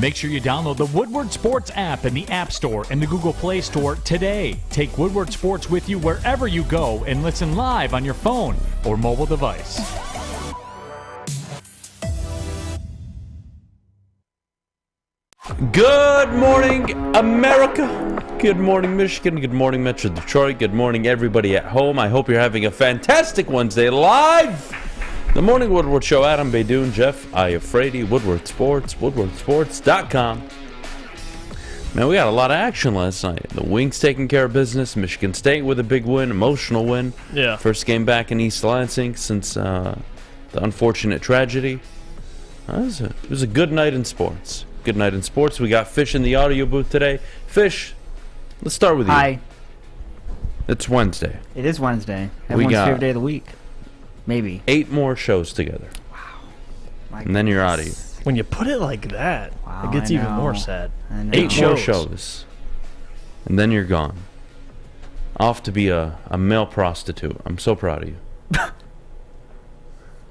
Make sure you download the Woodward Sports app in the App Store and the Google Play Store today. Take Woodward Sports with you wherever you go and listen live on your phone or mobile device. Good morning, America. Good morning, Michigan. Good morning, Metro Detroit. Good morning, everybody at home. I hope you're having a fantastic Wednesday live. The Morning Woodward Show. Adham, Beydoun, Jeff, Iafrate, Woodward Sports, woodwardsports.com. Man, we got a lot of action last night. The Wings taking care of business. Michigan State with a big win, emotional win. Yeah. First game back in East Lansing since the unfortunate tragedy. It was a good night in sports. Good night in sports. We got Fish in the audio booth today. Fish, let's start with you. Hi. It's Wednesday. It is Wednesday. Everyone's favorite day of the week. Maybe. 8 more shows together. Wow. And then you're out of here. When you put it like that, Wow, it gets I even know. more sad. I know. 8 more shows. And then you're gone. Off to be a male prostitute. I'm so proud of you.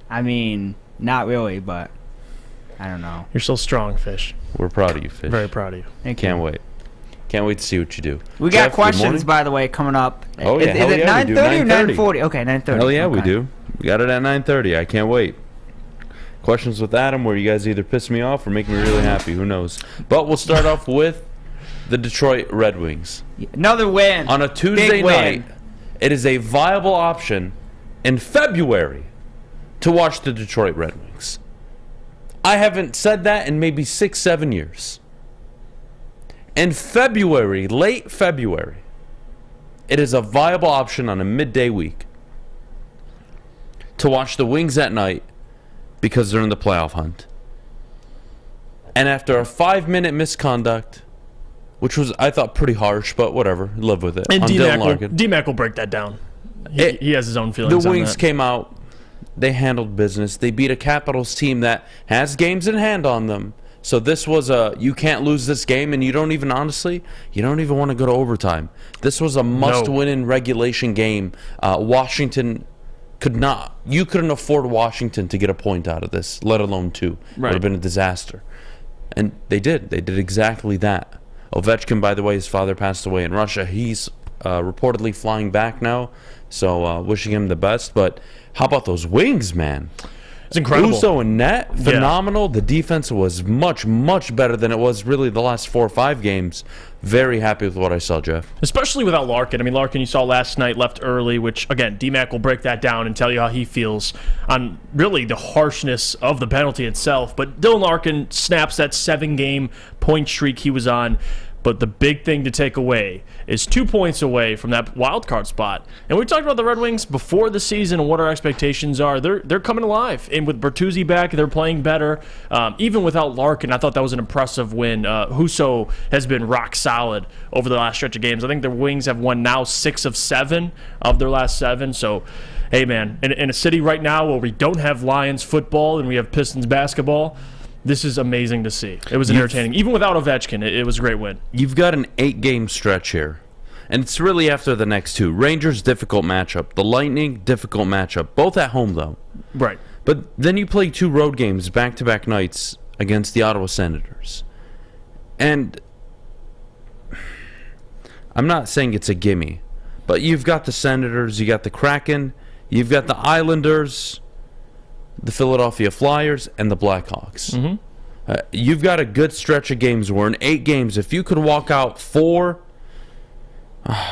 I mean, not really, but I don't know. You're so strong, Fish. We're proud of you, Fish. Very proud of you. Thank you. Can't wait. Can't wait to see what you do. We Jeff, got good questions, morning. by the way, coming up. Oh, yeah. Is Hell it yeah, we do. 9:30 or 9:30? 9:40? Okay, 9:30. Hell yeah, we Okay. do. We got it at 9:30. I can't wait. Questions with Adam where you guys either piss me off or make me really happy. Who knows? But we'll start off with the Detroit Red Wings. Another win. On a Tuesday Big win. night, it is a viable option in February to watch the Detroit Red Wings. I haven't said that in maybe 6-7 years. In February, late February, it is a viable option on a midday week to watch the Wings at night because they're in the playoff hunt. And after a 5-minute misconduct, which was, I thought, pretty harsh, but whatever, live with it. And on Dylan D-Mac will break that down. He has his own feelings The on Wings that. came out. They handled business. They beat a Capitals team that has games in hand on them. So this was you can't lose this game, and you don't even want to go to overtime. This was a must-win in regulation game. Washington you couldn't afford Washington to get a point out of this, let alone 2. It would have been a disaster. And they did. They did exactly that. Ovechkin, by the way, his father passed away in Russia. He's reportedly flying back now, so wishing him the best. But how about those Wings, man? It's incredible. Uso and net, phenomenal. Yeah. The defense was much, much better than it was really the last 4 or 5 games. Very happy with what I saw, Jeff. Especially without Larkin. I mean, Larkin, you saw last night, left early, which, again, D-Mac will break that down and tell you how he feels on really the harshness of the penalty itself. But Dylan Larkin snaps that 7-game point streak he was on. But the big thing to take away is 2 points away from that wild card spot. And we talked about the Red Wings before the season and what our expectations are. They're coming alive. And with Bertuzzi back, they're playing better. Even without Larkin, I thought that was an impressive win. Husso has been rock solid over the last stretch of games. I think the Wings have won now 6 of 7 of their last 7. So, hey, man, in a city right now where we don't have Lions football and we have Pistons basketball, this is amazing to see. It was entertaining. Even without Ovechkin, it was a great win. You've got an 8-game stretch here. And it's really after the next 2. Rangers, difficult matchup. The Lightning, difficult matchup. Both at home, though. Right. But then you play 2 road games back-to-back nights against the Ottawa Senators. And I'm not saying it's a gimme, but you've got the Senators, you got the Kraken, you've got the Islanders, the Philadelphia Flyers, and the Blackhawks. Mm-hmm. You've got a good stretch of games where in 8 games, if you could walk out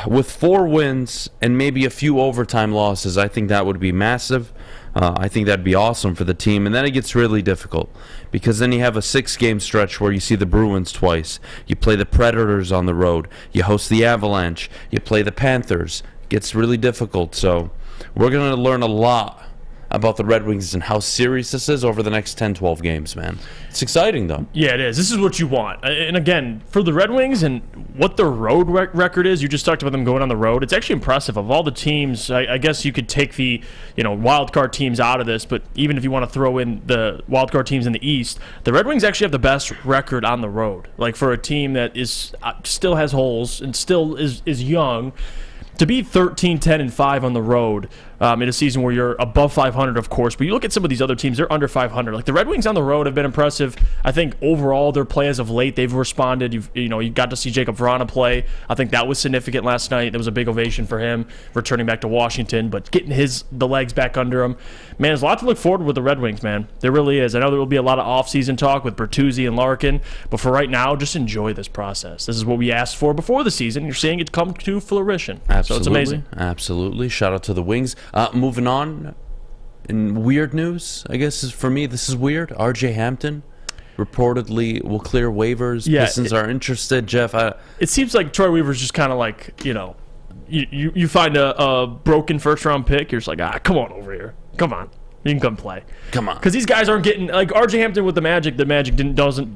with 4 wins and maybe a few overtime losses, I think that would be massive. I think that'd be awesome for the team. And then it gets really difficult because then you have a 6-game stretch where you see the Bruins twice. You play the Predators on the road. You host the Avalanche. You play the Panthers. It gets really difficult. So we're going to learn a lot about the Red Wings and how serious this is over the next 10, 12 games, man. It's exciting, though. Yeah, it is. This is what you want. And again, for the Red Wings and what their road record is, you just talked about them going on the road. It's actually impressive. Of all the teams, I guess you could take the wild card teams out of this, but even if you want to throw in the wild card teams in the East, the Red Wings actually have the best record on the road. Like for a team that is still has holes and still is young, to be 13-10-5 on the road in a season where you're above 500, of course. But you look at some of these other teams, they're under 500. Like the Red Wings on the road have been impressive. I think overall their play as of late, they've responded. You got to see Jacob Vrana play. I think that was significant last night. There was a big ovation for him returning back to Washington, but getting the legs back under him. Man, there's a lot to look forward with the Red Wings, man. There really is. I know there will be a lot of offseason talk with Bertuzzi and Larkin, but for right now, just enjoy this process. This is what we asked for before the season. You're seeing it come to fruition. Absolutely. So it's amazing. Absolutely. Shout out to the Wings. Moving on, in weird news, I guess for me, this is weird. RJ Hampton reportedly will clear waivers. Yeah, Pistons are interested. Jeff, it seems like Troy Weaver's just kind of like, you find a broken first-round pick, you're just like, come on over here. Come on. You can come play. Come on. Because these guys aren't getting, like RJ Hampton with the Magic they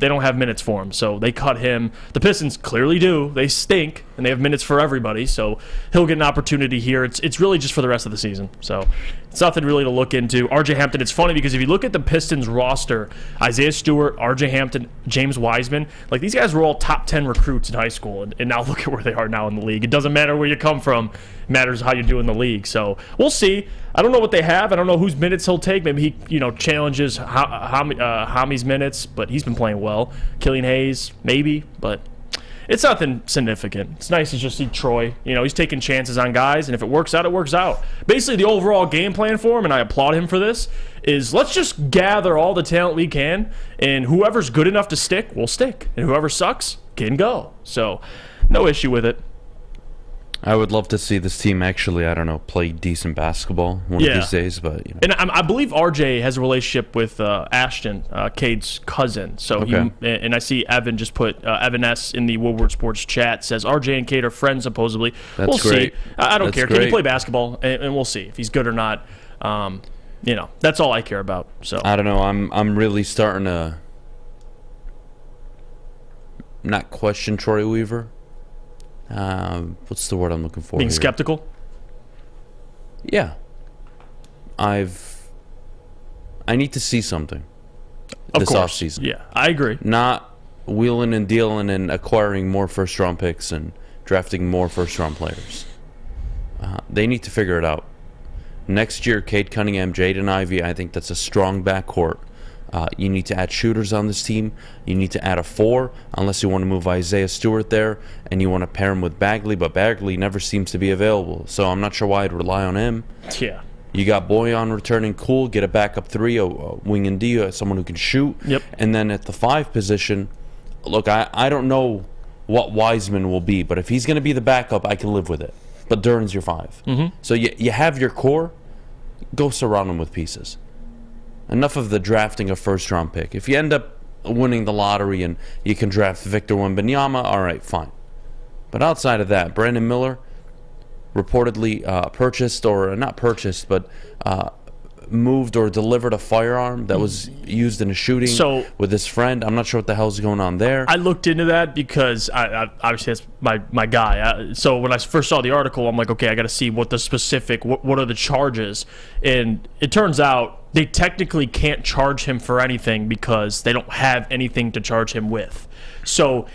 don't have minutes for him, so they cut him. The Pistons clearly do. They stink, and they have minutes for everybody, so he'll get an opportunity here. It's really just for the rest of the season, so it's nothing really to look into. RJ Hampton, it's funny because if you look at the Pistons roster, Isaiah Stewart, RJ Hampton, James Wiseman, like these guys were all top 10 recruits in high school, and now look at where they are now in the league. It doesn't matter where you come from. It matters how you do in the league, so we'll see. I don't know what they have. I don't know whose minutes he'll take. Maybe he, challenges Hami's minutes, but he's been playing well. Killian Hayes, maybe, but it's nothing significant. It's nice to just see Troy. He's taking chances on guys, and if it works out, it works out. Basically, the overall game plan for him, and I applaud him for this, is let's just gather all the talent we can, and whoever's good enough to stick, will stick, and whoever sucks can go. So, no issue with it. I would love to see this team actually, play decent basketball one of these days. But And I believe RJ has a relationship with Ashton, Cade's cousin. So and I see Evan just put Evan S in the Woodward Sports chat says RJ and Cade are friends supposedly. That's we'll great. see. I don't That's care. great. Can he play basketball? And we'll see if he's good or not. That's all I care about. So I don't know. I'm really starting to not question Troy Weaver. What's the word I'm looking for? Being here? skeptical? Yeah. I need to see something this offseason. Yeah, I agree. Not wheeling and dealing and acquiring more first-round picks and drafting more first-round players. They need to figure it out. Next year, Cade Cunningham, Jaden Ivey, I think that's a strong backcourt. You need to add shooters on this team. You need to add a 4, unless you want to move Isaiah Stewart there, and you want to pair him with Bagley, but Bagley never seems to be available, so I'm not sure why I'd rely on him. Yeah. You got Boyan returning, cool. Get a backup 3, a wing and D, someone who can shoot. Yep. And then at the 5 position, look, I don't know what Wiseman will be, but if he's going to be the backup, I can live with it. But Duran's your 5. Mm-hmm. So you have your core, go surround him with pieces. Enough of the drafting a first-round pick. If you end up winning the lottery and you can draft Victor Wembanyama, all right, fine. But outside of that, Brandon Miller reportedly purchased, or not purchased, but moved or delivered a firearm that was used in a shooting with his friend. I'm not sure what the hell's going on there. I looked into that because I obviously that's my guy. So when I first saw the article, I'm like, okay, I got to see what the specific, what are the charges. And it turns out they technically can't charge him for anything because they don't have anything to charge him with. So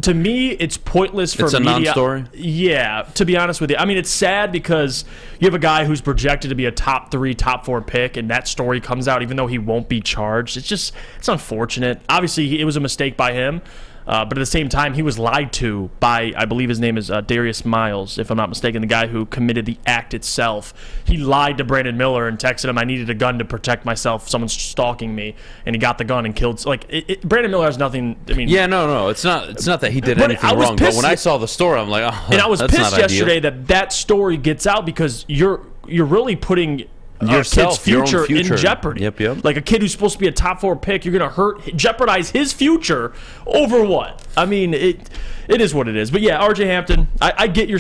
to me, it's pointless for media. It's a non-story? Yeah, to be honest with you. I mean, it's sad because you have a guy who's projected to be a top 3, top 4 pick, and that story comes out even though he won't be charged. It's unfortunate. Obviously, it was a mistake by him. But at the same time, he was lied to by, I believe his name is Darius Miles, if I'm not mistaken, the guy who committed the act itself. He lied to Brandon Miller and texted him, I needed a gun to protect myself. Someone's stalking me. And he got the gun and killed. Brandon Miller has nothing, I mean. Yeah, no. It's not that he did anything wrong. But when I saw the story, I'm like, oh, and I was that's pissed not yesterday ideal. that story gets out because you're really putting yourself, your your own future in jeopardy. Yep. Like a kid who's supposed to be a top 4 pick, you're going to jeopardize his future over what? I mean, it is what it is. But yeah, RJ Hampton, I get you're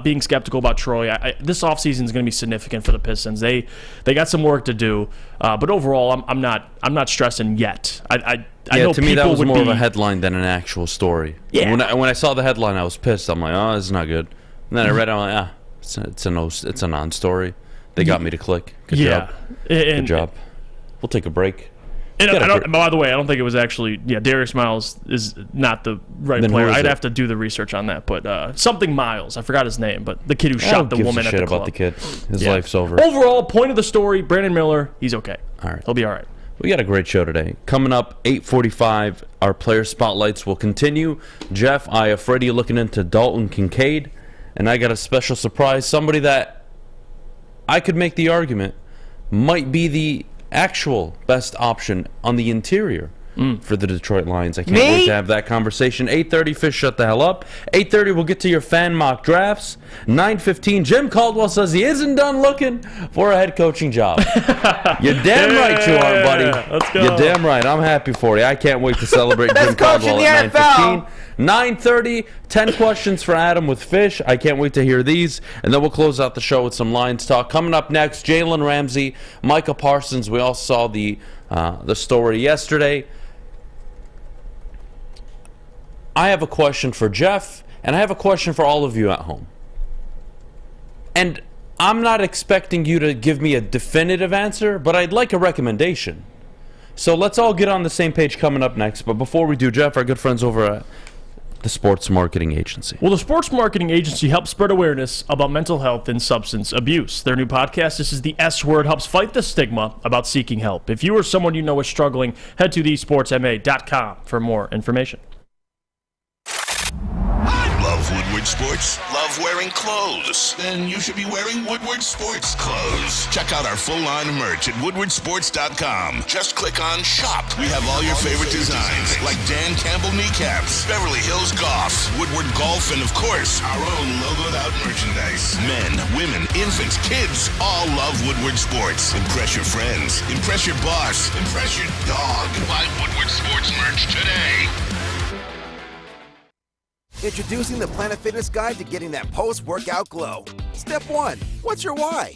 being skeptical about Troy. This offseason is going to be significant for the Pistons. They got some work to do, but overall, I'm not stressing yet. I know to me that was would more of a headline than an actual story. Yeah. When I saw the headline, I was pissed. I'm like, oh, this is not good. And then I read it, I'm like, it's a non-story. They got me to click. Good job. Good job. We'll take a break. By the way, I don't think it was actually. Yeah, Darius Miles is not the right player. I'd have to do the research on that. But something Miles, I forgot his name. But the kid who shot the woman at the club. About the kid. His life's over. Overall, point of the story: Brandon Miller. He's okay. All right, he'll be all right. We got a great show today. Coming up, 8:45. Our player spotlights will continue. Jeff, Iafrate looking into Dalton, Kincaid, and I got a special surprise. Somebody that I could make the argument might be the actual best option on the interior for the Detroit Lions. I can't wait to have that conversation. 8:30, Fish, shut the hell up. 8:30, we'll get to your fan mock drafts. 9:15, Jim Caldwell says he isn't done looking for a head coaching job. You're damn right you are, buddy. Let's go. You're damn right. I'm happy for you. I can't wait to celebrate Jim Caldwell at 9:15. 9:30, 10 questions for Adam with Fish. I can't wait to hear these. And then we'll close out the show with some Lions talk. Coming up next, Jalen Ramsey, Micah Parsons. We all saw the story yesterday. I have a question for Jeff, and I have a question for all of you at home. And I'm not expecting you to give me a definitive answer, but I'd like a recommendation. So let's all get on the same page coming up next. But before we do, Jeff, our good friends over at the Sports Marketing Agency. Well, the Sports Marketing Agency helps spread awareness about mental health and substance abuse. Their new podcast, This is the S Word, helps fight the stigma about seeking help. If you or someone you know is struggling, head to thesportsma.com for more information. Love Woodward Sports? Love wearing clothes? Then you should be wearing Woodward Sports clothes. Check out our full line of merch at woodwardsports.com. Just click on Shop. We have all your favorite designs, like Dan Campbell kneecaps, Beverly Hills Golf, Woodward Golf, and of course, our own logoed out merchandise. Men, women, infants, kids all love Woodward Sports. Impress your friends. Impress your boss. Impress your dog. Buy Woodward Sports merch today. Introducing the Planet Fitness Guide to getting that post-workout glow. Step 1. What's your why?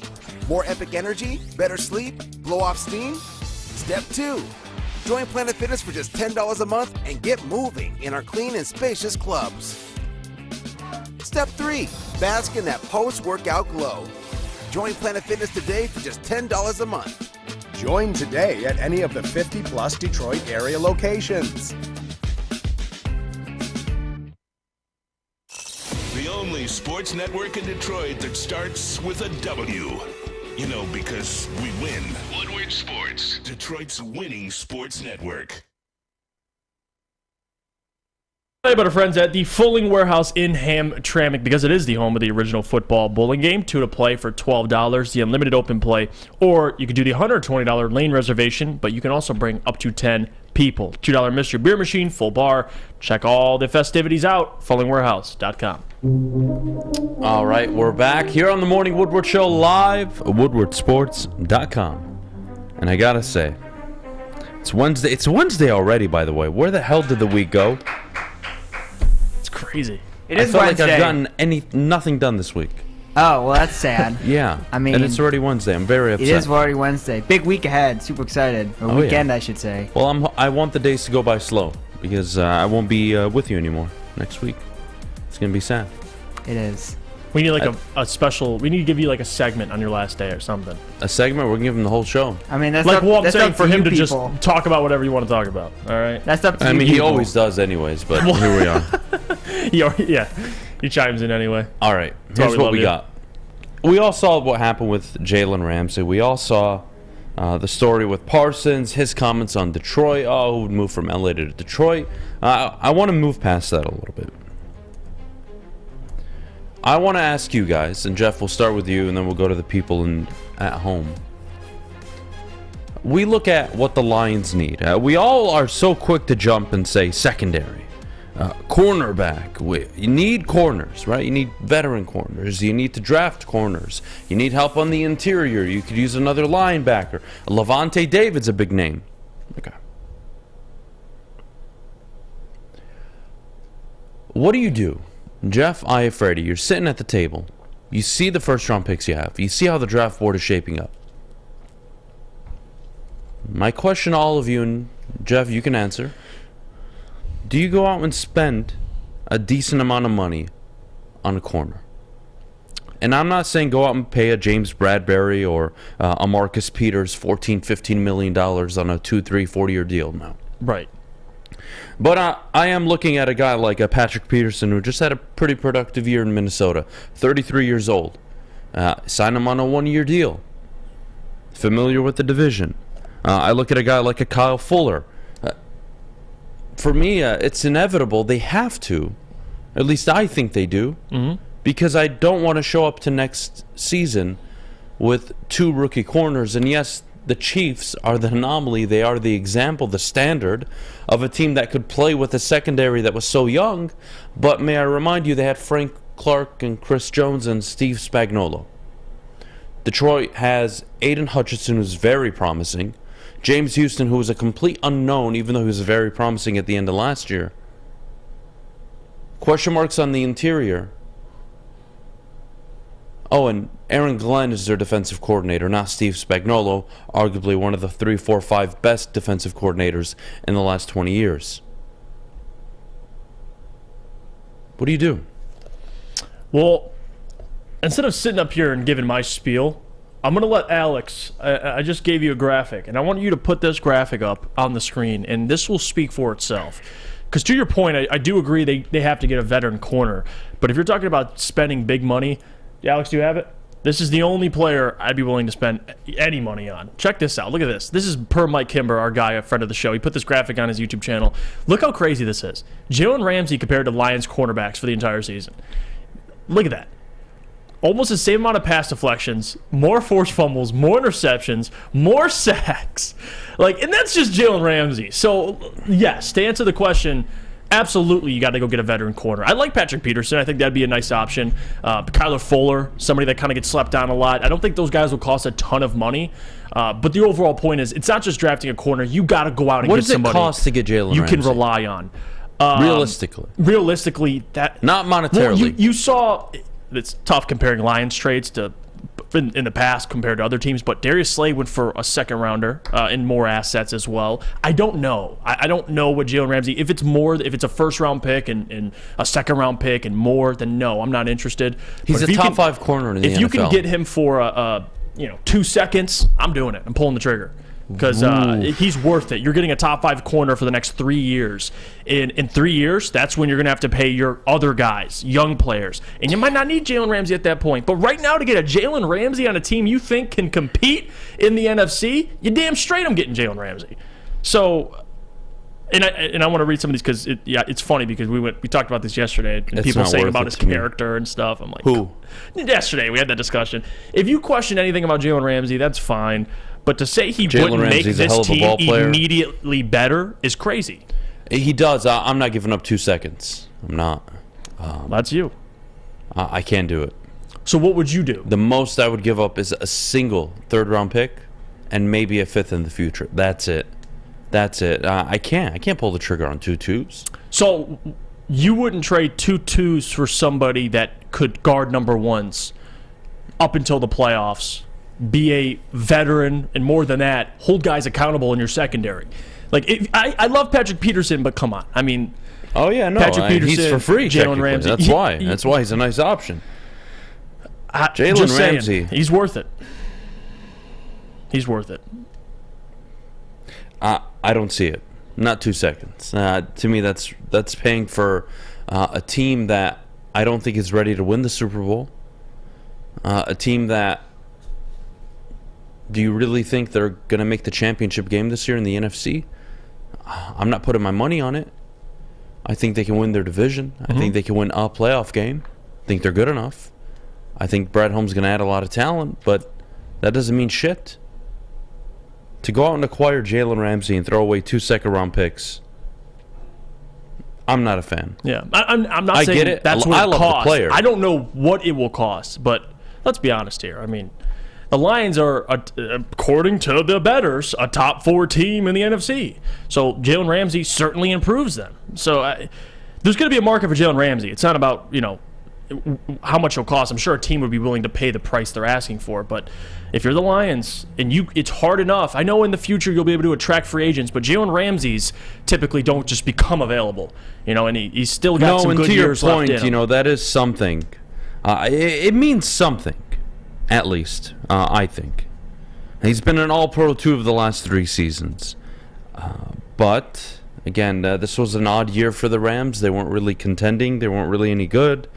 More epic energy? Better sleep? Blow off steam? Step 2. Join Planet Fitness for just $10 a month and get moving in our clean and spacious clubs. Step 3. Bask in that post-workout glow. Join Planet Fitness today for just $10 a month. Join today at any of the 50-plus Detroit area locations. The only sports network in Detroit that starts with a W. You know, because we win. Woodward Sports, Detroit's winning sports network. Hey, about our friends at the Fulling Warehouse in Hamtramck, because it is the home of the original football bowling game. 2 to play for $12, the unlimited open play, or you can do the $120 lane reservation, but you can also bring up to 10 people. $2 mystery beer machine, full bar. Check all the festivities out, fullingwarehouse.com. All right, we're back here on the Morning Woodward Show live at woodwardsports.com. And I gotta say, it's Wednesday. It's Wednesday already, by the way. Where the hell did the week go? It's crazy. It is I felt Wednesday. like I've gotten nothing done this week. Oh, well, that's sad. Yeah. I mean, and it's already Wednesday. I'm very upset. It is already Wednesday. Big week ahead. Super excited. Or Oh, weekend, yeah. I should say. Well, I want the days to go by slow because I won't be with you anymore next week. It's gonna be sad. It is. We need like a special. We need to give you like a segment on your last day or something. A segment? We're gonna give him the whole show. I mean, that's Like, up, well, I'm that's saying up for to him you to just people. talk about whatever you want to talk about. All right. That's up to I you mean, he people. always does anyways, but here we are. Yeah, he chimes in anyway. All right, why here's we what love we you. got. We all saw what happened with Jalen Ramsey. We all saw the story with Parsons, his comments on Detroit. Oh, who would move from LA to Detroit? I want to move past that a little bit. I want to ask you guys, and Jeff, we'll start with you, and then we'll go to the people at home. We look at what the Lions need. We all are so quick to jump and say secondary. Cornerback. You need corners, right? You need veteran corners. You need to draft corners. You need help on the interior. You could use another linebacker. Levante David's a big name. Okay. What do you do? Jeff Iafrate, you're sitting at the table. You see the first round picks you have. You see how the draft board is shaping up. My question to all of you, and Jeff, you can answer. Do you go out and spend a decent amount of money on a corner? And I'm not saying go out and pay a James Bradbury or a Marcus Peters $14-15 million on a 2, 3, 4-year deal now. Right. But I am looking at a guy like Patrick Peterson, who just had a pretty productive year in Minnesota, 33 years old. Sign him on a 1-year deal. Familiar with the division. I look at a guy like a Kyle Fuller. For me, it's inevitable. They have to. At least I think they do. Mm-hmm. Because I don't want to show up to next season with 2 rookie corners. And yes, the Chiefs are the anomaly. They are the example, the standard of a team that could play with a secondary that was so young. But may I remind you, they had Frank Clark and Chris Jones and Steve Spagnuolo. Detroit has Aiden Hutchinson, who's very promising. James Houston, who was a complete unknown, even though he was very promising at the end of last year. Question marks on the interior. Oh, and Aaron Glenn is their defensive coordinator, not Steve Spagnuolo, arguably one of the 3, 4, 5 best defensive coordinators in the last 20 years. What do you do? Well, instead of sitting up here and giving my spiel, I'm going to let Alex, I just gave you a graphic, and I want you to put this graphic up on the screen, and this will speak for itself. Because to your point, I do agree they have to get a veteran corner. But if you're talking about spending big money, Alex, do you have it? This is the only player I'd be willing to spend any money on. Check this out. Look at this. This is per Mike Kimber, our guy, a friend of the show. He put this graphic on his YouTube channel. Look how crazy this is. Jalen Ramsey compared to Lions cornerbacks for the entire season. Look at that. Almost the same amount of pass deflections, more forced fumbles, more interceptions, more sacks. And that's just Jalen Ramsey. So, yes, to answer the question, absolutely you got to go get a veteran corner. I like Patrick Peterson. I think that'd be a nice option. Kyler Fuller, somebody that kind of gets slept on a lot. I don't think those guys will cost a ton of money. But the overall point is, it's not just drafting a corner. You got to go out and get somebody. What does it cost to get Jalen Ramsey? You can rely on. Realistically, that not monetarily. Well, you saw. It's tough comparing Lions trades to in the past compared to other teams, but Darius Slay went for a second rounder and more assets as well. I don't know. I don't know what Jalen Ramsey, if it's a first round pick and a second round pick and more, then no, I'm not interested. He's a top 5 corner in the NFL. If you can get him for 2 seconds, I'm doing it. I'm pulling the trigger. Because he's worth it. You're getting a top 5 corner for the next 3 years. In 3 years, that's when you're going to have to pay your other guys, young players. And you might not need Jalen Ramsey at that point. But right now, to get a Jalen Ramsey on a team you think can compete in the NFC, you damn straight I'm getting Jalen Ramsey. So, and I want to read some of these because it's funny because we talked about this yesterday. And people saying about his character and stuff. I'm like, who? Yesterday, we had that discussion. If you question anything about Jalen Ramsey, that's fine. But to say he wouldn't make this team immediately better is crazy. He does. I'm not giving up 2 seconds. I'm not. That's you. I can't do it. So what would you do? The most I would give up is a single third-round pick and maybe a 5th in the future. That's it. I can't pull the trigger on 2 2s. So you wouldn't trade 2 2s for somebody that could guard number 1s up until the playoffs, be a veteran, and more than that, hold guys accountable in your secondary. I love Patrick Peterson, but come on. I mean, oh yeah, no, Patrick Peterson, he's for free. Jalen Ramsey. That's why he's a nice option. Jalen Ramsey, he's worth it. I don't see it. Not 2 seconds. To me, that's paying for a team that I don't think is ready to win the Super Bowl. A team that. Do you really think they're going to make the championship game this year in the NFC? I'm not putting my money on it. I think they can win their division. I think they can win a playoff game. I think they're good enough. I think Brad Holmes is going to add a lot of talent, but that doesn't mean shit. To go out and acquire Jalen Ramsey and throw away 2 second-round picks, I'm not a fan. Yeah, I'm not saying get it. That's what I it love costs. The player. I don't know what it will cost, but let's be honest here. I mean, the Lions are, according to the bettors, a top 4 team in the NFC. So Jalen Ramsey certainly improves them. So there's going to be a market for Jalen Ramsey. It's not about, how much it'll cost. I'm sure a team would be willing to pay the price they're asking for. But if you're the Lions, and it's hard enough. I know in the future you'll be able to attract free agents, but Jalen Ramsey's typically don't just become available. And he's still got some good years left in him. That is something. It means something, at least, I think. He's been an All-Pro 2 of the last 3 seasons. But, again, this was an odd year for the Rams. They weren't really contending. They weren't really any good.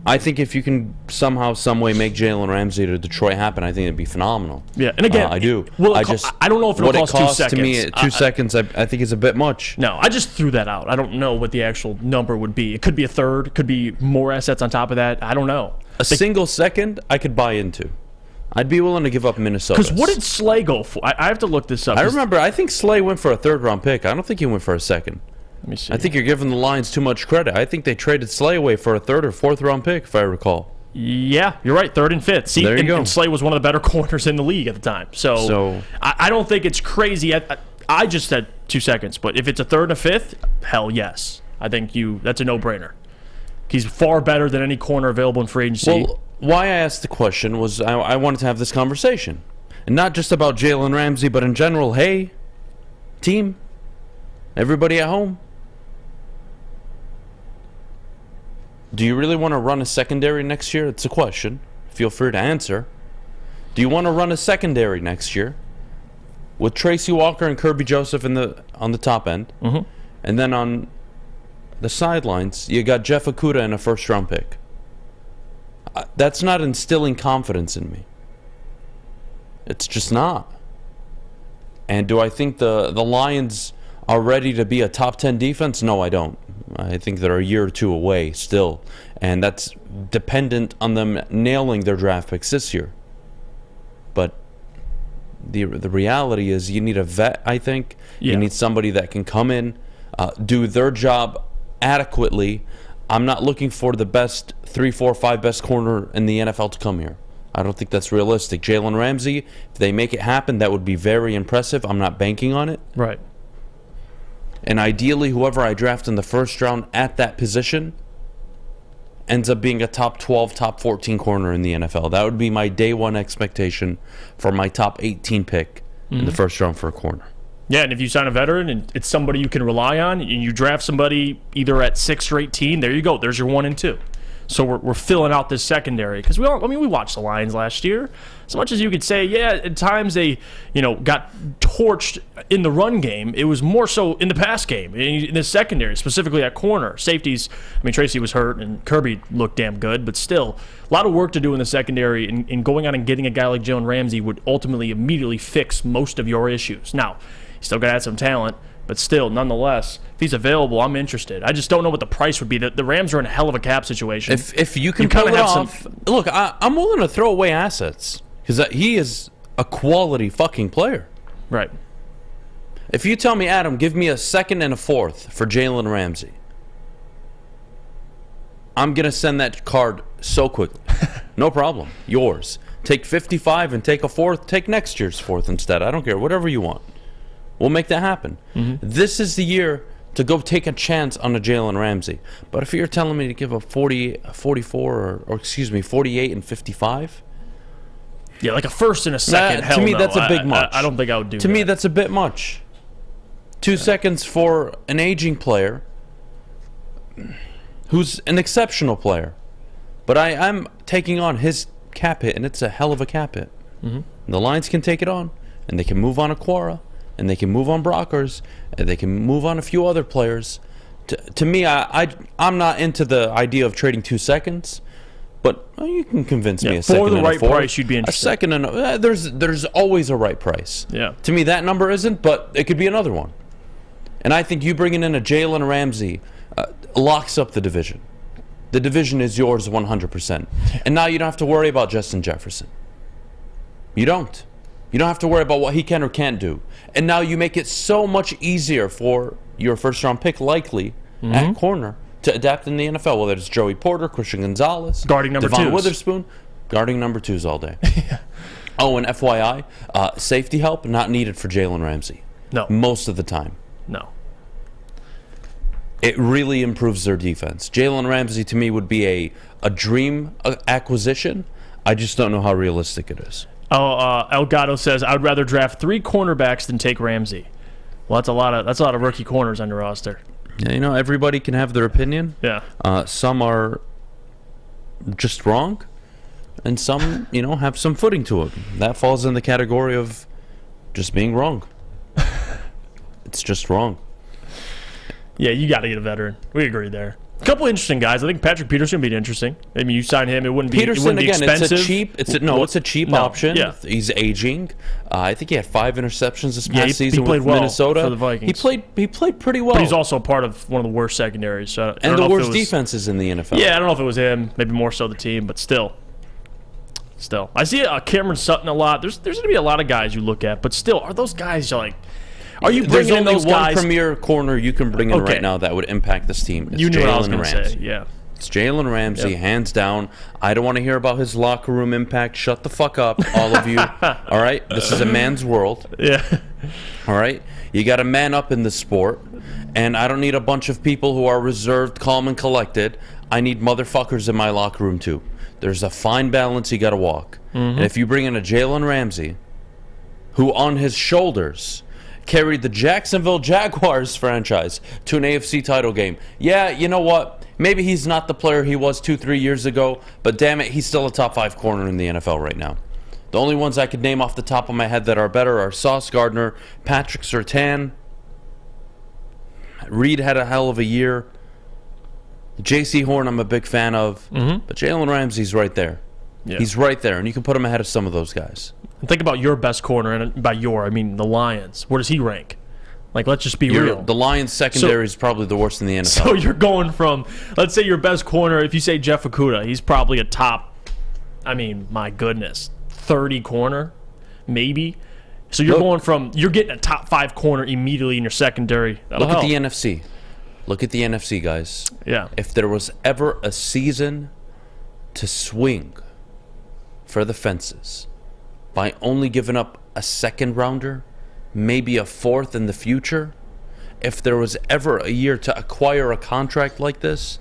I think if you can somehow, some way make Jalen Ramsey to Detroit happen, I think it'd be phenomenal. Yeah, and again, I do. I don't know if it'll cost 2 seconds. To me, 2 seconds, I think is a bit much. No, I just threw that out. I don't know what the actual number would be. It could be a third. It could be more assets on top of that. I don't know. Single second, I could buy into. I'd be willing to give up Minnesota. Because what did Slay go for? I have to look this up. I think Slay went for a 3rd-round pick. I don't think he went for a 2nd. Let me see. I think you're giving the Lions too much credit. I think they traded Slay away for a 3rd or 4th-round pick, if I recall. Yeah, you're right. 3rd and 5th. See, there you go. And Slay was one of the better corners in the league at the time. So I don't think it's crazy. I just said 2 seconds, but if it's a 3rd and a 5th, hell yes. I think that's a no-brainer. He's far better than any corner available in free agency. Well, why I asked the question was I wanted to have this conversation. And not just about Jalen Ramsey, but in general, hey, team, everybody at home. Do you really want to run a secondary next year? It's a question. Feel free to answer. Do you want to run a secondary next year with Tracy Walker and Kirby Joseph on the top end? Mm-hmm. And then on the sidelines, you got Jeff Okudah and a 1st-round pick. That's not instilling confidence in me. It's just not. And do I think the Lions are ready to be a top 10 defense? No, I don't. I think they're a year or 2 away still. And that's dependent on them nailing their draft picks this year. But the reality is you need a vet, I think. Yeah. You need somebody that can come in, do their job adequately. I'm not looking for the best 3, 4, 5 best corner in the NFL to come here. I don't think that's realistic. Jalen Ramsey, if they make it happen, that would be very impressive. I'm not banking on it. Right. And ideally, whoever I draft in the 1st round at that position ends up being a top 12, top 14 corner in the NFL. That would be my day 1 expectation for my top 18 pick in the 1st round for a corner. Yeah, and if you sign a veteran and it's somebody you can rely on, and you draft somebody either at 6 or 18, there you go. There's your 1 and 2. So we're filling out this secondary because we watched the Lions last year. As much as you could say, yeah, at times they got torched in the run game, it was more so in the pass game, in the secondary, specifically at corner. Safeties, Tracy was hurt and Kirby looked damn good, but still a lot of work to do in the secondary, and going out and getting a guy like Jalen Ramsey would ultimately immediately fix most of your issues. Now, you still got to add some talent, but still, nonetheless, if he's available, I'm interested. I just don't know what the price would be. The Rams are in a hell of a cap situation. If you can pull it off, look, I'm willing to throw away assets because he is a quality fucking player. Right. If you tell me, Adam, give me a 2nd and a 4th for Jalen Ramsey, I'm going to send that card so quickly. No problem. Yours. Take 55 and take a 4th. Take next year's 4th instead. I don't care. Whatever you want. We'll make that happen. Mm-hmm. This is the year to go take a chance on a Jalen Ramsey. But if you're telling me to give up 44 or 48 and 55, yeah, like a 1st and a 2nd. To me, that's a big much. I don't think I would do that. To me, that's a bit much. 2 seconds for an aging player who's an exceptional player. But I'm taking on his cap hit, and it's a hell of a cap hit. Mm-hmm. The Lions can take it on, and they can move on Aquara, and they can move on Brockers, and they can move on a few other players. To me, I'm not into the idea of trading 2 seconds, but you can convince me a second for the and right a 4th. price, you'd be interested. A second and there's always a right price. Yeah. To me, that number isn't, but it could be another one. And I think you bringing in a Jalen Ramsey locks up the division. The division is yours 100%. And now you don't have to worry about Justin Jefferson. You don't. You don't have to worry about what he can or can't do. And now you make it so much easier for your 1st-round pick, likely, at corner, to adapt in the NFL, whether it's Joey Porter, Christian Gonzalez, guarding number Devon 2s. Witherspoon, guarding number 2s all day. Oh, and FYI, safety help not needed for Jalen Ramsey. No. Most of the time. No. It really improves their defense. Jalen Ramsey, to me, would be a dream acquisition. I just don't know how realistic it is. Elgato says, I would rather draft 3 cornerbacks than take Ramsey. Well, that's a lot of rookie corners on your roster. Yeah, you know, everybody can have their opinion. Yeah. Some are just wrong, and some, you know, have some footing to it. That falls in the category of just being wrong. It's just wrong. Yeah, you got to get a veteran. We agree there. A couple interesting guys. I think Patrick Peterson would be interesting. I mean, you sign him, it wouldn't be expensive. It's a cheap option. Yeah. He's aging. I think he had 5 interceptions this past he season played with well Minnesota. for the Vikings. He played pretty well. But he's also part of one of the worst secondaries. So and the worst defenses in the NFL. Yeah, I don't know if it was him. Maybe more so the team, but still. I see Cameron Sutton a lot. There's going to be a lot of guys you look at, but still, are those guys like... Are you bringing in those guys? There's only one premier corner you can bring in right now that would impact this team. It's you knew what I was going to say, yeah. It's Jalen Ramsey, hands down. I don't want to hear about his locker room impact. Shut the fuck up, all of you. All right? This is a man's world. Yeah. All right? You got to man up in this sport. And I don't need a bunch of people who are reserved, calm, and collected. I need motherfuckers in my locker room, too. There's a fine balance you got to walk. And if you bring in a Jalen Ramsey, who on his shoulders carried the Jacksonville Jaguars franchise to an AFC title game. Yeah, you know what? Maybe he's not the player he was 2-3 years ago, but damn it, he's still a top 5 corner in the NFL right now. The only ones I could name off the top of my head that are better are Sauce Gardner, Patrick Surtain. Reed had a hell of a year. J.C. Horn I'm a big fan of, but Jalen Ramsey's right there. Yeah. He's right there, and you can put him ahead of some of those guys. Think about your best corner, and by your, I mean the Lions. Where does he rank? Like, let's just be real. The Lions' secondary is probably the worst in the NFL. So you're going from, let's say your best corner, if you say Jeff Okudah, he's probably a top, I mean, my goodness, 30 corner, maybe. So you're going from, you're getting a top 5 corner immediately in your secondary. Look at the NFC. Look at the NFC, guys. Yeah. If there was ever a season to swing for the fences by only giving up a second rounder, maybe a 4th in the future, if there was ever a year to acquire a contract like this,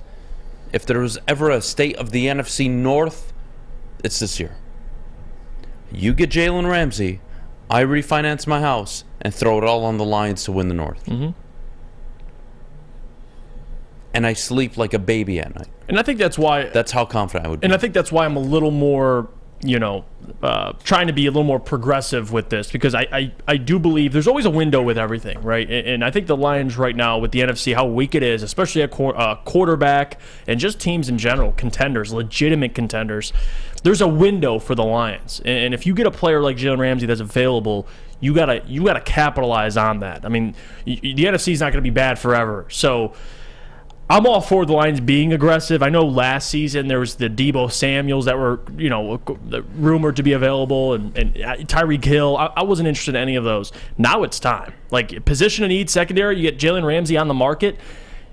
if there was ever a state of the NFC North, it's this year. You get Jalen Ramsey, I refinance my house and throw it all on the Lions to win the North. And I sleep like a baby at night. And I think that's why... That's how confident I would be. And I think that's why I'm a little more... trying to be a little more progressive with this, because I do believe there's always a window with everything, right? And I think the Lions right now with the NFC, how weak it is, especially at quarterback and just teams in general, contenders, legitimate contenders, there's a window for the Lions. And if you get a player like Jalen Ramsey that's available, you gotta capitalize on that. I mean, the NFC is not going to be bad forever. So I'm all for the Lions being aggressive. I know last season there was the Deebo Samuels that were, rumored to be available, and Tyreek Hill. I wasn't interested in any of those. Now it's time. Like, position of need, secondary, you get Jalen Ramsey on the market.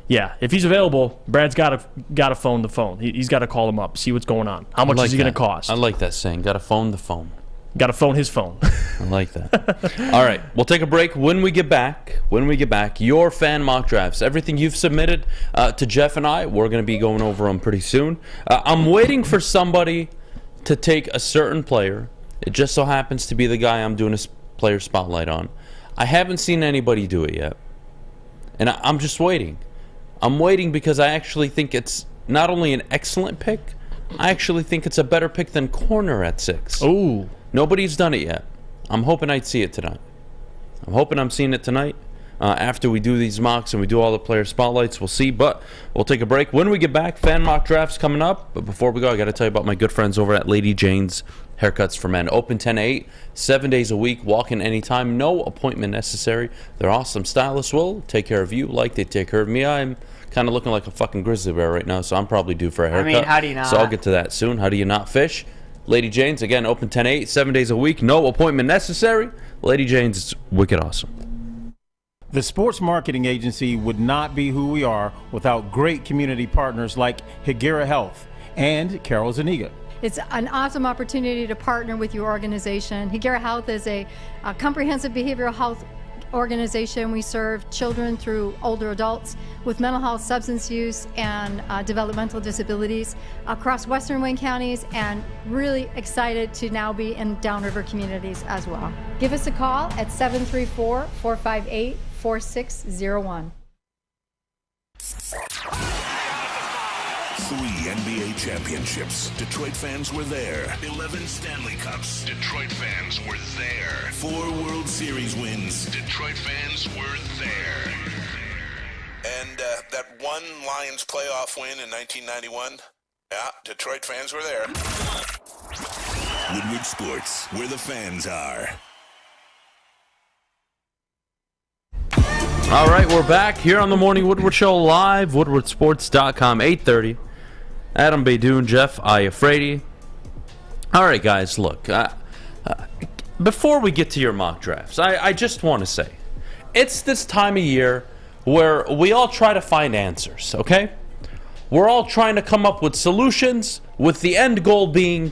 Yeah, if he's available, Brad's got to phone the phone. He's got to call him up, see what's going on. How much is he going to cost? I like that saying. Got to phone the phone. Got to phone his phone. I like that. All right, we'll take a break. When we get back, your fan mock drafts, everything you've submitted to Jeff and I, we're going to be going over them pretty soon. I'm waiting for somebody to take a certain player. It just so happens to be the guy I'm doing a player spotlight on. I haven't seen anybody do it yet, and I'm just waiting. I'm waiting because I actually think it's not only an excellent pick, I actually think it's a better pick than corner at 6. Ooh. Nobody's done it yet. I'm hoping I'd see it tonight. I'm hoping I'm seeing it tonight. After we do these mocks and we do all the player spotlights, we'll see. But we'll take a break. When we get back, fan mock drafts coming up. But before we go, I got to tell you about my good friends over at Lady Jane's Haircuts for Men. Open 10 to 8, 7 days a week, walk in anytime, no appointment necessary. Their awesome stylists will take care of you like they take care of me. I'm kind of looking like a fucking grizzly bear right now, so I'm probably due for a haircut. I mean, how do you not? So I'll get to that soon. How do you not fish? Lady Jane's, again, open 10 to 8, 7 days a week, no appointment necessary. Lady Jane's is wicked awesome. The sports marketing agency would not be who we are without great community partners like Higuera Health and Carol Zaniga. It's an awesome opportunity to partner with your organization. Higuera Health is a comprehensive behavioral health organization. We serve children through older adults with mental health, substance use, and developmental disabilities across Western Wayne counties, and really excited to now be in downriver communities as well. Give us a call at 734-458-4601. 3 NBA championships. Detroit fans were there. 11 Stanley Cups. Detroit fans were there. 4 World Series wins. Detroit fans were there. And that one Lions playoff win in 1991? Yeah, Detroit fans were there. Woodward Sports, where the fans are. All right, we're back here on the Morning Woodward Show live, woodwardsports.com, 8:30. Adham, Beydoun, Jeff, Iafrate. All right, guys, look. Before we get to your mock drafts, I just want to say, it's this time of year where we all try to find answers, okay? We're all trying to come up with solutions, with the end goal being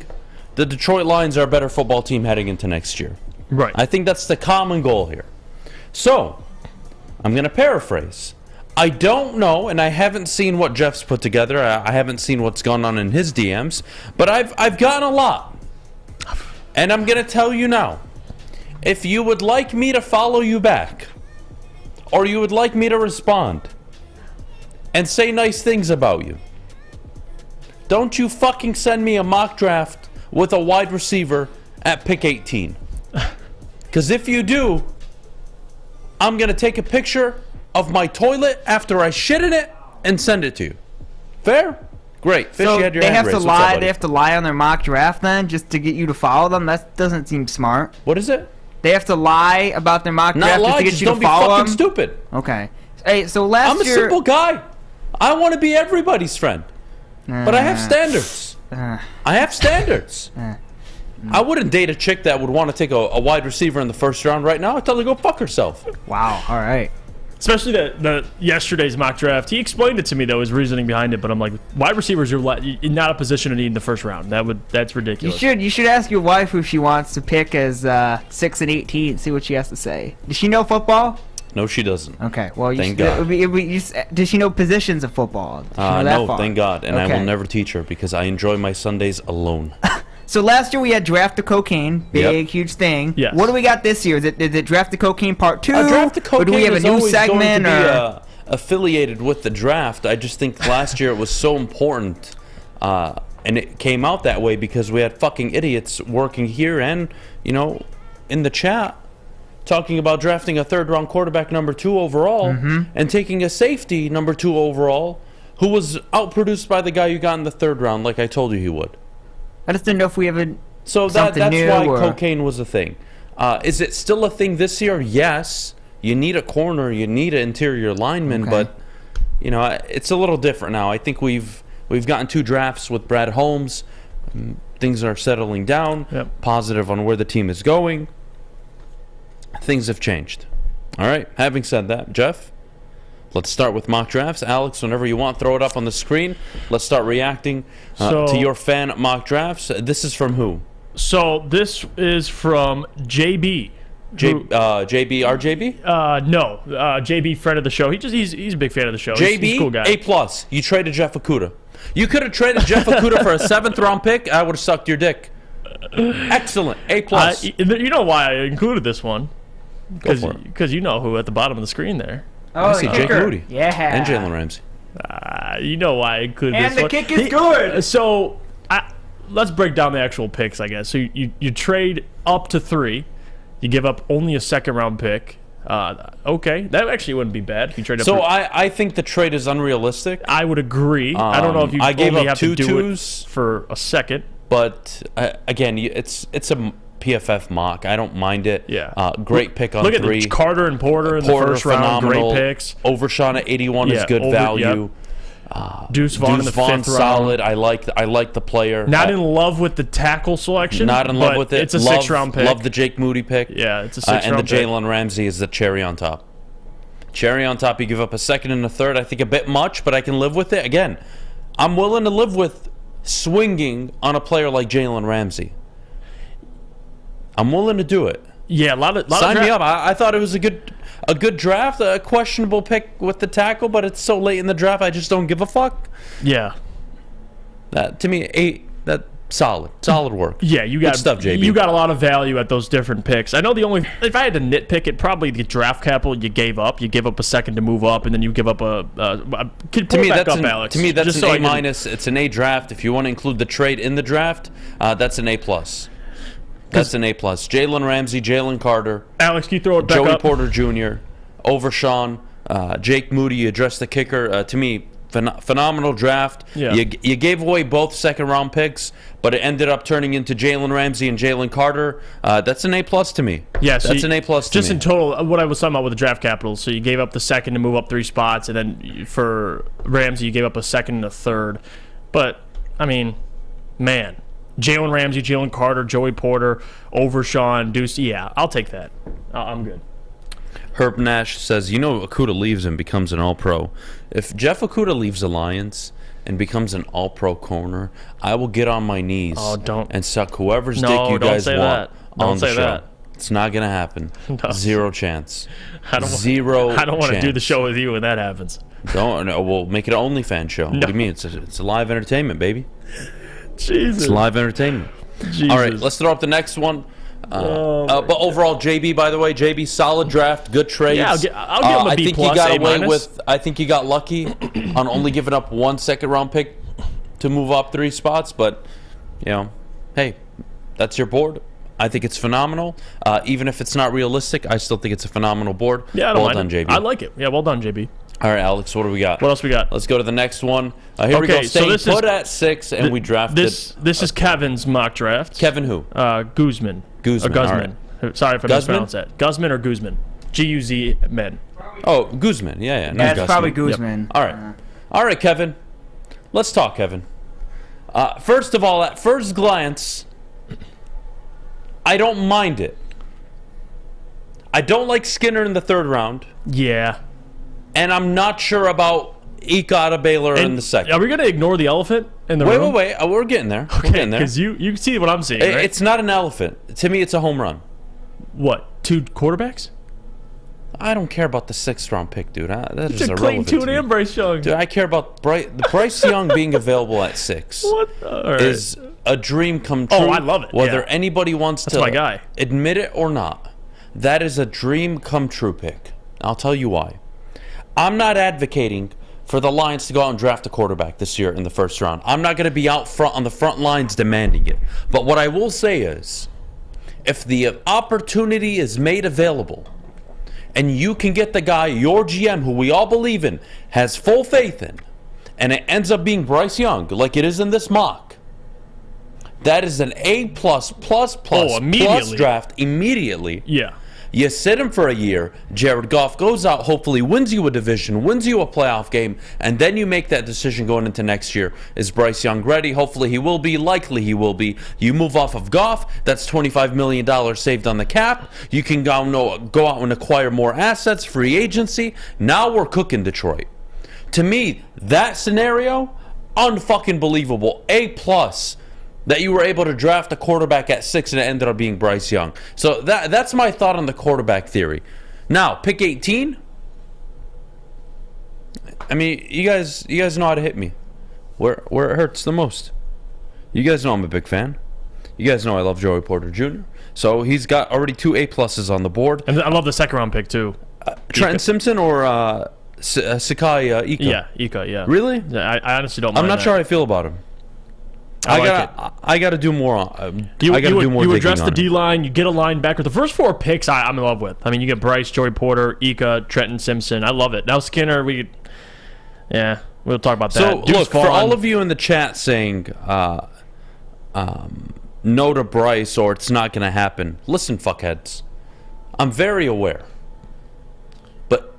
the Detroit Lions are a better football team heading into next year. Right. I think that's the common goal here. So, I'm going to paraphrase. I don't know, and I haven't seen what Jeff's put together. I haven't seen what's gone on in his DMs, but I've gotten a lot. And I'm going to tell you now. If you would like me to follow you back, or you would like me to respond and say nice things about you, don't you fucking send me a mock draft with a wide receiver at pick 18. Because if you do, I'm going to take a picture of my toilet after I shit in it and send it to you. Fair? Great. Fish, So you had your they hand have raised. to What's up, lie. buddy? They have to lie on their mock draft then, just to get you to follow them. That doesn't seem smart. What is it? They have to lie about their mock Not draft just lie, to get just you don't to be follow fucking them. stupid. Okay. Hey, so last I'm a year, simple guy. I want to be everybody's friend. But I have standards. I have standards. I wouldn't date a chick that would want to take a wide receiver in the first round right now. I'd tell her to go fuck herself. Wow. All right. Especially the yesterday's mock draft. He explained it to me, though, his reasoning behind it. But I'm like, wide receivers, you're not a position to need in the first round. That's ridiculous. You should ask your wife who she wants to pick as 6 and 18. See what she has to say. Does she know football? No, she doesn't. Okay. Well, Thank God. Does she know positions of football? Does she know that No, far? thank God. And I Okay. will never teach her because I enjoy my Sundays alone. So last year we had Draft the Cocaine, big, huge thing. Yes. What do we got this year? Is it Draft the Cocaine Part 2? Draft the Cocaine or do we have a is new always segment? going to Or be affiliated with the draft. I just think last year it was so important, and it came out that way because we had fucking idiots working here and, in the chat, talking about drafting a third-round quarterback number 2 overall and taking a safety number 2 overall who was outproduced by the guy you got in the third round, like I told you he would. I just didn't know if we have a So that's why cocaine was a thing. Is it still a thing this year? Yes. You need a corner, you need an interior lineman, but it's a little different now. I think we've gotten 2 drafts with Brad Holmes. Things are settling down. Yep. Positive on where the team is going. Things have changed. All right. Having said that, Jeff, let's start with mock drafts. Alex, whenever you want, throw it up on the screen. Let's start reacting to your fan mock drafts. This is from who? So this is from JB. JB, RJB? No, JB, friend of the show. He's a big fan of the show. JB, he's a cool guy. A+. You traded Jeff Okudah. You could have traded Jeff Okudah for a 7th-round pick. I would have sucked your dick. Excellent. A+. You know why I included this one? Go for it. Because you know who at the bottom of the screen there. Oh, I see Jake Moody. Yeah. And Jalen Ramsey. You know why I included And this the one. kick is good. So let's break down the actual picks, I guess. So you trade up to 3. You give up only a 2nd-round pick. Okay, that actually wouldn't be bad if you trade up. So I think the trade is unrealistic. I would agree. I don't know if you I gave only up have 2 to do twos it for a second. But again, it's a PFF mock. I don't mind it. Yeah. Great pick on Look 3. at Carter and Porter in the first round. phenomenal. Great picks. Overshawn at 81 is good value. Yep. Deuce Vaughn in the 5th solid. round. I like the player. Not in love with the tackle selection. Not in love with it. It's a 6th-round pick. Love the Jake Moody pick. Yeah, it's a 6th-round and the pick. Jalen Ramsey is the cherry on top. Cherry on top. You give up a 2nd and a 3rd. I think a bit much, but I can live with it. Again, I'm willing to live with swinging on a player like Jalen Ramsey. I'm willing to do it. Yeah, a lot of Sign me up. I thought it was a good draft. A questionable pick with the tackle, but it's so late in the draft. I just don't give a fuck. Yeah. That to me, that Solid work. Yeah, you got good stuff, JB. You got a lot of value at those different picks. I know if I had to nitpick it, probably the draft capital you gave up. You give up a second to move up, and then you give up Alex. To me, that's an A minus. It's an A draft. If you want to include the trade in the draft, that's an A plus. That's an A plus. Jalen Ramsey, Jalen Carter, Alex, can you throw it back Joey up? Porter Jr., Overshawn, Jake Moody. You addressed the kicker. To me, phenomenal draft. Yeah. You gave away both second-round picks, but it ended up turning into Jalen Ramsey and Jalen Carter. That's an A plus to me. Yeah, so that's an A plus to me. Just in total, what I was talking about with the draft capital. So you gave up the second to move up 3 spots, and then for Ramsey, you gave up a second and a third. But I mean, man, Jalen Ramsey, Jalen Carter, Joey Porter, Overshawn, Deuce. Yeah, I'll take that. I'm good. Herb Nash says, Okudah leaves and becomes an All-Pro. If Jeff Okudah leaves the Lions and becomes an All-Pro corner, I will get on my knees and suck whoever's dick you guys want on the show. It's not going to happen. No. Zero chance. I don't want to do the show with you when that happens. We'll make it an OnlyFans show. No. What do you mean? It's a live entertainment, baby. Jesus. It's live entertainment. Jesus. All right, let's throw up the next one. But overall, JB, by the way, JB, solid draft, good trades. Yeah, I'll give him a B plus, I think you got lucky on only giving up 1 second-round pick to move up 3 spots. But, hey, that's your board. I think it's phenomenal. Even if it's not realistic, I still think it's a phenomenal board. Yeah, well done, JB. I like it. Yeah, well done, JB. All right, Alex, what do we got? What else we got? Let's go to the next one. Here we go. Staying put at 6, and we drafted. This is Kevin's mock draft. Kevin who? Guzman. Guzman. Guzman. Right. Sorry if I mispronounced that. Guzman or Guzman? G-U-Z-Men. Oh, Guzman. Yeah. No, it's probably Guzman. Yep. All right. All right, Kevin. Let's talk, Kevin. First of all, at first glance, I don't mind it. I don't like Skinner in the 3rd round. Yeah. And I'm not sure about Ika Baylor in the 2nd. Are we going to ignore the elephant in the room? Wait. We're getting there. Okay, we're getting there. Because you see what I'm seeing, right? It's not an elephant. To me, it's a home run. What? 2 quarterbacks? I don't care about the 6th-round pick, dude. That is irrelevant. Clayton Tune and Bryce Young. Dude, I care about Bryce Young being available at 6. What? Is a dream come true. Oh, I love it. Whether anybody wants That's my guy. Admit it or not, that is a dream come true pick. I'll tell you why. I'm not advocating for the Lions to go out and draft a quarterback this year in the 1st round. I'm not going to be out front on the front lines demanding it. But what I will say is, if the opportunity is made available and you can get the guy, your GM, who we all believe in, has full faith in, and it ends up being Bryce Young, like it is in this mock, that is an A+++ draft immediately. Yeah. You sit him for a year, Jared Goff goes out, hopefully wins you a division, wins you a playoff game, and then you make that decision going into next year. Is Bryce Young ready? Hopefully he will be. Likely he will be. You move off of Goff, that's $25 million saved on the cap. You can go out and acquire more assets, free agency. Now we're cooking Detroit. To me, that scenario, unfucking believable. A+. That you were able to draft a quarterback at 6 and it ended up being Bryce Young. So that's my thought on the quarterback theory. Now, pick 18. I mean, you guys know how to hit me. Where it hurts the most. You guys know I'm a big fan. You guys know I love Joey Porter Jr. So he's got already 2 A+ on the board. And I love the 2nd-round pick, too. Trenton Simpson or Sakai Ika? Yeah, Ika, yeah. Really? Yeah, I honestly don't mind I'm not sure how I feel about him. I got to do more. You address the D-line. You get a linebacker. The first 4 picks, I'm in love with. I mean, you get Bryce, Joey Porter, Ika, Trenton Simpson. I love it. Now Skinner, we'll talk about that. So look, for all of you in the chat saying no to Bryce or it's not going to happen. Listen, fuckheads, I'm very aware, but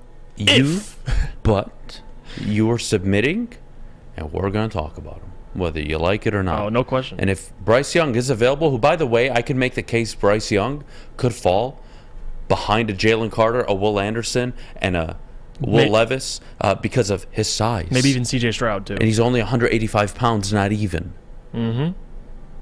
you are submitting, and we're going to talk about him. Whether you like it or not. Oh, no question. And if Bryce Young is available, who, by the way, I could make the case Bryce Young could fall behind a Jalen Carter, a Will Anderson, and a Will Levis because of his size. Maybe even C.J. Stroud, too. And he's only 185 pounds, not even. Mm-hmm.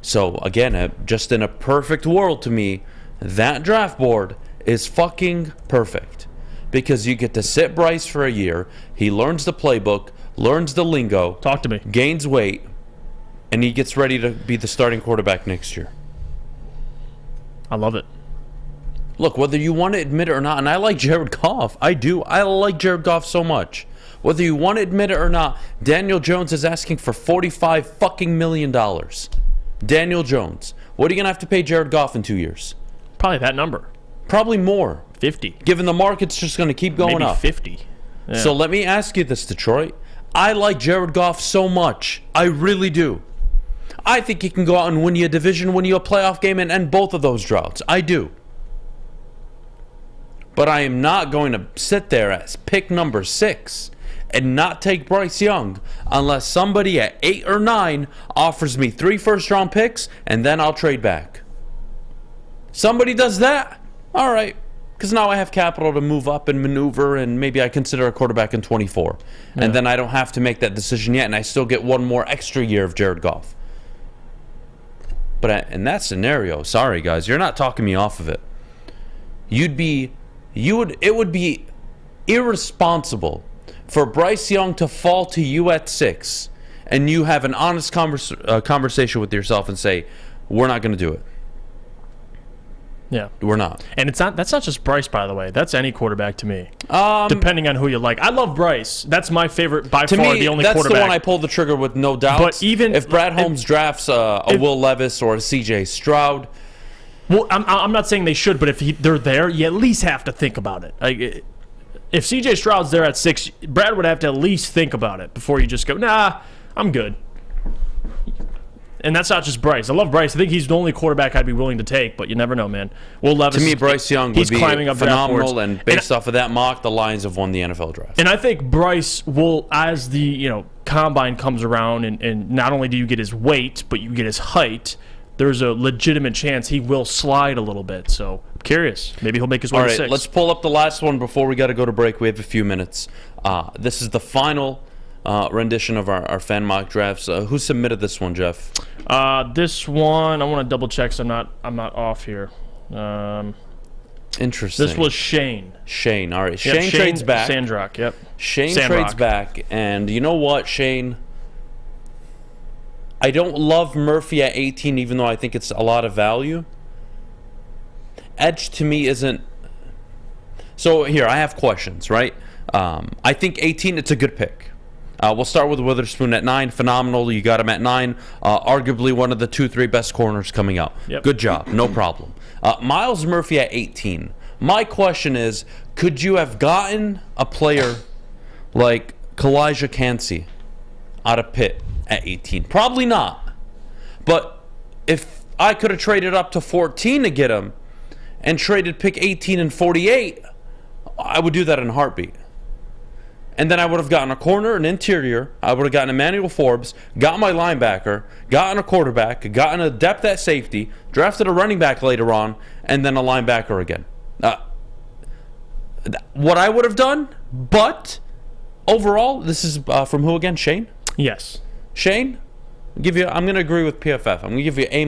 So, again, just in a perfect world to me, that draft board is fucking perfect. Because you get to sit Bryce for a year. He learns the playbook, learns the lingo. Talk to me. Gains weight. and he gets ready to be the starting quarterback next year. I love it. Look, whether you want to admit it or not, and I like Jared Goff. I do. I like Jared Goff so much. Whether you want to admit it or not, Daniel Jones is asking for $45 fucking million. Daniel Jones. What are you going to have to pay Jared Goff in 2 years? Probably that number. Probably more. 50. Given the market's just going to keep going Maybe up. 50. Yeah. So let me ask you this, Detroit. I like Jared Goff so much. I really do. I think he can go out and win you a division, win you a playoff game, and end both of those droughts. I do. But I am not going to sit there as pick number 6 and not take Bryce Young unless somebody at 8 or 9 offers me 3 first-round picks, and then I'll trade back. Somebody does that, all right, because now I have capital to move up and maneuver, and maybe I consider a quarterback in 24. Yeah. And then I don't have to make that decision yet, and I still get one more extra year of Jared Goff. But in that scenario, sorry, guys, you're not talking me off of it. It would be irresponsible for Bryce Young to fall to you at 6 and you have an honest conversation with yourself and say, we're not going to do it. Yeah. We're not. And that's not just Bryce, by the way. That's any quarterback to me. Depending on who you like. I love Bryce. That's my favorite, by far, the only quarterback. That's the one I pulled the trigger with, no doubt. But even if Brad Holmes drafts a Will Levis or a C.J. Stroud. Well, I'm not saying they should, but if they're there, you at least have to think about it. Like, if C.J. Stroud's there at 6, Brad would have to at least think about it before you just go, nah, I'm good. And that's not just Bryce. I love Bryce. I think he's the only quarterback I'd be willing to take, but you never know, man. Will Levis, to me, Bryce Young would be phenomenal, and based off of that mock, the Lions have won the NFL draft. And I think Bryce will, as the combine comes around, and not only do you get his weight, but you get his height, there's a legitimate chance he will slide a little bit. So I'm curious. Maybe he'll make his way to 6. All right, let's pull up the last one before we got to go to break. We have a few minutes. This is the final rendition of our fan mock drafts. Who submitted this one, Jeff? This one, I want to double check so I'm not off here. Interesting. This was Shane. Shane, all right. Yep, Shane trades back. Sandrock, yep. Shane trades back, and you know what, Shane? I don't love Murphy at 18, even though I think it's a lot of value. Edge to me isn't. So here, I have questions, right? I think 18, it's a good pick. We'll start with Witherspoon at 9. Phenomenal. You got him at 9. Arguably one of the 2-3 best corners coming out. Yep. Good job. No problem. Myles Murphy at 18. My question is, could you have gotten a player like Calijah Cancey out of Pitt at 18? Probably not. But if I could have traded up to 14 to get him and traded pick 18 and 48, I would do that in a heartbeat. And then I would have gotten a corner, an interior. I would have gotten Emmanuel Forbes, got my linebacker, gotten a quarterback, gotten a depth at safety, drafted a running back later on, and then a linebacker again. What I would have done, but overall, this is from who again? Shane? Yes. Shane, I'm going to agree with PFF. I'm going to give you A-.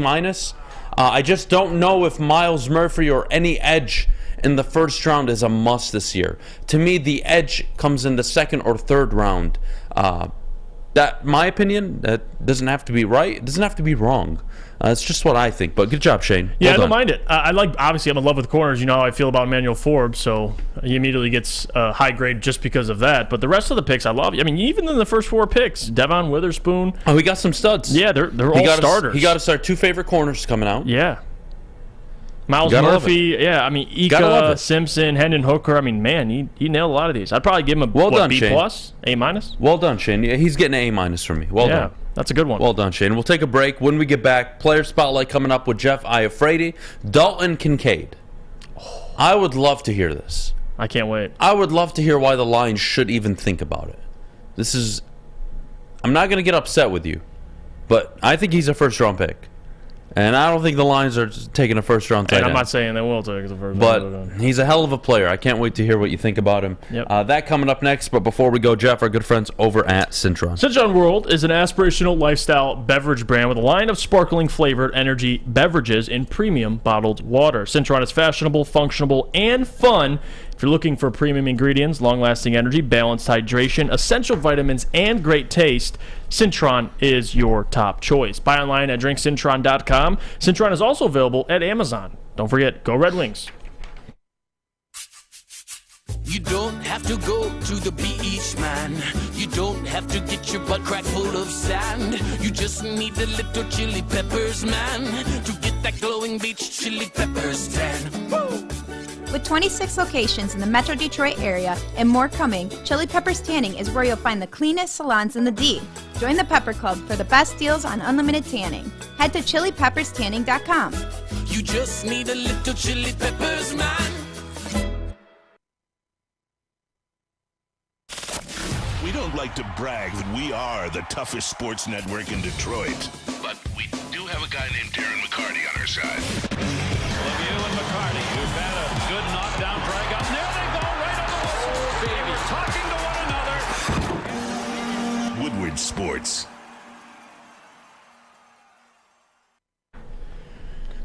I just don't know if Myles Murphy or any edge in the first round is a must this year. To me, the edge comes in the second or third round. That, my opinion, that doesn't have to be right. It doesn't have to be wrong. It's just what I think. But good job, Shane. Yeah, well I don't mind it. Obviously, I'm in love with corners. You know how I feel about Emmanuel Forbes, so he immediately gets a high grade just because of that. But the rest of the picks, I love. I mean, even in the first 4 picks, Devon Witherspoon. Oh, we got some studs. Yeah, they're all starters. He got us our 2 favorite corners coming out. Yeah. Myles Murphy, yeah, I mean, Ika, Simpson, Hendon Hooker. I mean, man, he nailed a lot of these. I'd probably give him a B+, A-. Well done, Shane. Yeah, he's getting an A- from me. Well done. That's a good one. Well done, Shane. We'll take a break. When we get back, player spotlight coming up with Jeff Iafrate, Dalton Kincaid. I would love to hear this. I can't wait. I would love to hear why the Lions should even think about it. I'm not going to get upset with you, but I think he's a first-round pick. And I don't think the Lions are taking a first-round tight end. And I'm not saying they will take the first round. But he's a hell of a player. I can't wait to hear what you think about him. Yep. That coming up next. But before we go, Jeff, our good friends over at Cintron. Cintron World is an aspirational lifestyle beverage brand with a line of sparkling flavored energy beverages in premium bottled water. Cintron is fashionable, functional, and fun, If you're looking for premium ingredients, long-lasting energy, balanced hydration, essential vitamins, and great taste, Cintron is your top choice. Buy online at drinkcintron.com. Cintron is also available at Amazon. Don't forget, go Red Wings. You don't have to go to the beach, man. You don't have to get your butt crack full of sand. You just need a little chili peppers, man, to get that glowing beach chili peppers tan. Woo! With 26 locations in the Metro Detroit area and more coming, Chili Peppers Tanning is where you'll find the cleanest salons in the D. Join the Pepper Club for the best deals on unlimited tanning. Head to chilipepperstanning.com. You just need a little chili peppers, man. We don't like to brag that we are the toughest sports network in Detroit, but we do have a guy named Darren McCarty on our side. Lemieux and McCarty, who've had a good knockdown drag up. There they go, right on the whistle. Baby, talking to one another. Woodward Sports.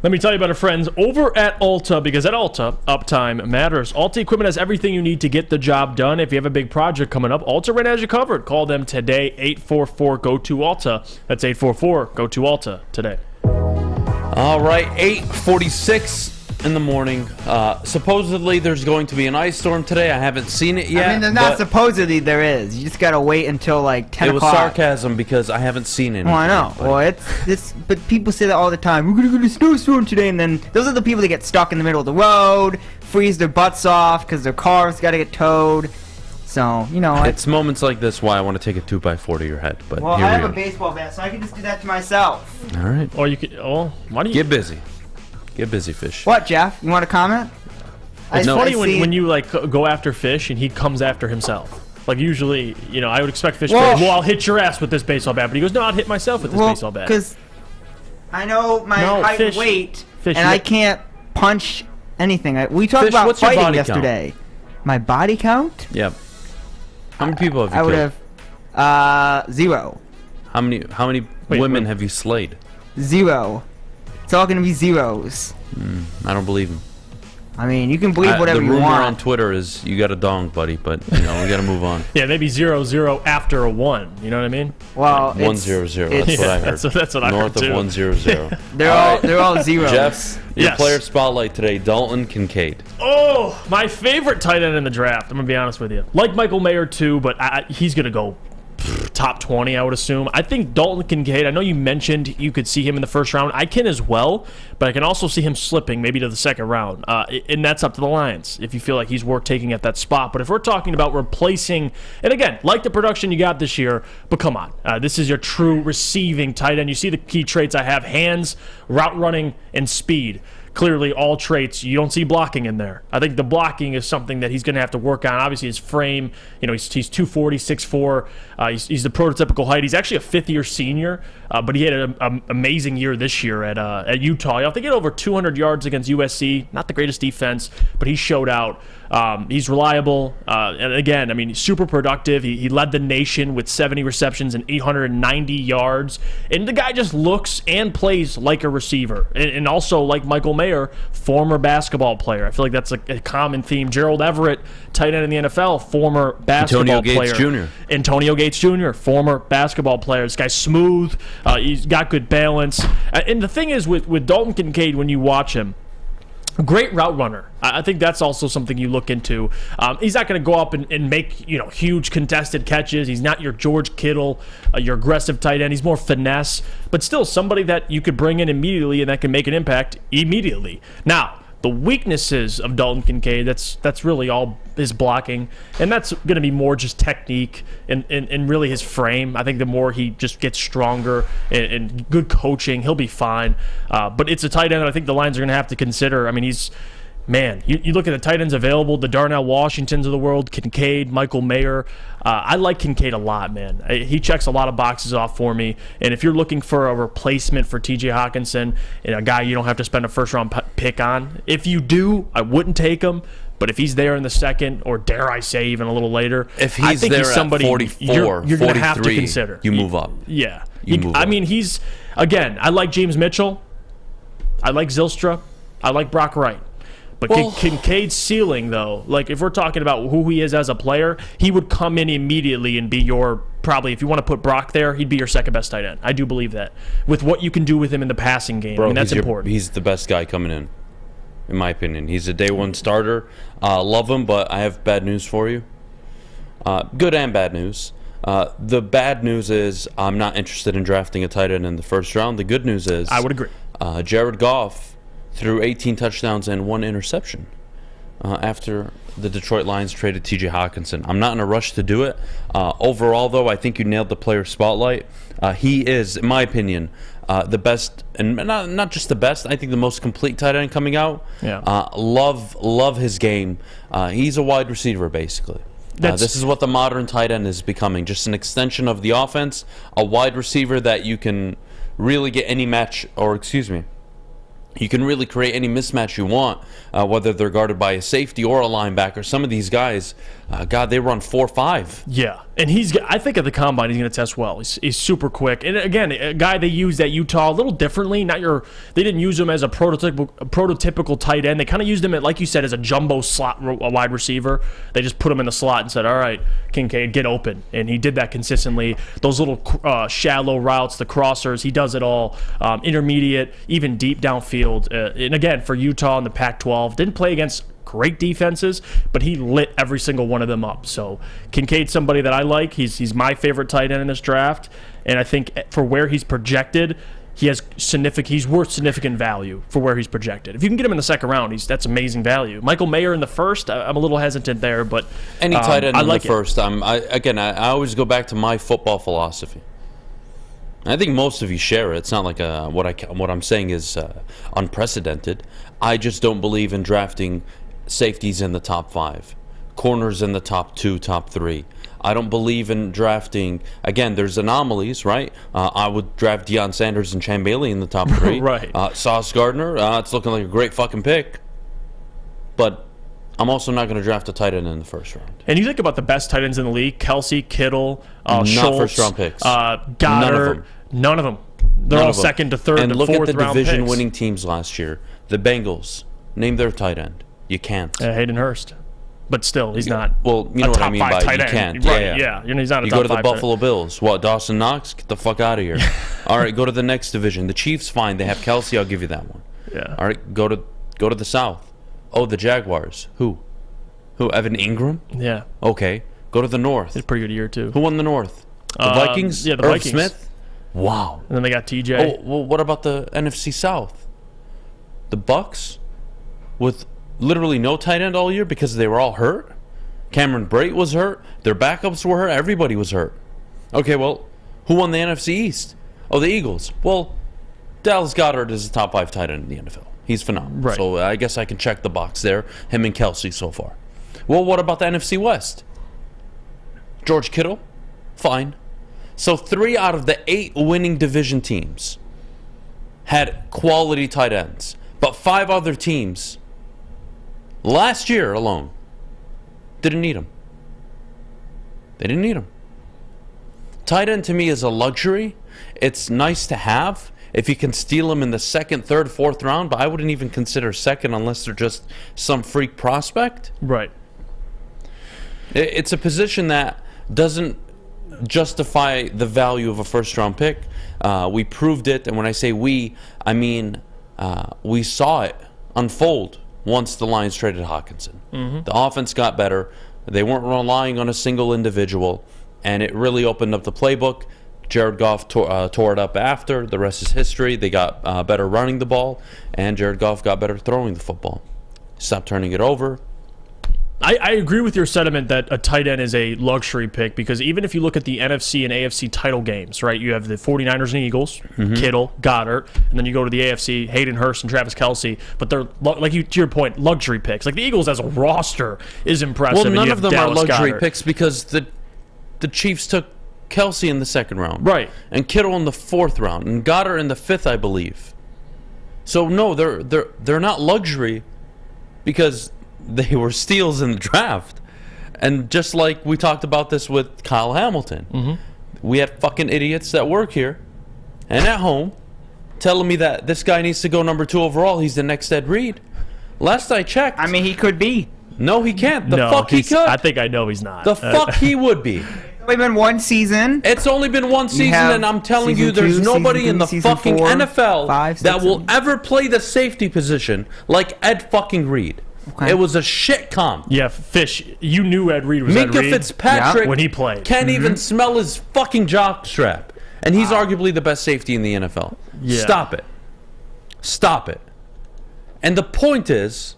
Let me tell you about our friends over at Alta, because at Alta, uptime matters. Alta Equipment has everything you need to get the job done. If you have a big project coming up, Alta right has you covered. Call them today, 844-GO-TO-ALTA. That's 844-GO-TO-ALTA today. All right, 8:46 in the morning. Supposedly there's going to be an ice storm today. I haven't seen it yet. I mean, there's not supposedly there is. You just gotta wait until like 10 o'clock. It was sarcasm because I haven't seen it. Oh, I know. Well, it's but people say that all the time. We're gonna go to a snowstorm today, and then those are the people that get stuck in the middle of the road, freeze their butts off because their car's gotta get towed. So, you know. It's moments like this why I want to take a 2x4 to your head. But well, here I we have are. a baseball bat, so I can just do that to myself. All right. Or you could. Oh, why do you get busy? Get busy, Fish. What, Jeff? You want to comment? It's funny when you like go after Fish and he comes after himself. Like usually, you know, I would expect Fish to say, well, I'll hit your ass with this baseball bat, but he goes, no, I'd hit myself with this baseball bat. Because I know my height and weight, and I can't punch anything. We talked about fighting yesterday. My body count? Yep. How many people have you killed? I would have 0. How many women have you slayed? 0. It's all gonna be zeros. I don't believe him. I mean, you can believe whatever you want. The rumor on Twitter is you got a dong, buddy, but you know we got to move on. Yeah, maybe 0-0 after a 1. You know what I mean? Well, 1-0-0. That's what I heard. That's what I heard too. North of 1-0-0. They're all zeros. Jeff, your player spotlight today: Dalton Kincaid. Oh, my favorite tight end in the draft. I'm gonna be honest with you. Like Michael Mayer too, but he's gonna go top 20, I would assume. I think Dalton Kincaid, I know you mentioned you could see him in the first round. I can as well, but I can also see him slipping maybe to the second round. And that's up to the Lions if you feel like he's worth taking at that spot. But if we're talking about replacing, and again, like the production you got this year, but come on. This is your true receiving tight end. You see the key traits I have: hands, route running, and speed. Clearly, all traits. You don't see blocking in there. I think the blocking is something that he's going to have to work on. Obviously, his frame, you know, he's 240, 6'4". He's the prototypical height. He's actually a fifth-year senior, but he had an amazing year this year at Utah. I think he had over 200 yards against USC. Not the greatest defense, but he showed out. He's reliable. And again, I mean, super productive. He led the nation with 70 receptions and 890 yards. And the guy just looks and plays like a receiver. And also, like Michael Mayer, former basketball player. I feel like that's a common theme. Gerald Everett, tight end in the NFL, former basketball player. Antonio Gates Jr., former basketball player. This guy's smooth. He's got good balance. And the thing is with Dalton Kincaid, when you watch him, great route runner. I think that's also something you look into. He's not going to go up and make huge contested catches. He's not your George Kittle, your aggressive tight end. He's more finesse, but still somebody that you could bring in immediately and that can make an impact immediately. Now, the weaknesses of Dalton Kincaid, that's really all his blocking, and that's going to be more just technique and really his frame. I think the more he just gets stronger and good coaching, he'll be fine. But it's a tight end that I think the Lions are going to have to consider. I mean, you look at the tight ends available, the Darnell Washingtons of the world, Kincaid, Michael Mayer. I like Kincaid a lot, man. He checks a lot of boxes off for me. And if you're looking for a replacement for T.J. Hockenson, and a guy you don't have to spend a first-round pick on, if you do, I wouldn't take him. But if he's there in the second, or dare I say even a little later, if he's there somebody at 44, you're going to have to consider. You move up. Yeah. I mean, I like James Mitchell. I like Zylstra. I like Brock Wright. But Kincaid's ceiling, though, like if we're talking about who he is as a player, he would come in immediately and be your, probably, if you want to put Brock there, he'd be your second best tight end. I do believe that. With what you can do with him in the passing game, Bro, I mean, that's important. He's the best guy coming in my opinion. He's a day one starter. Love him, but I have bad news for you. Good and bad news. The bad news is I'm not interested in drafting a tight end in the first round. The good news is I would agree. Jared Goff threw 18 touchdowns and 1 interception after the Detroit Lions traded T.J. Hockenson. I'm not in a rush to do it. Overall, though, I think you nailed the player spotlight. He is, in my opinion, the best, and not just the best, I think the most complete tight end coming out. Yeah. Love his game. He's a wide receiver, basically. This is what the modern tight end is becoming, just an extension of the offense, a wide receiver that you can really get any match, or excuse me, you can really create any mismatch you want, whether they're guarded by a safety or a linebacker. Some of these guys, God, they run 4.5. Yeah, and I think at the combine he's going to test well. He's super quick, and again, a guy they used at Utah a little differently. They didn't use him as a prototypical tight end. They kind of used him, like you said, as a jumbo slot wide receiver. They just put him in the slot and said, "All right, Kincaid, get open," and he did that consistently. Those little shallow routes, the crossers, he does it all. Intermediate, even deep downfield, and again for Utah in the Pac-12, didn't play against great defenses, but he lit every single one of them up. So Kincaid's somebody that I like. He's my favorite tight end in this draft, and I think for where he's projected, he's worth significant value for where he's projected. If you can get him in the second round, that's amazing value. Michael Mayer in the first, I'm a little hesitant there, but any tight end in the first. I always go back to my football philosophy. I think most of you share it. It's not like what I'm saying is unprecedented. I just don't believe in drafting safeties in the top 5, corners in the top 2, top 3. I don't believe in drafting, again, there's anomalies, right? I would draft Deion Sanders and Chan Bailey in the top 3. Right. Sauce Gardner, it's looking like a great fucking pick. But I'm also not going to draft a tight end in the first round. And you think about the best tight ends in the league, Kelsey, Kittle, not Schultz, first-round picks. Goddard. None of them. They're all second to third and to fourth round picks. And look at the division-winning teams last year. The Bengals, name their tight end. You can't. Hayden Hurst. But still, he's not. Well, you know what I mean by you can't. Right, yeah. He's not a top 5. You go to the Buffalo Bills. What, Dawson Knox? Get the fuck out of here. All right, go to the next division. The Chiefs, fine. They have Kelsey. I'll give you that one. Yeah. All right, go to the South. Oh, the Jaguars. Who? Evan Ingram? Yeah. Okay. Go to the North. It's a pretty good year, too. Who won the North? The Vikings? Yeah, the Irv Vikings. Smith? Wow. And then they got TJ. Oh, well, what about the NFC South? The Bucks? With literally no tight end all year because they were all hurt? Cameron Brate was hurt. Their backups were hurt. Everybody was hurt. Okay, well, who won the NFC East? Oh, the Eagles. Well, Dallas Goedert is the top 5 tight end in the NFL. He's phenomenal. Right. So I guess I can check the box there. Him and Kelsey so far. Well, what about the NFC West? George Kittle? Fine. So 3 out of the 8 winning division teams had quality tight ends. But 5 other teams, last year alone, didn't need them. They didn't need them. Tight end to me is a luxury. It's nice to have if you can steal them in the second, third, fourth round, but I wouldn't even consider second unless they're just some freak prospect. Right. It's a position that doesn't justify the value of a first-round pick. We proved it, and when I say we, I mean we saw it unfold once the Lions traded Hockenson. Mm-hmm. The offense got better. They weren't relying on a single individual, and it really opened up the playbook. Jared Goff tore it up after. The rest is history. They got better running the ball, and Jared Goff got better throwing the football. Stopped turning it over. I agree with your sentiment that a tight end is a luxury pick because even if you look at the NFC and AFC title games, right, you have the 49ers and Eagles, Kittle, Goddard, and then you go to the AFC, Hayden Hurst and Travis Kelsey, but they're, like to your point, luxury picks. Like the Eagles as a roster is impressive. Well, none of them Dallas are luxury Goddard. picks because the Chiefs took Kelsey in the second round. Right. And Kittle in the fourth round, and Goddard in the fifth, I believe. So, no, they're not luxury because they were steals in the draft. And just like we talked about this with Kyle Hamilton, we had fucking idiots that work here and at home telling me that this guy needs to go number 2 overall. He's the next Ed Reed. Last I checked. I mean, he could be. No, he can't. The No, fuck he could. I think I know he's not. The fuck he would be. It's only been one season. It's only been one season, have and I'm telling you, season there's 2, nobody season in the 3, season fucking 4, NFL 5, 6, that will 7. ever play the safety position like Ed fucking Reed. Okay. It was a shit comp. Yeah, Fish, you knew Ed Reed was Ed Minka Reed Fitzpatrick when he played. can't even smell his fucking jockstrap. And he's arguably the best safety in the NFL. Yeah. Stop it. Stop it. And the point is,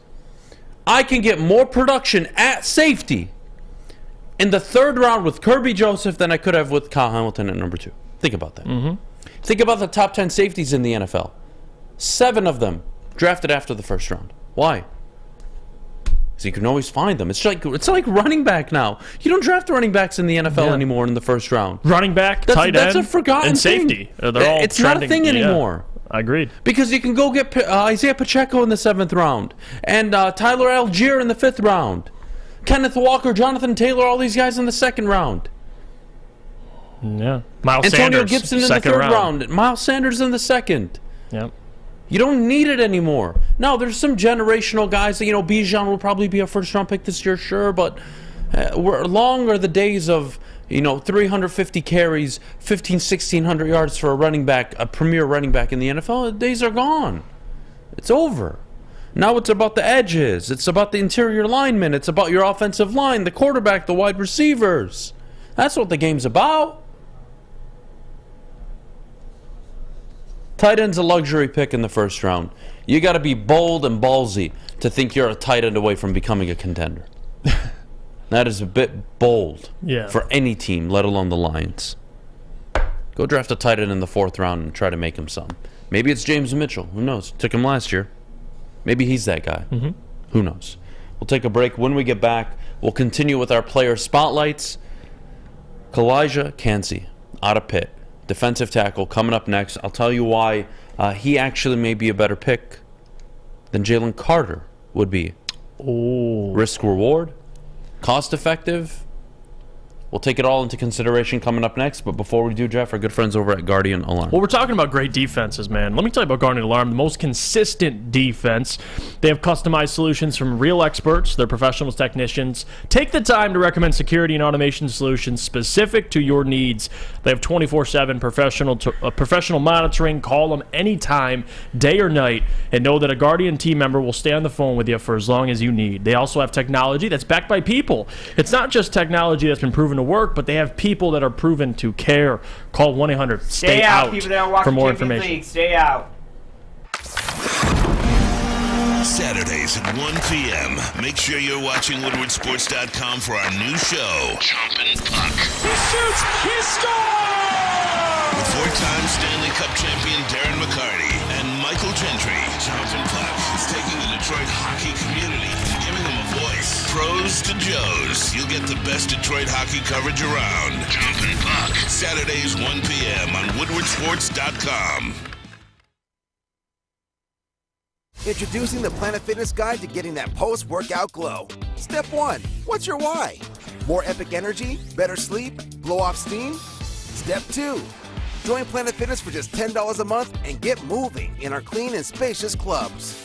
I can get more production at safety in the third round with Kirby Joseph than I could have with Kyle Hamilton at number 2. Think about that. Think about the top 10 safeties in the NFL. 7 of them drafted after the first round. Why? Because you can always find them. It's like running back now. You don't draft running backs in the NFL anymore in the first round. Running back, That's tight a end, forgotten and thing. safety. They're all it's not a thing anymore. I agreed. Because you can go get Isaiah Pacheco in the 7th round, and Tyler Algier in the 5th round, Kenneth Walker, Jonathan Taylor, all these guys in the 2nd round. Yeah. Miles Antonio Sanders, Gibson in the 2nd 3rd round. Miles Sanders in the 2nd. Yep. You don't need it anymore. Now, there's some generational guys that, Beydoun will probably be a first-round pick this year, sure, but long are the days of, 350 carries, 1,600 yards for a running back, a premier running back in the NFL. The days are gone. It's over. Now it's about the edges. It's about the interior linemen. It's about your offensive line, the quarterback, the wide receivers. That's what the game's about. Tight end's a luxury pick in the first round. You got to be bold and ballsy to think you're a tight end away from becoming a contender. That is a bit bold for any team, let alone the Lions. Go draft a tight end in the 4th round and try to make him some. Maybe it's James Mitchell. Who knows? Took him last year. Maybe he's that guy. Who knows? We'll take a break. When we get back, we'll continue with our player spotlights. Calijah, Cancey, out of Pitt. Defensive tackle coming up next. I'll tell you why he actually may be a better pick than Jalen Carter would be. Risk reward, cost effective. We'll take it all into consideration coming up next. But before we do, Jeff, our good friends over at Guardian Alarm. Well, we're talking about great defenses, man. Let me tell you about Guardian Alarm, the most consistent defense. They have customized solutions from real experts. They're professionals, technicians. Take the time to recommend security and automation solutions specific to your needs. They have 24/7 professional monitoring. Call them anytime, day or night, and know that a Guardian team member will stay on the phone with you for as long as you need. They also have technology that's backed by people. It's not just technology that's been proven to work, but they have people that are proven to care. Call 1-800-STAY-OUT People that are watching for more Champions information. League, stay out. Saturdays at 1 p.m. Make sure you're watching WoodwardSports.com for our new show, Jumpin' Puck. He shoots! He scores! With 4-time Stanley Cup champion Darren McCarty and Michael Gentry. Jumpin' Puck is taking the Detroit hockey community and giving them a voice. Pros to Joes. You'll get the best Detroit hockey coverage around. Jumpin' Puck. Saturdays 1 p.m. on WoodwardSports.com. Introducing the Planet Fitness Guide to getting that post-workout glow. Step 1. What's your why? More epic energy? Better sleep? Blow off steam? Step 2. Join Planet Fitness for just $10 a month and get moving in our clean and spacious clubs.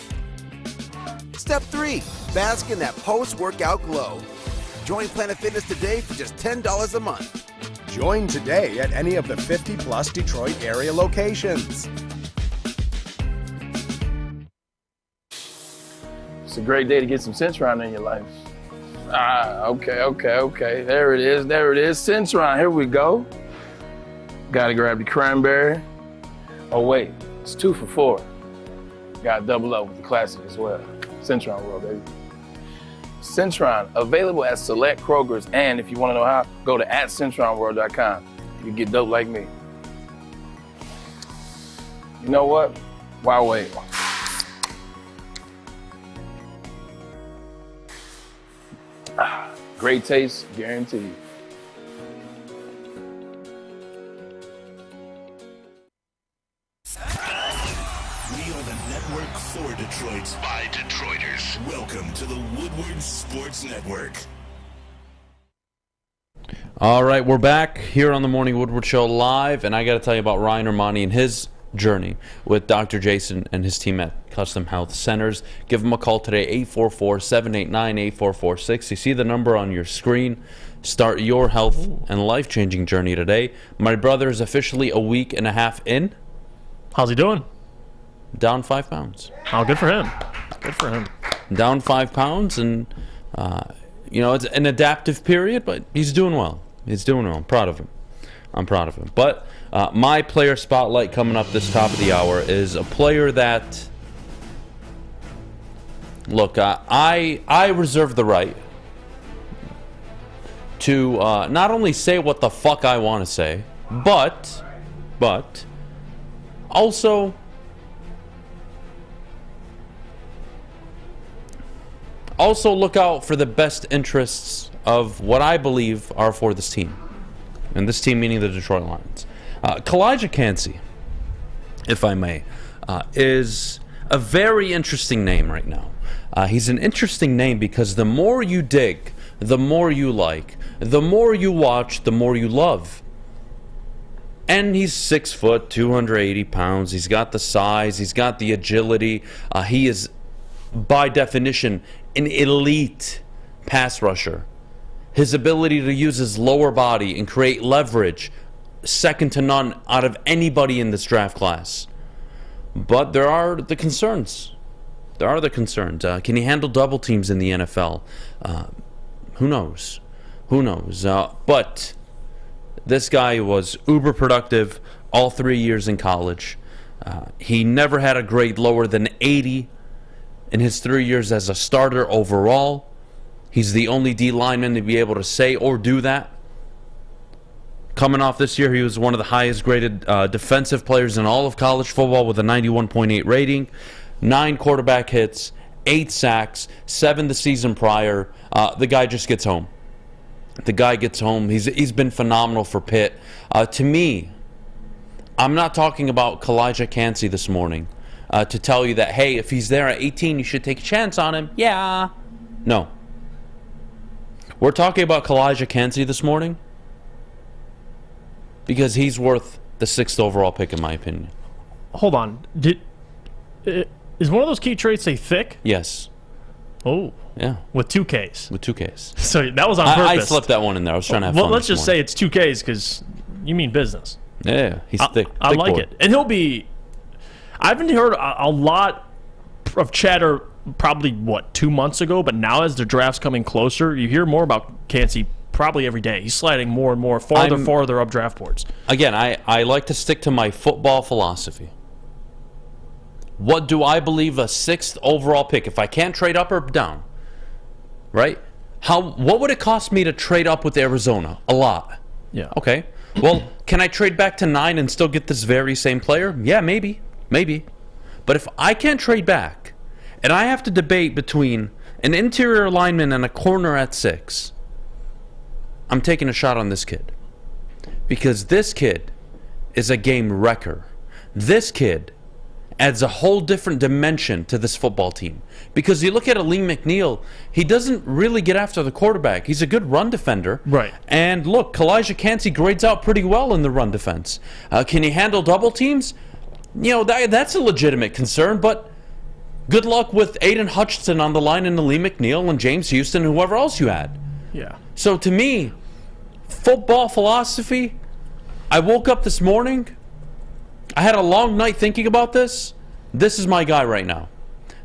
Step 3. Bask in that post-workout glow. Join Planet Fitness today for just $10 a month. Join today at any of the 50-plus Detroit area locations. It's a great day to get some Centron in your life. Okay. There it is. Centron, here we go. Gotta grab the cranberry. Oh wait, it's 2 for $4. Gotta double up with the classic as well. Centron World, baby. Centron, available at select Krogers, and if you wanna know how, go to @CentronWorld.com. You get dope like me. You know what? Why wait? Great taste, guaranteed. We are the network for Detroit by Detroiters. Welcome to the Woodward Sports Network. All right, we're back here on the Morning Woodward Show live, and I got to tell you about Ryan Ermanni and his journey with Dr. Jason and his team at Custom Health Centers. Give them a call today, 844-789-8446. You see the number on your screen. Start your health and life-changing journey today. My brother is officially a week and a half in. How's he doing? Down 5 pounds. Oh, good for him. Good for him. Down 5 pounds, and it's an adaptive period, but he's doing well. He's doing well. I'm proud of him. But my player spotlight coming up this top of the hour is a player that, look, I reserve the right to not only say what the fuck I want to say, but also look out for the best interests of what I believe are for this team. And this team meaning the Detroit Lions. Calijah Cancey, if I may, is a very interesting name right now. He's an interesting name because the more you dig, the more you like, the more you watch, the more you love. And he's 6 foot, 280 pounds. He's got the size. He's got the agility. He is, by definition, an elite pass rusher. His ability to use his lower body and create leverage, second to none out of anybody in this draft class. But there are the concerns. Can he handle double teams in the NFL? Who knows? But this guy was uber productive all 3 years in college. He never had a grade lower than 80 in his 3 years as a starter overall. He's the only D lineman to be able to say or do that. Coming off this year, he was one of the highest graded defensive players in all of college football with a 91.8 rating, 9 quarterback hits, 8 sacks, 7 the season prior. The guy just gets home. He's been phenomenal for Pitt. To me, I'm not talking about Calijah Cancey this morning to tell you that, hey, if he's there at 18, you should take a chance on him. Yeah. No. We're talking about Calijah Cancey this morning because he's worth the 6th overall pick, in my opinion. Hold on. Is one of those key traits a thick? Yes. Oh. Yeah. With 2 Ks. So that was on purpose. I slipped that one in there. I was trying to have fun. Well, let's just say it's 2 Ks because you mean business. Yeah, he's thick. I like boy. it. And he'll be... I haven't heard a lot of chatter probably, 2 months ago, but now as the draft's coming closer, you hear more about Cancey probably every day. He's sliding more and more, farther up draft boards. Again, I like to stick to my football philosophy. What do I believe a 6th overall pick, if I can't trade up or down, right? What would it cost me to trade up with Arizona? A lot. Yeah. Okay. Well, can I trade back to 9 and still get this very same player? Yeah, maybe. But if I can't trade back, and I have to debate between an interior lineman and a corner at 6, I'm taking a shot on this kid. Because this kid is a game wrecker. This kid adds a whole different dimension to this football team. Because you look at Aleem McNeil, he doesn't really get after the quarterback. He's a good run defender. Right. And look, Calijah Cancey grades out pretty well in the run defense. Can he handle double teams? That's a legitimate concern, but good luck with Aiden Hutchinson on the line and Aleem McNeil and James Houston and whoever else you had. Yeah. So to me, football philosophy, I woke up this morning, I had a long night thinking about this. This is my guy right now.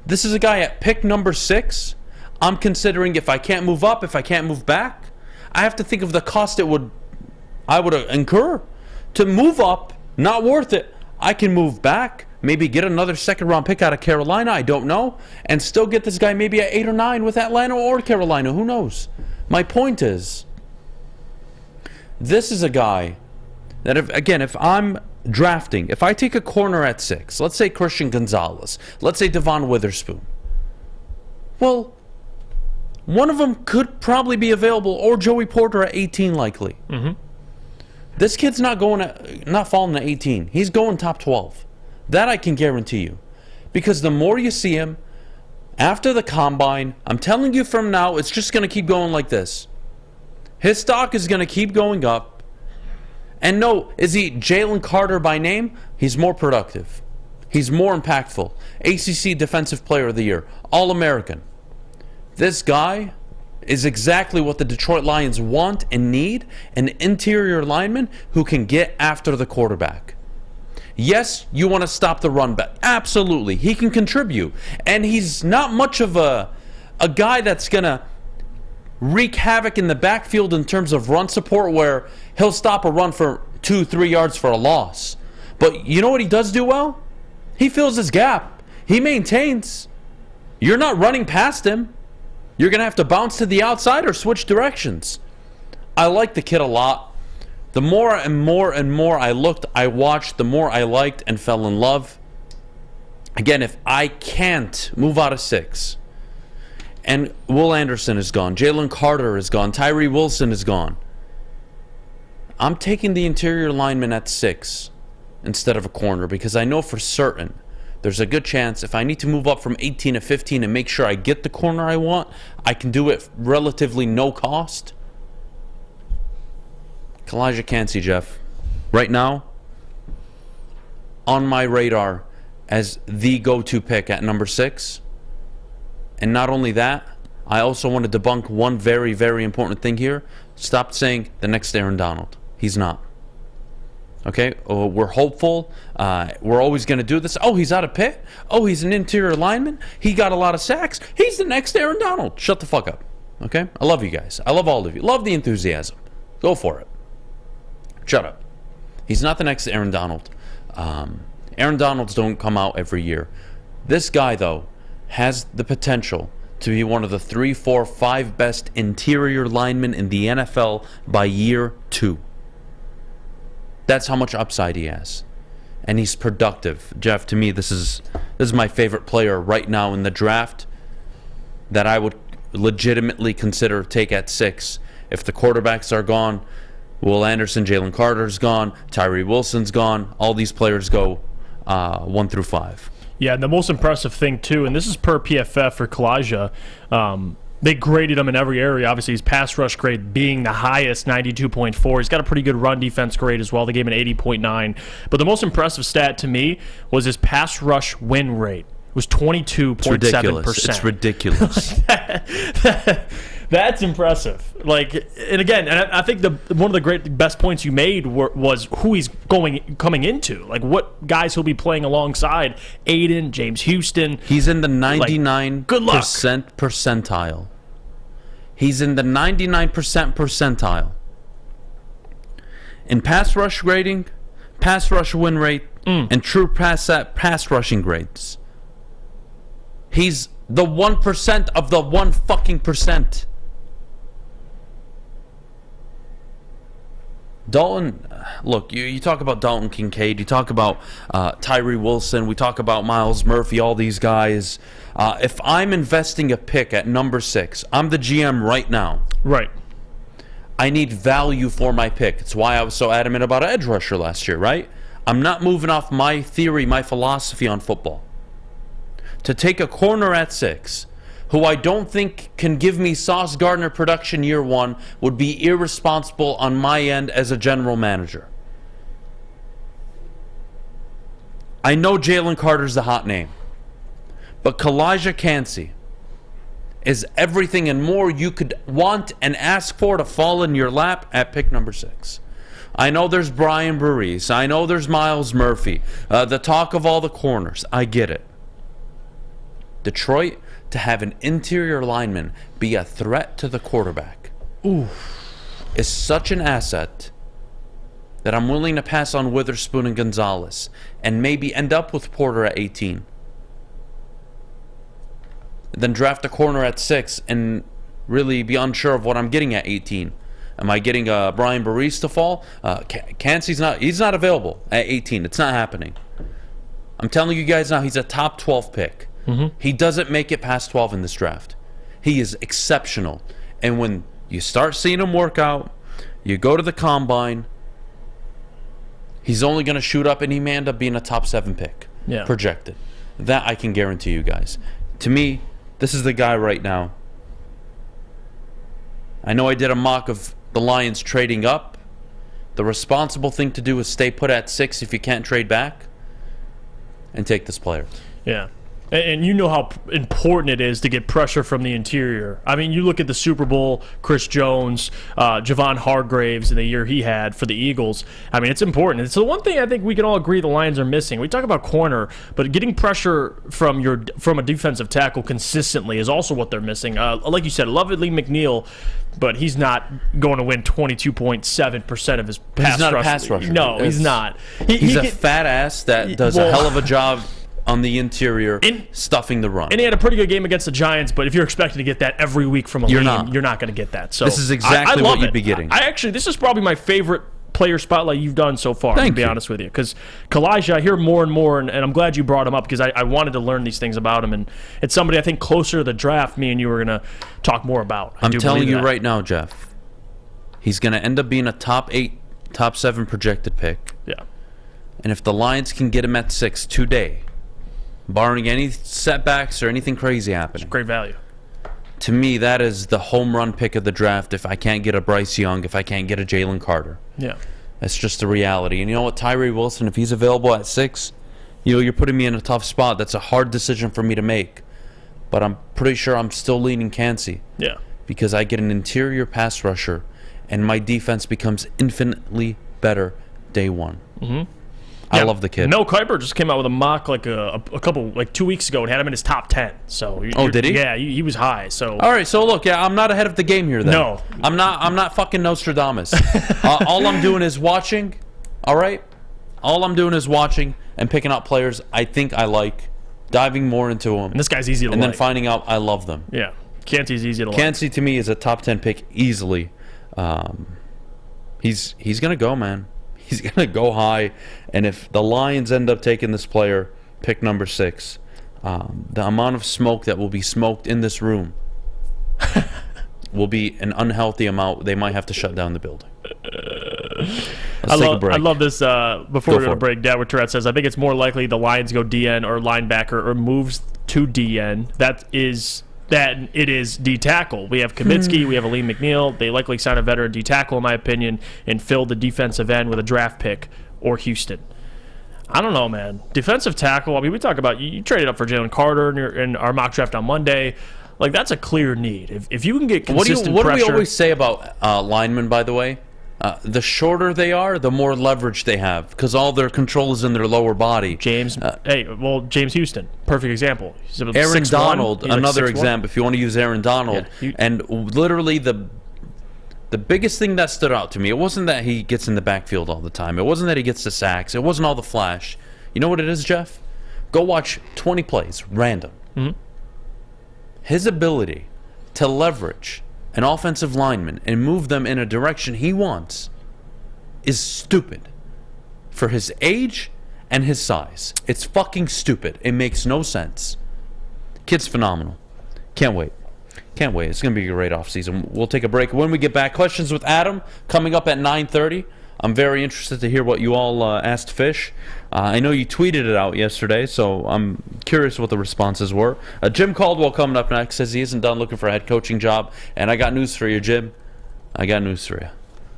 This is a guy at pick number 6. I'm considering if I can't move up, if I can't move back, I have to think of the cost I would incur to move up. Not worth it. I can move back, maybe get another 2nd round pick out of Carolina, I don't know, and still get this guy maybe at 8 or 9 with Atlanta or Carolina, who knows? My point is, this is a guy that if I'm drafting, if I take a corner at 6, let's say Christian Gonzalez, let's say Devon Witherspoon, well, one of them could probably be available, or Joey Porter at 18 likely. Mm-hmm. This kid's not falling to 18. He's going top 12. That I can guarantee you. Because the more you see him, after the combine, I'm telling you from now, it's just going to keep going like this. His stock is going to keep going up. And no, is he Jalen Carter by name? He's more productive. He's more impactful. ACC Defensive Player of the Year. All-American. This guy is exactly what the Detroit Lions want and need, an interior lineman who can get after the quarterback. Yes, you want to stop the run back. Absolutely. He can contribute. And he's not much of a guy that's going to wreak havoc in the backfield in terms of run support where he'll stop a run for 2-3 yards for a loss. But you know what he does do well? He fills his gap. He maintains. You're not running past him. You're going to have to bounce to the outside or switch directions. I like the kid a lot. The more and more and more I looked, I watched, the more I liked and fell in love. Again, if I can't move out of 6, and Will Anderson is gone, Jalen Carter is gone, Tyree Wilson is gone, I'm taking the interior lineman at 6 instead of a corner because I know for certain there's a good chance if I need to move up from 18 to 15 and make sure I get the corner I want, I can do it relatively no cost. Calijah Cancey, Jeff, right now, on my radar as the go-to pick at number 6. And not only that, I also want to debunk one very, very important thing here. Stop saying the next Aaron Donald. He's not. Okay, we're hopeful. We're always going to do this. Oh, he's out of Pitt. Oh, he's an interior lineman. He got a lot of sacks. He's the next Aaron Donald. Shut the fuck up. Okay? I love you guys. I love all of you. Love the enthusiasm. Go for it. Shut up. He's not the next Aaron Donald. Aaron Donalds don't come out every year. This guy, though, has the potential to be one of the 3, 4, 5 best interior linemen in the NFL by year 2. That's how much upside he has. And he's productive. Jeff, to me, this is my favorite player right now in the draft that I would legitimately consider take at 6. If the quarterbacks are gone, Will Anderson, Jalen Carter's gone, Tyree Wilson's gone, all these players go 1 through 5. Yeah, and the most impressive thing, too, and this is per PFF for Calijah, they graded him in every area. Obviously, his pass rush grade being the highest, 92.4. He's got a pretty good run defense grade as well. They gave him an 80.9. But the most impressive stat to me was his pass rush win rate. It was 22.7%. It's ridiculous. That's impressive. Like, and again, and I think one of the best points you made was who he's coming into. Like, what guys he'll be playing alongside. Aiden, James Houston. He's in the 99% good luck. percentile. He's in the 99% percentile. In pass rush grading, pass rush win rate, and true pass rushing grades. He's the 1% of the 1 fucking percent. Dalton, look, you talk about Dalton Kincaid, you talk about Tyree Wilson, we talk about Miles Murphy, all these guys. If I'm investing a pick at number 6, I'm the GM right now. Right. I need value for my pick. It's why I was so adamant about an edge rusher last year, right? I'm not moving off my theory, my philosophy on football. To take a corner at 6, who I don't think can give me Sauce Gardner production year 1, would be irresponsible on my end as a general manager. I know Jalen Carter's the hot name, but Calijah Cancey is everything and more you could want and ask for to fall in your lap at pick number 6. I know there's Brian Burries. I know there's Miles Murphy. The talk of all the corners. I get it. Detroit, to have an interior lineman be a threat to the quarterback is such an asset that I'm willing to pass on Witherspoon and Gonzalez and maybe end up with Porter at 18. Then draft a corner at 6 and really be unsure of what I'm getting at 18. Am I getting Brian Burries to fall? Cancey's not available at 18. It's not happening. I'm telling you guys now, he's a top 12 pick. He doesn't make it past 12 in this draft. He is exceptional. And when you start seeing him work out, you go to the combine, he's only going to shoot up and he may end up being a top 7 pick. Yeah. Projected. That I can guarantee you guys. To me, this is the guy right now. I know I did a mock of the Lions trading up The responsible thing to do is stay put at 6 if you can't trade back and take this player. Yeah. And you know how important it is to get pressure from the interior. I mean, you look at the Super Bowl, Chris Jones, Javon Hargraves in the year he had for the Eagles. I mean, it's important. It's the one thing I think we can all agree the Lions are missing. We talk about corner, but getting pressure from a defensive tackle consistently is also what they're missing. Like you said, I love Lee McNeil, but he's not going to win 22.7% of his pass rush. He's not a pass rusher. No, he's not. He's a fat ass that does a hell of a job on the interior, stuffing the run. And he had a pretty good game against the Giants, but if you're expecting to get that every week from a lead, you're not going to get that. So this is exactly what you'd be getting. This is probably my favorite player spotlight you've done so far, to be honest with you. Because Calijah, I hear more and more, and I'm glad you brought him up because I wanted to learn these things about him. And it's somebody I think closer to the draft me and you were going to talk more about. I'm telling you right now, Jeff, he's going to end up being a top 8, top 7 projected pick. Yeah. And if the Lions can get him at 6 today, barring any setbacks or anything crazy happening. It's great value. To me, that is the home run pick of the draft if I can't get a Bryce Young, if I can't get a Jalen Carter. Yeah. That's just the reality. And you know what, Tyree Wilson, if he's available at 6, you're putting me in a tough spot. That's a hard decision for me to make. But I'm pretty sure I'm still leaning Cancey. Yeah. Because I get an interior pass rusher, and my defense becomes infinitely better day one. Mm-hmm. I love the kid. Mel Kiper just came out with a mock like a couple 2 weeks ago and had him in his top 10. So did he? Yeah, he was high. So all right. So look, I'm not ahead of the game here. Then no, I'm not fucking Nostradamus. All I'm doing is watching. All right. All I'm doing is watching and picking out players I think I like, diving more into them. And this guy's easy to like. And then finding out I love them. Yeah, Cancey's easy to like. Cancey to me is a top 10 pick easily. He's gonna go, man. He's going to go high, and if the Lions end up taking this player, pick number 6, the amount of smoke that will be smoked in this room will be an unhealthy amount. They might have to shut down the building. Let's take a break. I love this. Before we go to break, Dad Tourette says, I think it's more likely the Lions go DN or linebacker or moves to DN. That it is D-tackle. We have Kavitsky, we have Lee McNeil. They likely sign a veteran D-tackle, in my opinion, and fill the defensive end with a draft pick or Houston. I don't know, man. Defensive tackle, I mean, we talk about, you traded up for Jalen Carter in our mock draft on Monday. Like, that's a clear need. If you can get consistent what pressure. do we always say about linemen, by the way? The shorter they are, the more leverage they have because all their control is in their lower body. James Houston, perfect example. Aaron Donald, another example. If you want to use Aaron Donald, and literally the biggest thing that stood out to me, it wasn't that he gets in the backfield all the time. It wasn't that he gets the sacks. It wasn't all the flash. You know what it is, Jeff? Go watch 20 plays, random. Mm-hmm. His ability to leverage an offensive lineman and move them in a direction he wants is stupid for his age and his size. It's fucking stupid. It makes no sense. Kid's phenomenal. Can't wait. It's going to be a great offseason. We'll take a break. When we get back, questions with Adam coming up at 9:30. I'm very interested to hear what you all asked Fish. I know you tweeted it out yesterday, so I'm curious what the responses were. Jim Caldwell coming up next says he isn't done looking for a head coaching job. And I got news for you, Jim. I got news for you.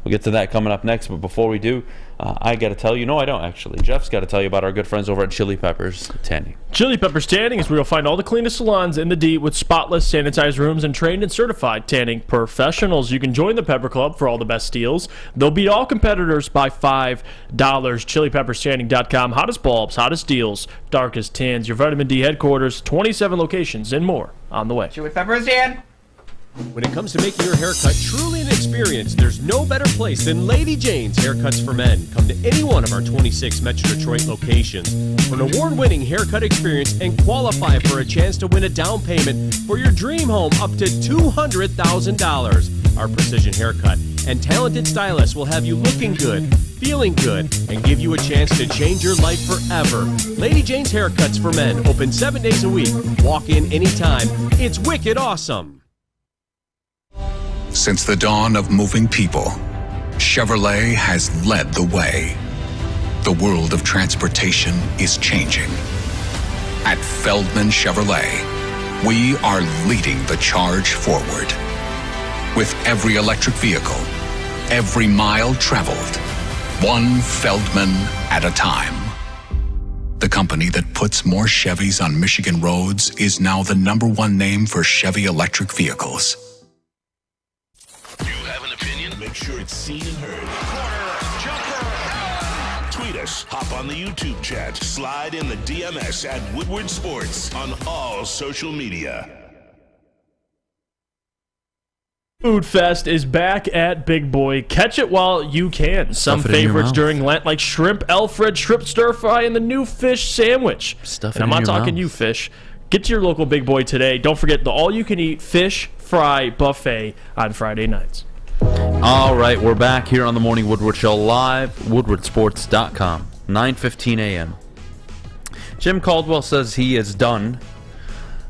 We'll get to that coming up next, but before we do, I got to tell you. No, I don't, actually. Jeff's got to tell you about our good friends over at Chili Peppers Tanning. Chili Peppers Tanning is where you'll find all the cleanest salons in the D with spotless, sanitized rooms and trained and certified tanning professionals. You can join the Pepper Club for all the best deals. They'll beat all competitors by $5. ChiliPeppersTanning.com. Hottest bulbs, hottest deals, darkest tans. Your Vitamin D headquarters, 27 locations and more on the way. Chili Peppers, Dan. When it comes to making your haircut truly an experience, there's no better place than Lady Jane's Haircuts for Men. Come to any one of our 26 Metro Detroit locations for an award-winning haircut experience and qualify for a chance to win a down payment for your dream home up to $200,000. Our precision haircut and talented stylists will have you looking good, feeling good, and give you a chance to change your life forever. Lady Jane's Haircuts for Men, open 7 days a week. Walk in anytime. It's wicked awesome. Since the dawn of moving people, Chevrolet has led the way. The world of transportation is changing. At Feldman Chevrolet, we are leading the charge forward. With every electric vehicle, every mile traveled, one Feldman at a time. The company that puts more Chevys on Michigan roads is now the #1 name for Chevy electric vehicles. You have an opinion? Make sure it's seen and heard. Corner, jumper, tweet us, hop on the YouTube chat, slide in the DMS at Woodward Sports on all social media. Food Fest is back at Big Boy. Catch it while you can. Some Stuff it in your favorites mouth. during Lent, like shrimp Alfred, shrimp stir fry, and the new fish sandwich. Stuff it and I'm in not your talking mouth. you fish. Get to your local Big Boy today. Don't forget the all-you-can-eat fish fry buffet on Friday nights. All right, we're back here on the Morning Woodward Show live, woodwardsports.com, 9:15 a.m. Jim Caldwell says he is done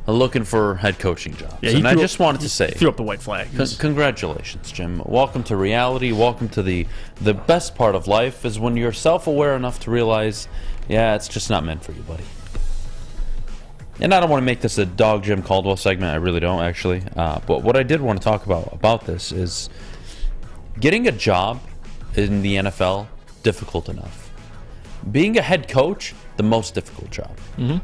looking for head coaching jobs. Yeah, and I just wanted to say, threw up the white flag. Congratulations, Jim. Welcome to reality. Welcome to the best part of life is when you're self-aware enough to realize, yeah, it's just not meant for you, buddy. And I don't want to make this a dog Jim Caldwell segment. I really don't, actually. But what I did want to talk about this is getting a job in the NFL, difficult enough. Being a head coach, the most difficult job.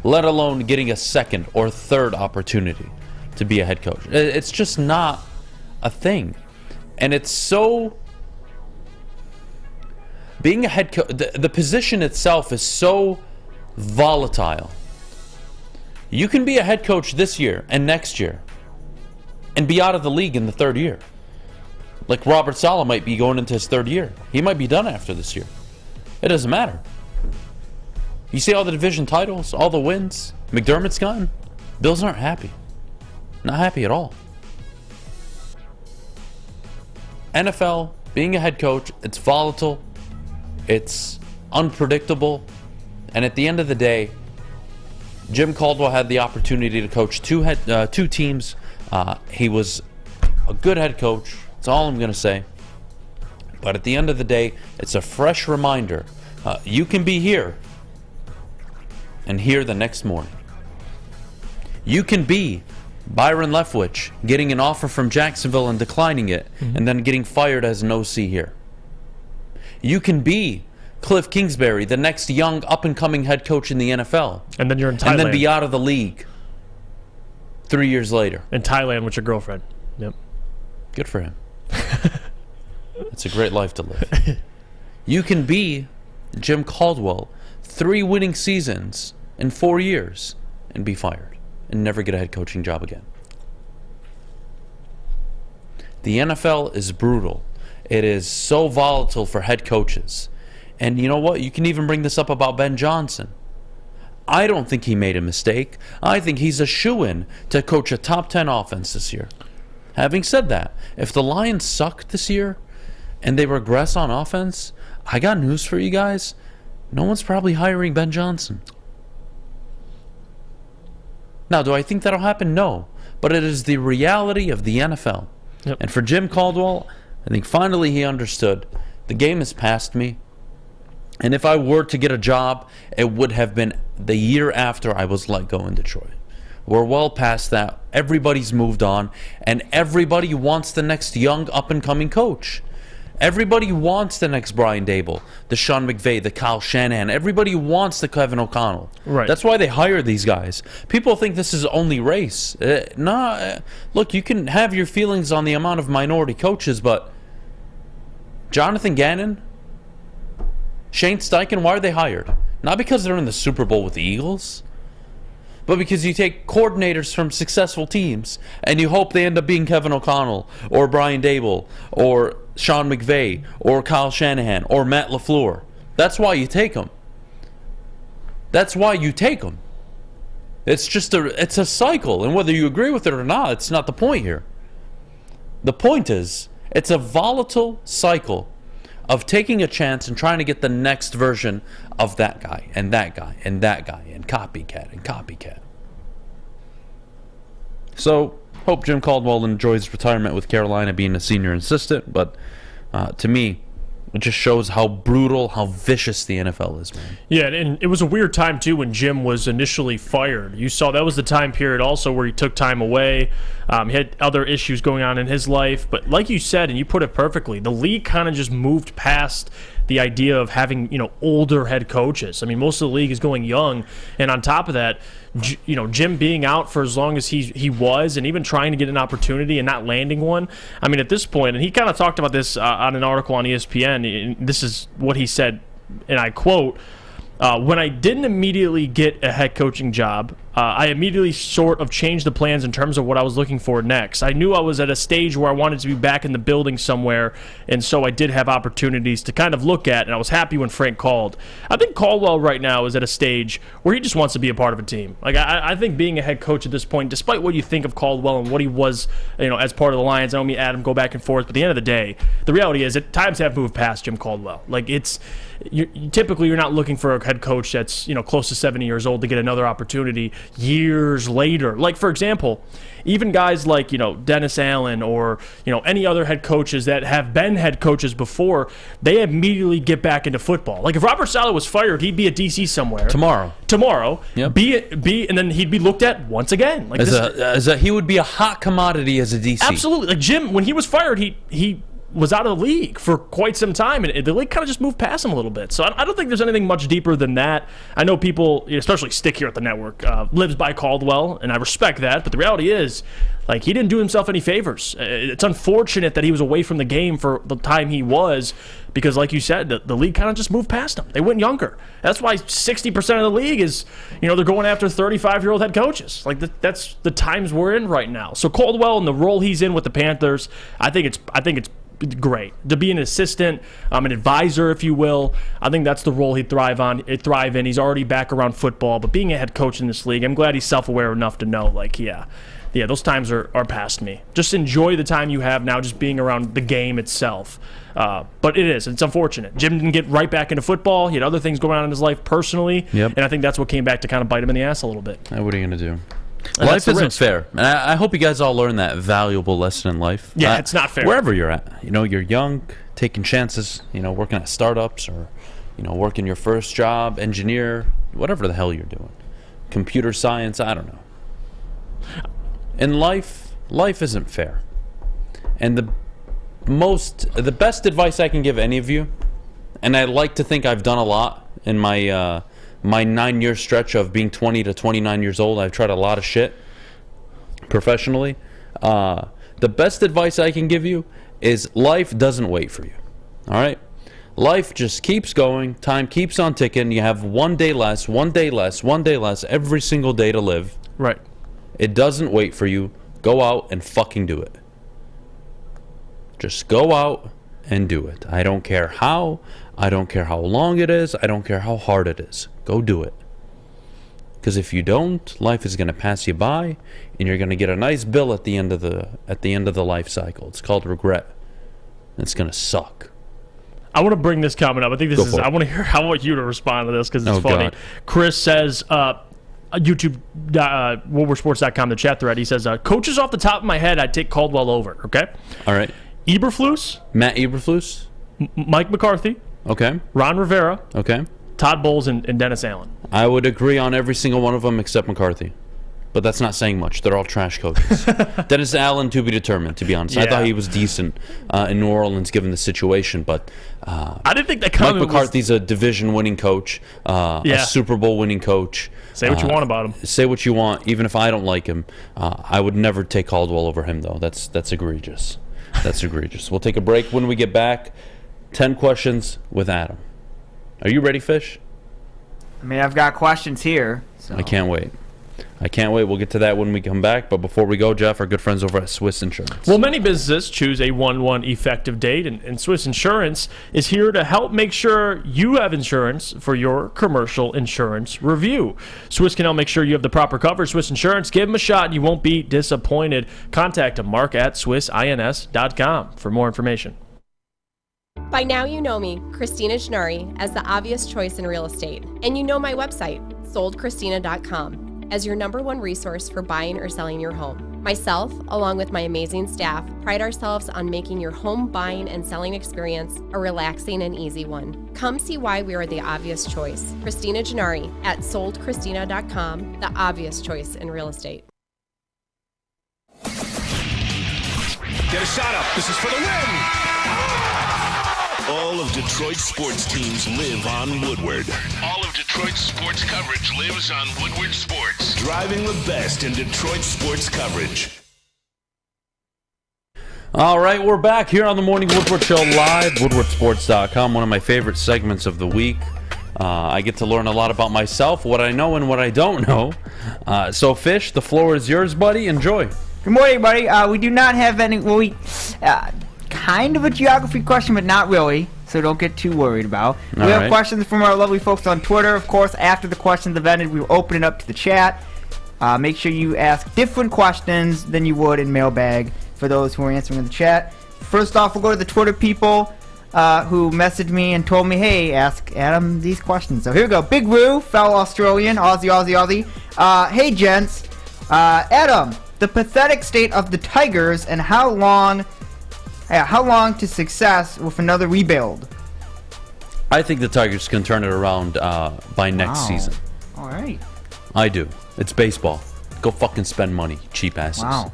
Let alone getting a second or third opportunity to be a head coach. It's just not a thing. And it's so... Being a head coach, the position itself is so volatile. You can be a head coach this year and next year and be out of the league in the third year. Like Robert Saleh might be going into his third year. He might be done after this year. It doesn't matter. You see all the division titles, all the wins McDermott's gotten? Bills aren't happy. Not happy at all. NFL, being a head coach, it's volatile, it's unpredictable, and at the end of the day, Jim Caldwell had the opportunity to coach two teams. He was a good head coach. That's all I'm going to say. But at the end of the day, it's a fresh reminder. You can be here and here the next morning. You can be Byron Leftwich getting an offer from Jacksonville and declining it, and then getting fired as an OC here. You can be Cliff Kingsbury, the next young up-and-coming head coach in the NFL. And then you're in Thailand. And then be out of the league 3 years later. In Thailand with your girlfriend. Yep. Good for him. It's a great life to live. You can be Jim Caldwell, 3 winning seasons in 4 years, and be fired and never get a head coaching job again. The NFL is brutal. It is so volatile for head coaches. And you know what? You can even bring this up about Ben Johnson. I don't think he made a mistake. I think he's a shoo-in to coach a top 10 offense this year. Having said that, if the Lions suck this year and they regress on offense, I got news for you guys. No one's probably hiring Ben Johnson. Now, do I think that'll happen? No. But it is the reality of the NFL. Yep. And for Jim Caldwell, I think finally he understood the game has passed me. And if I were to get a job, it would have been the year after I was let go in Detroit. We're well past that. Everybody's moved on. And everybody wants the next young up-and-coming coach. Everybody wants the next Brian Dable, the Sean McVay, the Kyle Shanahan. Everybody wants the Kevin O'Connell. Right. That's why they hire these guys. People think this is only race. Look, you can have your feelings on the amount of minority coaches, but Jonathan Gannon, Shane Steichen, why are they hired? Not because they're in the Super Bowl with the Eagles, but because you take coordinators from successful teams and you hope they end up being Kevin O'Connell or Brian Dable or Sean McVay or Kyle Shanahan or Matt LaFleur. That's why you take them. That's why you take them. It's a cycle, and whether you agree with it or not, it's not the point here. The point is, it's a volatile cycle of taking a chance and trying to get the next version of that guy and that guy and that guy and copycat and copycat. So, hope Jim Caldwell enjoys retirement with Carolina being a senior assistant, but to me, it just shows how brutal, how vicious the NFL is, man. Yeah, and it was a weird time, too, when Jim was initially fired. You saw that was the time period also where he took time away. He had other issues going on in his life. But like you said, and you put it perfectly, the league kind of just moved past the idea of having, older head coaches. I mean, most of the league is going young, and on top of that, Jim being out for as long as he was, and even trying to get an opportunity and not landing one. I mean, at this point, and he kind of talked about this on an article on ESPN, and this is what he said, and I quote, when I didn't immediately get a head coaching job, I immediately sort of changed the plans in terms of what I was looking for next. I knew I was at a stage where I wanted to be back in the building somewhere, and so I did have opportunities to kind of look at, and I was happy when Frank called. I think Caldwell right now is at a stage where he just wants to be a part of a team. Like I think being a head coach at this point, despite what you think of Caldwell and what he was, as part of the Lions, I know me and Adam go back and forth, but at the end of the day, the reality is that times have moved past Jim Caldwell. Like typically you're not looking for a head coach that's close to 70 years old to get another opportunity years later. Like, for example, even guys like Dennis Allen or any other head coaches that have been head coaches before, they immediately get back into football. Like if Robert Saleh was fired, he'd be at DC somewhere tomorrow. Yep. And then he'd be looked at once again. Like he would be a hot commodity as a DC. Absolutely. Like Jim, when he was fired, he was out of the league for quite some time, and the league kind of just moved past him a little bit. So I don't think there's anything much deeper than that. I know people, especially Stick here at the network, lives by Caldwell, and I respect that, but the reality is, like, he didn't do himself any favors. It's unfortunate that he was away from the game for the time he was, because like you said, the league kind of just moved past him. They went younger. That's why 60% of the league is, they're going after 35-year-old head coaches. Like, that's the times we're in right now. So Caldwell and the role he's in with the Panthers, I think it's great to be an assistant, an advisor, if you will. I think that's the role he'd thrive in. He's already back around football, but being a head coach in this league, I'm glad he's self-aware enough to know, like, yeah, those times are past me. Just enjoy the time you have now, just being around the game itself. But it's unfortunate. Jim didn't get right back into football. He had other things going on in his life personally, and I think that's what came back to kind of bite him in the ass a little bit. What are you going to do? Life isn't fair. And I hope you guys all learn that valuable lesson in life. Yeah, it's not fair. Wherever you're at. You're young, taking chances, working at startups or, working your first job, engineer, whatever the hell you're doing. Computer science, I don't know. In life isn't fair. And the best advice I can give any of you, and I like to think I've done a lot in my 9-year stretch of being 20 to 29 years old. I've tried a lot of shit professionally. The best advice I can give you is life doesn't wait for you. All right? Life just keeps going. Time keeps on ticking. You have one day less every single day to live. Right. It doesn't wait for you. Go out and fucking do it. Just go out and do it. I don't care how. I don't care how long it is. I don't care how hard it is. Go do it. Because if you don't, life is going to pass you by, and you're going to get a nice bill at the end of the life cycle. It's called regret. It's going to suck. I want to bring this comment up. I think I want you to respond to this because it's funny. God. Chris says, YouTube, woodwardsports.com, the chat thread. He says, coaches off the top of my head, I'd take Caldwell over. Okay. All right. Eberflus. Matt Eberflus. Mike McCarthy. Okay. Ron Rivera. Okay. Todd Bowles and Dennis Allen. I would agree on every single one of them except McCarthy. But that's not saying much. They're all trash coaches. Dennis Allen, to be determined, to be honest. Yeah. I thought he was decent in New Orleans given the situation, but I didn't think that comment Mike McCarthy's a division-winning coach, a Super Bowl-winning coach. Say what you want about him. Say what you want, even if I don't like him. I would never take Caldwell over him, though. That's egregious. That's egregious. We'll take a break. When we get back, 10 questions with Adam. Are you ready, Fish? I mean, I've got questions here. So. I can't wait. We'll get to that when we come back. But before we go, Jeff, our good friends over at Swiss Insurance. Well, many businesses choose a 1/1 effective date, and Swiss Insurance is here to help make sure you have insurance for your commercial insurance review. Swiss can help make sure you have the proper coverage. Swiss Insurance, give them a shot and you won't be disappointed. Contact them, Mark at SwissINS.com for more information. By now you know me, Christina Gennari, as the obvious choice in real estate. And you know my website, soldchristina.com, as your #1 resource for buying or selling your home. Myself, along with my amazing staff, pride ourselves on making your home buying and selling experience a relaxing and easy one. Come see why we are the obvious choice. Christina Gennari at soldchristina.com, the obvious choice in real estate. Get a shot up. This is for the win. All of Detroit's sports teams live on Woodward. All of Detroit's sports coverage lives on Woodward Sports. Driving the best in Detroit sports coverage. All right, we're back here on the Morning Woodward Show live, woodwardsports.com, one of my favorite segments of the week. I get to learn a lot about myself, what I know and what I don't know. So, Fish, the floor is yours, buddy. Enjoy. Good morning, everybody. We do not have any, kind of a geography question, but not really, so don't get too worried about. We have questions from our lovely folks on Twitter. Of course, after the questions have ended, we will open it up to the chat. Make sure you ask different questions than you would in Mailbag for those who are answering in the chat. First off, we'll go to the Twitter people who messaged me and told me, hey, ask Adam these questions. So here we go. Big Roo, fellow Australian, Aussie. Hey, gents. Adam, the pathetic state of the Tigers and how long to success with another rebuild? I think the Tigers can turn it around by next season. All right. I do. It's baseball. Go fucking spend money, cheap asses. Wow.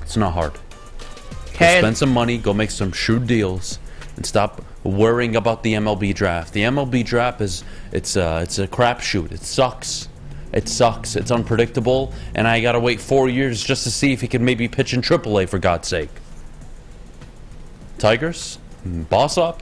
It's not hard. Go spend some money, go make some shrewd deals, and stop worrying about the MLB draft. The MLB draft it's a crapshoot. It sucks. It's unpredictable, and I gotta wait 4 years just to see if he can maybe pitch in AAA, for God's sake. Tigers, boss up,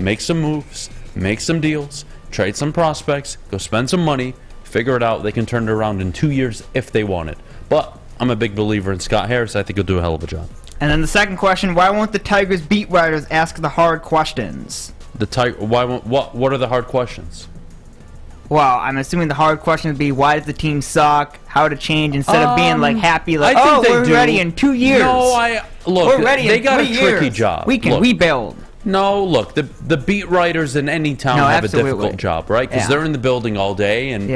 make some moves, make some deals, trade some prospects, go spend some money, figure it out. They can turn it around in 2 years if they want it. But I'm a big believer in Scott Harris. I think he'll do a hell of a job. And then the second question, why won't the Tigers beat writers ask the hard questions? What are the hard questions? Well, I'm assuming the hard question would be, why does the team suck? How to change instead of being like happy, like, we're ready in 2 years. No, look, we're ready they in got 3 a tricky years. job. We can rebuild. No, look, the beat writers in any town have absolutely. a difficult job, right? Because they're in the building all day, and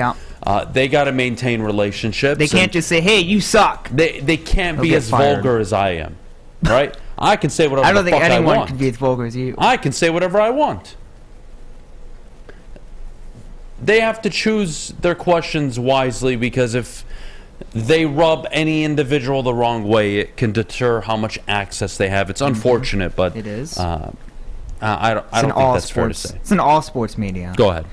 they got to maintain relationships. They can't just say, hey, you suck. They can't be as vulgar as I am, right? I can say whatever the fuck I want. I don't think anyone can be as vulgar as you. I can say whatever I want. They have to choose their questions wisely, because if they rub any individual the wrong way, it can deter how much access they have. It's unfortunate, but it is. I don't think that's fair to say. It's an all sports media. Go ahead.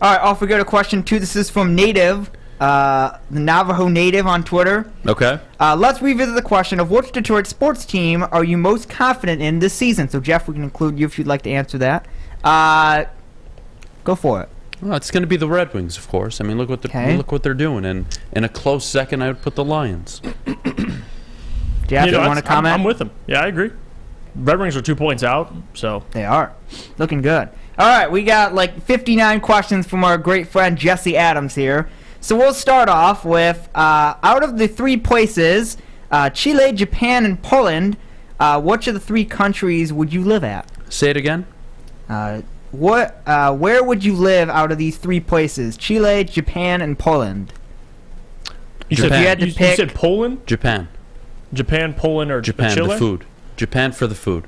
All right, off we go to question 2. This is from Native, the Navajo Native on Twitter. Okay. Let's revisit the question of which Detroit sports team are you most confident in this season? So, Jeff, we can include you if you'd like to answer that. Go for it. Well, it's going to be the Red Wings, of course. I mean, look what they're doing. And in a close second, I would put the Lions. Jeff, you want to comment? I'm with him. Yeah, I agree. Red Wings are 2 points out, so they are looking good. All right, we got like 59 questions from our great friend Jesse Adams here. So we'll start off with out of the 3 places, Chile, Japan, and Poland, which of the 3 countries would you live at? Say it again. Where would you live out of these 3 places? Chile, Japan, and Poland. You said Poland? Japan. Japan, Poland, or Japan, Chile? the food. Japan for the food.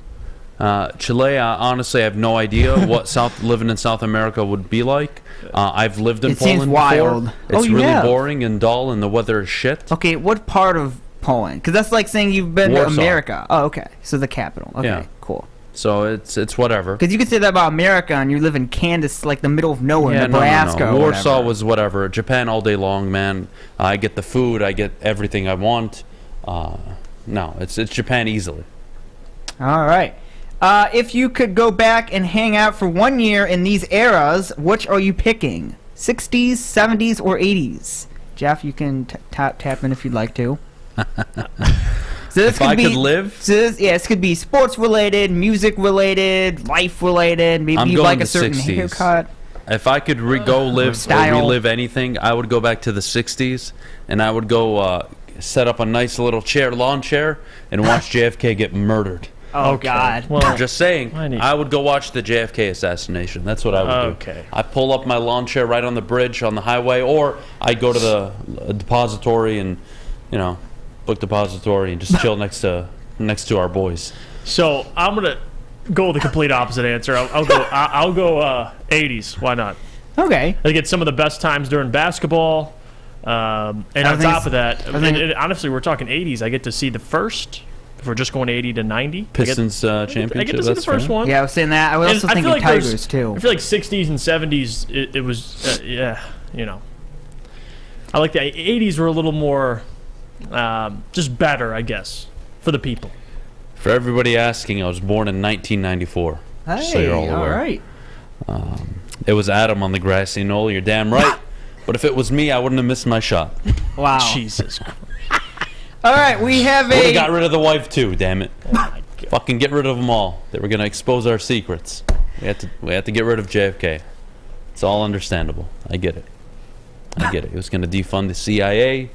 Chile, honestly, I have no idea what living in South America would be like. I've lived in Poland seems wild. before. It's really boring and dull, and the weather is shit. Okay, what part of Poland? Because that's like saying you've been Warsaw. to America. Oh, okay. So the capital. Okay, Yeah. cool. So it's whatever. Because you could say that about America, and you live in Kansas, like the middle of nowhere, Nebraska. No. Or Warsaw whatever. was whatever. Japan all day long, man. I get the food. I get everything I want. No, it's Japan easily. All right. If you could go back and hang out for 1 year in these eras, which are you picking? 60s, 70s, or 80s? Jeff, you can tap in if you'd like to. So this if I could live? So this could be sports related, music related, life related. Maybe you like a certain 60s. haircut. If I could relive anything, I would go back to the 60s, and I would go set up a nice little lawn chair, and watch JFK get murdered. Oh, God. Well, I'm just saying, I would go watch the JFK assassination. That's what I would do. Okay. I pull up my lawn chair right on the bridge on the highway, or I go to the depository and, book depository and just chill next to our boys. So I'm gonna go with the complete opposite answer. I'll go 80s. Why not? Okay. I get some of the best times during basketball, and on top of that, honestly, we're talking 80s. I get to see the first if we're just going 80 to 90. Pistons championship. I get to see the first one. Yeah, I was saying that. I was also thinking like Tigers too. I feel like 60s and 70s. It was I like the 80s were a little more just better, I guess, for the people. For everybody asking, I was born in 1994. Hey, so you're all aware. right. It was Adham on the grassy knoll. You're damn right. But if it was me, I wouldn't have missed my shot. Wow. Jesus. All right, we have Would have got rid of the wife too. Damn it. Fucking get rid of them all. They were gonna expose our secrets. We had to get rid of JFK. It's all understandable. I get it. It was gonna defund the CIA.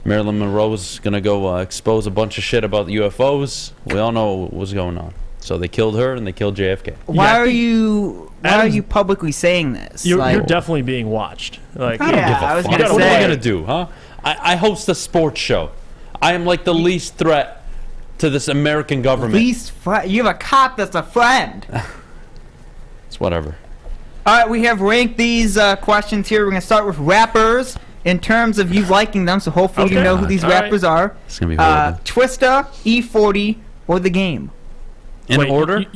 Marilyn Monroe was gonna go expose a bunch of shit about the UFOs. We all know what was going on. So they killed her and they killed JFK. Why are you publicly saying this? You're definitely being watched. Like, I was gonna say. What am I gonna do, huh? I host a sports show. I am like the least threat to this American government. You have a cop that's a friend. It's whatever. All right, we have ranked these questions here. We're gonna start with rappers in terms of you liking them. So hopefully you know who these rappers are. It's gonna be horrible. Twista, E40, or The Game. In order?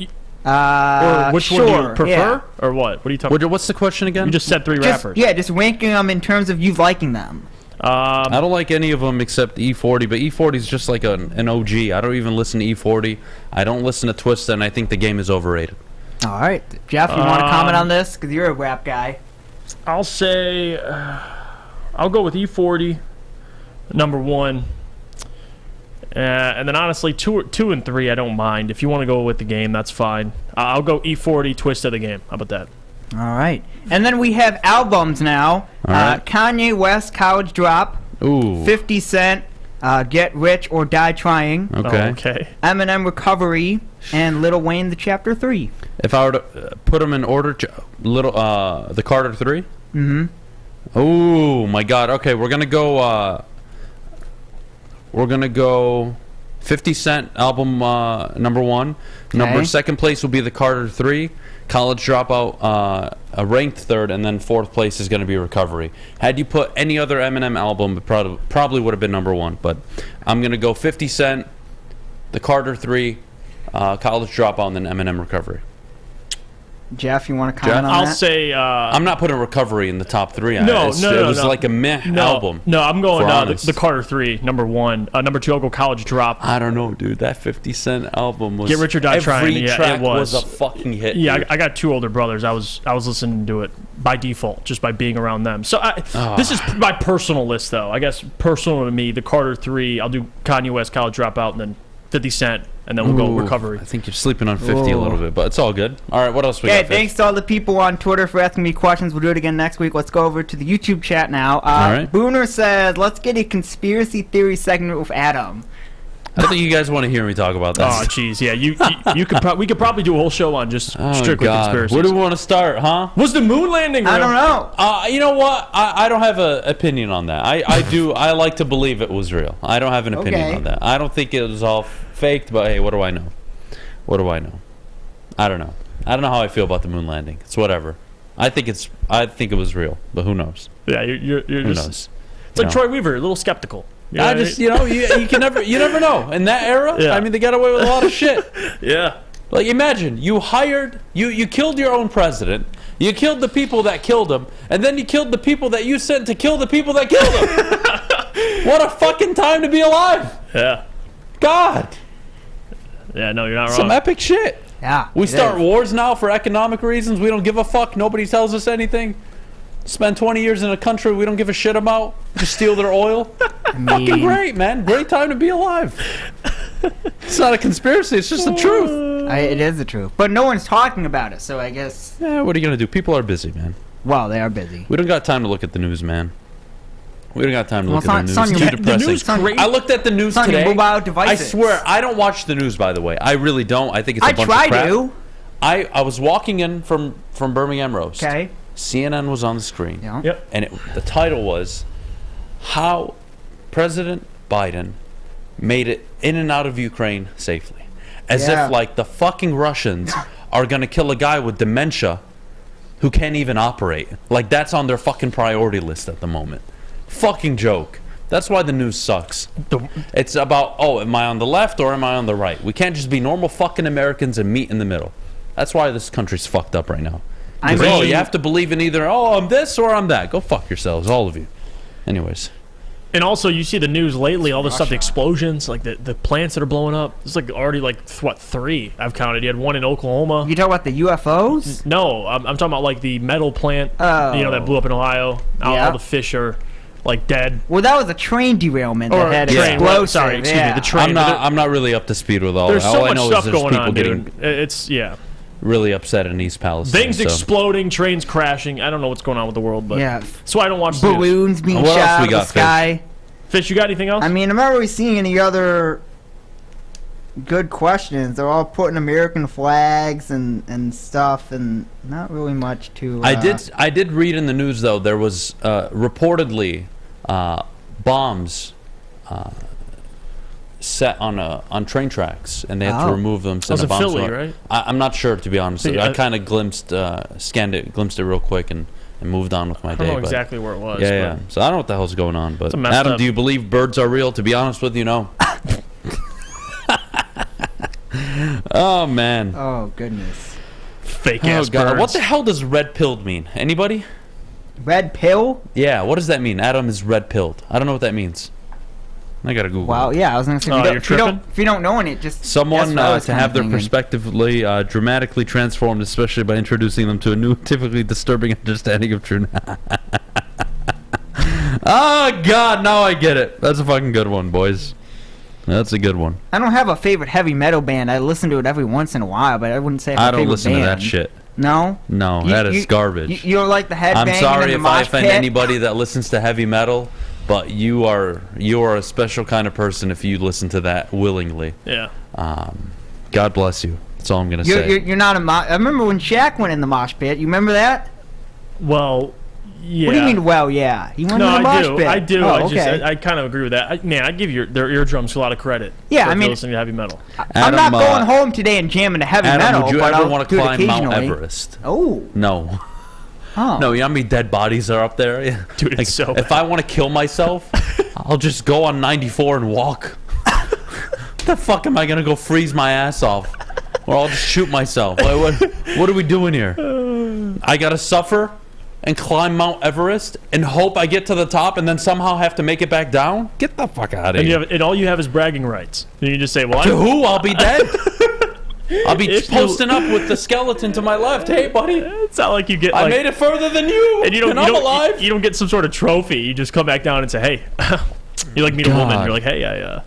Or which one do you prefer? Or what? What are you talking about? What's the question again? You just said three rappers. Yeah, just ranking them in terms of you liking them. I don't like any of them except E40, but E40 is just like an OG. I don't even listen to E40. I don't listen to Twista, and I think The Game is overrated. All right. Jeff, you want to comment on this? Because you're a rap guy. I'll say I'll go with E40, number one. And then honestly, two and three, I don't mind. If you want to go with The Game, that's fine. I'll go E40, Twista, The Game. How about that? All right. And then we have albums now. Kanye West, College Drop. Ooh. 50 Cent, Get Rich or Die Trying. Okay. Eminem, Recovery, and Lil Wayne, The Chapter 3. If I were to put them in order, the Carter 3? Mm-hmm. Oh, my God. Okay, we're going to go 50 Cent album number one. Second place will be the Carter 3. College Dropout ranked third, and then fourth place is going to be Recovery. Had you put any other Eminem album, it probably would have been number one. But I'm going to go 50 Cent, the Carter 3, College Dropout, and then Eminem Recovery. Jeff, you want to comment on that? I'll say... I'm not putting Recovery in the top three. It was like a meh album. No, I'm going the Carter 3, number one. Number two, I'll go College Drop. I don't know, dude. That 50 Cent album was... Get Rich or Die Trying. Every track was a fucking hit. Yeah, dude. I got two older brothers. I was listening to it by default, just by being around them. So this is my personal list, though. I guess personal to me, the Carter 3, I'll do Kanye West, College Dropout, and then 50 Cent. And then we'll go Recovery. I think you're sleeping on 50 a little bit, but it's all good. All right, what else we got? Okay, thanks to all the people on Twitter for asking me questions. We'll do it again next week. Let's go over to the YouTube chat now. All right. Booner says, let's get a conspiracy theory segment with Adham. I don't think you guys want to hear me talk about that. Oh, jeez, yeah. We could probably do a whole show on just strictly conspiracies. Where do we want to start, huh? Was the moon landing real? I don't know. You know what? I don't have an opinion on that. I like to believe it was real. I don't have an opinion on that. I don't think it was all faked, but hey, what do I know? What do I know? I don't know. I don't know how I feel about the moon landing. It's whatever. I think it was real, but who knows? Yeah, you're who just knows? It's like Troy Weaver, a little skeptical. You can never know. In that era, Yeah. I mean, they got away with a lot of shit. Yeah. Like, imagine you killed your own president, you killed the people that killed him, and then you killed the people that you sent to kill the people that killed him. What a fucking time to be alive! Yeah. God. Yeah, no, you're not wrong. Some epic shit. Yeah. We start wars now for economic reasons. We don't give a fuck. Nobody tells us anything. Spend 20 years in a country we don't give a shit about. Just steal their oil. Fucking great, man. Great time to be alive. It's not a conspiracy. It's just the truth. It is the truth. But no one's talking about it, so I guess... Yeah, what are you going to do? People are busy, man. Well, they are busy. We don't got time to look at the news, man. We don't got time to look at the news. It's Too depressing. I looked at the news today. Mobile devices. I swear, I don't watch the news, by the way. I really don't. I think it's a bunch of crap. I try to. I was walking in from Birmingham Roast. Okay. CNN was on the screen. Yeah. Yep. And the title was, How President Biden Made It In and Out of Ukraine Safely. As if, like, the fucking Russians are going to kill a guy with dementia who can't even operate. Like, that's on their fucking priority list at the moment. Fucking joke. That's why the news sucks. It's about, am I on the left or am I on the right? We can't just be normal fucking Americans and meet in the middle. That's why this country's fucked up right now. You have to believe in either, I'm this or I'm that. Go fuck yourselves, all of you. Anyways. And also, you see the news lately, all the stuff, the explosions, like the plants that are blowing up. It's like already like, 3 I've counted. You had one in Oklahoma. You talking about the UFOs? No, I'm talking about like the metal plant, that blew up in Ohio. All the fish are like dead. Well, that was a train derailment that had explosives. Sorry, excuse me, the train. I'm not really up to speed with all that. There's so all I much know stuff is there's going people on, getting dude. It's, really upset in East Palestine. Things exploding, trains crashing. I don't know what's going on with the world, but that's why I don't watch balloons being what shot else out we of got, the sky. Fish, you got anything else? I mean, I'm not really seeing any other good questions. They're all putting American flags and stuff, and not really much to. I did read in the news though there was reportedly bombs set on train tracks, and they had to remove them. That was in Philly, right? I'm not sure, to be honest. Yeah, I kind of glimpsed it real quick and moved on with my day. I don't know exactly where it was. Yeah. So I don't know what the hell's going on. But messed Adam, up. do you believe birds are real? To be honest with you, no. Oh man. Oh goodness. Fake ass God. birds. What the hell does red pilled mean? Anybody? Red pill? Yeah. What does that mean? Adam is red pilled. I don't know what that means. I gotta Google. Wow, yeah, I was gonna say. If you don't know it, just someone to have their perspectively dramatically transformed, especially by introducing them to a new, typically disturbing understanding of truth. Oh God, now I get it. That's a fucking good one, boys. That's a good one. I don't have a favorite heavy metal band. I listen to it every once in a while, but I wouldn't say I don't listen to that shit. No? No, that is garbage. You don't like the headbanging? I'm sorry and if the I mosh offend pit? anybody that listens to heavy metal, but you are a special kind of person if you listen to that willingly. Yeah. God bless you. That's all I'm gonna say. You're not a I remember when Shaq went in the mosh pit. You remember that? Well, yeah. What do you mean, well, yeah? He went No, in the I mosh do. pit. I do. Oh, I kind of agree with that. I give their eardrums a lot of credit. Yeah, for I mean, listening to heavy metal. I'm not going home today and jamming to heavy Adam, metal. would you but ever I'll want to do it climb Mount occasionally. Everest? Oh. No. Oh. No, you know how many dead bodies are up there? Yeah. Dude, it's so bad. If I want to kill myself, I'll just go on 94 and walk. What the fuck am I going to go freeze my ass off? Or I'll just shoot myself. What are we doing here? I got to suffer and climb Mount Everest and hope I get to the top and then somehow have to make it back down? Get the fuck out of here. And all you have is bragging rights. And you just say, well, To who? I'll be dead? I'll be posting up with the skeleton to my left. Hey, buddy. It's not like you get. I made it further than you. And I'm alive. You don't get some sort of trophy. You just come back down and say, hey, you like meet a woman. You're like, hey, I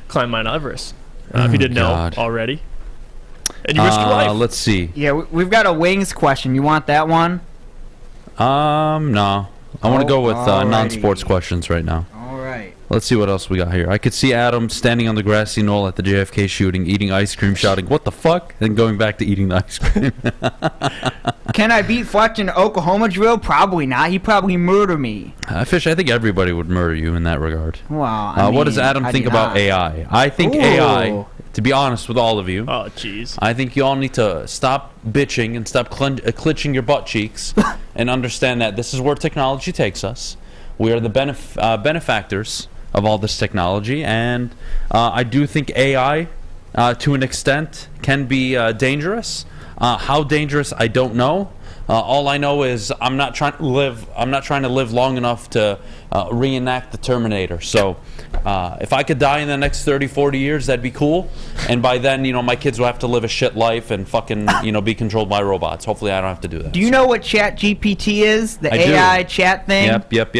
climbed Mount Everest. If you didn't know already. And you risk your life. Let's see. Yeah, we've got a wings question. You want that one? No. I want to go with non-sports questions right now. All right. Let's see what else we got here. I could see Adam standing on the grassy knoll at the JFK shooting, eating ice cream, shouting, "What the fuck?" and going back to eating the ice cream. Can I beat Fletch in the Oklahoma drill? Probably not. He'd probably murder me. Fish, I think everybody would murder you in that regard. Well, what does Adam think about AI? I think AI, to be honest with all of you, oh, jeez. I think you all need to stop bitching and stop clenching your butt cheeks and understand that this is where technology takes us. We are the benefactors of all this technology, and I do think AI, to an extent, can be dangerous. How dangerous, I don't know. All I know is I'm not trying to live long enough to reenact the Terminator. So if I could die in the next 30, 40 years, that'd be cool. And by then, my kids will have to live a shit life and fucking, be controlled by robots. Hopefully I don't have to do that. Do you know what ChatGPT is? The AI chat thing? Yep.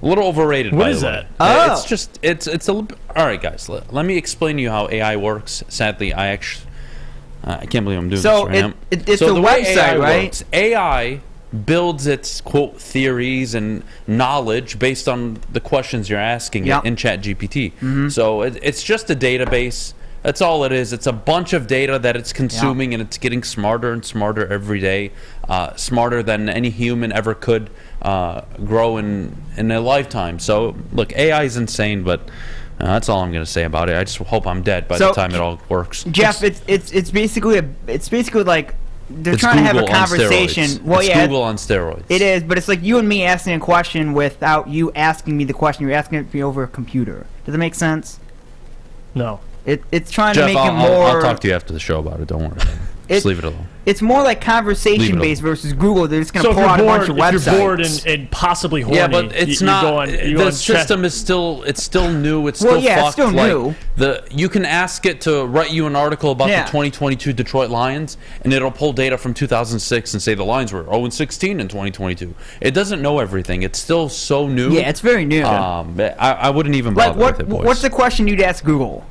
A little overrated, What by is the way. that? Oh. It's just, it's a little... All right, guys, let me explain to you how AI works. Sadly, I can't believe I'm doing this right now. It's So a the way website, AI right? works, AI builds its, quote, theories and knowledge based on the questions you're asking it in ChatGPT. So it's just a database. That's all it is. It's a bunch of data that it's consuming, and it's getting smarter and smarter every day, smarter than any human ever could grow in a lifetime. So, look, AI is insane, but that's all I'm going to say about it. I just hope I'm dead by the time it all works. Jeff, it's basically like they're trying to have a conversation. Well, it's yeah, Google on steroids. It is, but it's like you and me asking a question without you asking me the question. You're asking it me over a computer. Does that make sense? No. It's trying Jeff, to make it more. I'll talk to you after the show about it. Don't worry. Just leave it alone. It's more like conversation-based versus Google. They're just going to pull out a bunch of websites. If you're bored and possibly horny, yeah, but it's not. The system is still. It's still new. It's still fucked. It's still new. You can ask it to write you an article about the 2022 Detroit Lions, and it'll pull data from 2006 and say the Lions were 0-16 in 2022. It doesn't know everything. It's still so new. Yeah, it's very new. I wouldn't even bother with it, boys. What's the question you'd ask Google?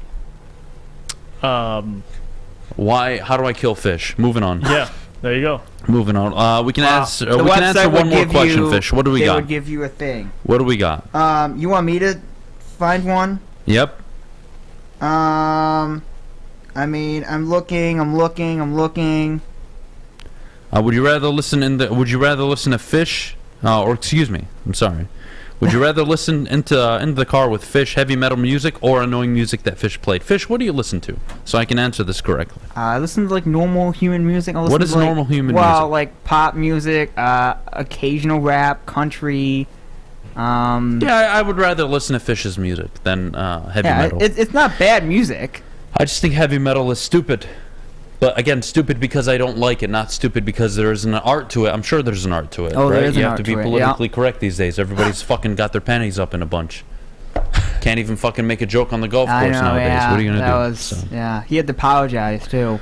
Why? How do I kill fish? Moving on. Yeah, there you go. Moving on. We can answer. We can answer one more question, Fish. What do we got? They would give you a thing. What do we got? You want me to find one? Yep. I mean, I'm looking. Would you rather listen Would you rather listen to Fish? Or excuse me. I'm sorry. Would you rather listen into the car with Fish heavy metal music or annoying music that Fish played? Fish, what do you listen to? So I can answer this correctly. I listen to like normal human music. What is normal human music? Well, like pop music, occasional rap, country. Yeah, I would rather listen to Fish's music than heavy metal. It's not bad music. I just think heavy metal is stupid. But again, stupid because I don't like it, not stupid because there's an art to it. I'm sure there's an art to it. Oh, right? there is You an have art to be to it, politically correct these days. Everybody's fucking got their panties up in a bunch. Can't even fucking make a joke on the golf course nowadays. Yeah, what are you gonna do? Yeah, he had to apologize too.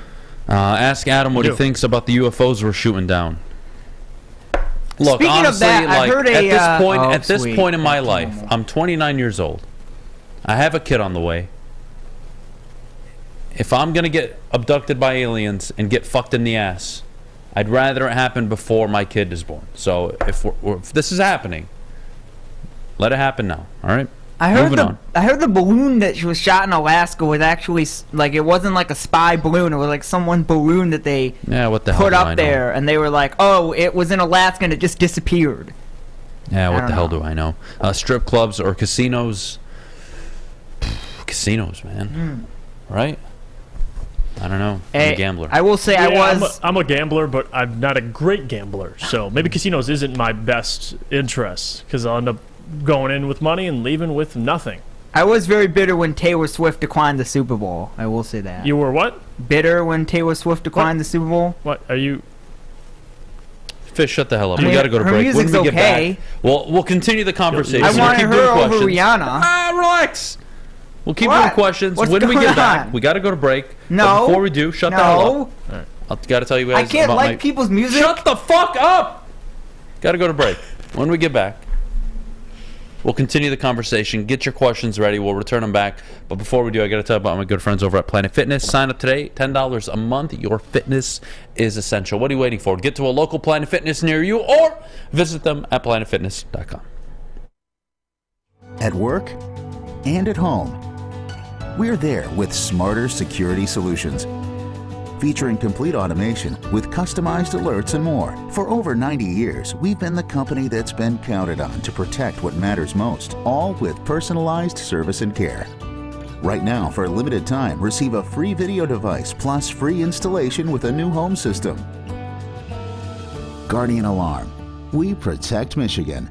Ask Adam what he thinks about the UFOs we're shooting down. Look, Speaking honestly, of that, I heard at this point in my life, I'm 29 years old. I have a kid on the way. If I'm going to get abducted by aliens and get fucked in the ass, I'd rather it happen before my kid is born. So if this is happening, let it happen now, all right? I heard the balloon that was shot in Alaska was actually, like, it wasn't like a spy balloon. It was like someone's balloon that they put up there, and they were like, oh, it was in Alaska and it just disappeared. Yeah, what the hell do I know? Strip clubs or casinos? Casinos, man. Right? I don't know. I'm a gambler. I will say I'm a gambler, but I'm not a great gambler. So maybe casinos isn't my best interest because I'll end up going in with money and leaving with nothing. I was very bitter when Taylor Swift declined the Super Bowl. I will say that. You were what? Bitter when Taylor Swift declined the Super Bowl. What are you? Fish, shut the hell up. We got to go to her break. music's When we get okay. back, we'll continue the conversation. I wanted keep her doing over questions. Rihanna. Relax. We'll keep What? doing questions. What's When we going get back, on? we got to go to break. No. But before we do, shut the hell up. All right. I've got to tell you guys I can't about like people's music. Shut the fuck up! Got to go to break. When we get back, we'll continue the conversation. Get your questions ready. We'll return them back. But before we do, I got to tell you about my good friends over at Planet Fitness. Sign up today. $10 a month. Your fitness is essential. What are you waiting for? Get to a local Planet Fitness near you or visit them at planetfitness.com. At work and at home, we're there with smarter security solutions. Featuring complete automation with customized alerts and more. For over 90 years, we've been the company that's been counted on to protect what matters most, all with personalized service and care. Right now, for a limited time, receive a free video device plus free installation with a new home system. Guardian Alarm. We protect Michigan.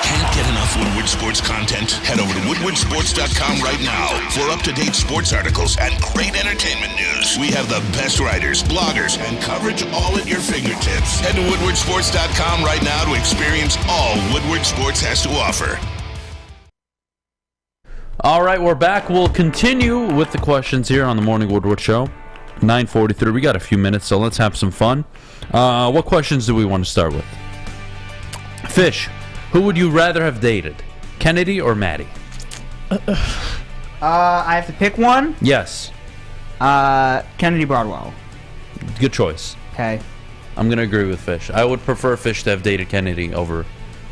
Can't get enough Woodward Sports content? Head over to woodwardsports.com right now for up-to-date sports articles and great entertainment news. We have the best writers, bloggers, and coverage all at your fingertips. Head to woodwardsports.com right now to experience all Woodward Sports has to offer. All right, we're back. We'll continue with the questions here on the Morning Woodward Show. 9:43. We got a few minutes, so let's have some fun. What questions do we want to start with? Fish, who would you rather have dated, Kennedy or Maddie? I have to pick one? Yes. Kennedy Broadwell. Good choice. Okay. I'm going to agree with Fish. I would prefer Fish to have dated Kennedy over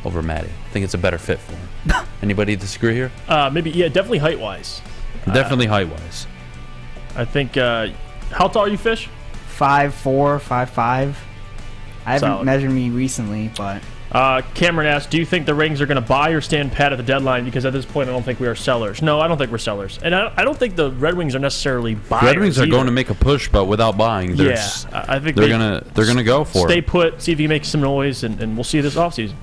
Maddie. I think it's a better fit for him. Anybody disagree here? Maybe, yeah, definitely height-wise. Definitely height-wise. I think, how tall are you, Fish? 5'4", 5'5". I haven't Solid. measured me recently, but Cameron asked, do you think the Rings are going to buy or stand pat at the deadline? Because at this point, I don't think we are sellers. No, I don't think we're sellers. And I don't think the Red Wings are necessarily buyers. Red Wings are going to make a push, but without buying. I think they're gonna go for it. Stay put, see if you can make some noise, and we'll see you this offseason.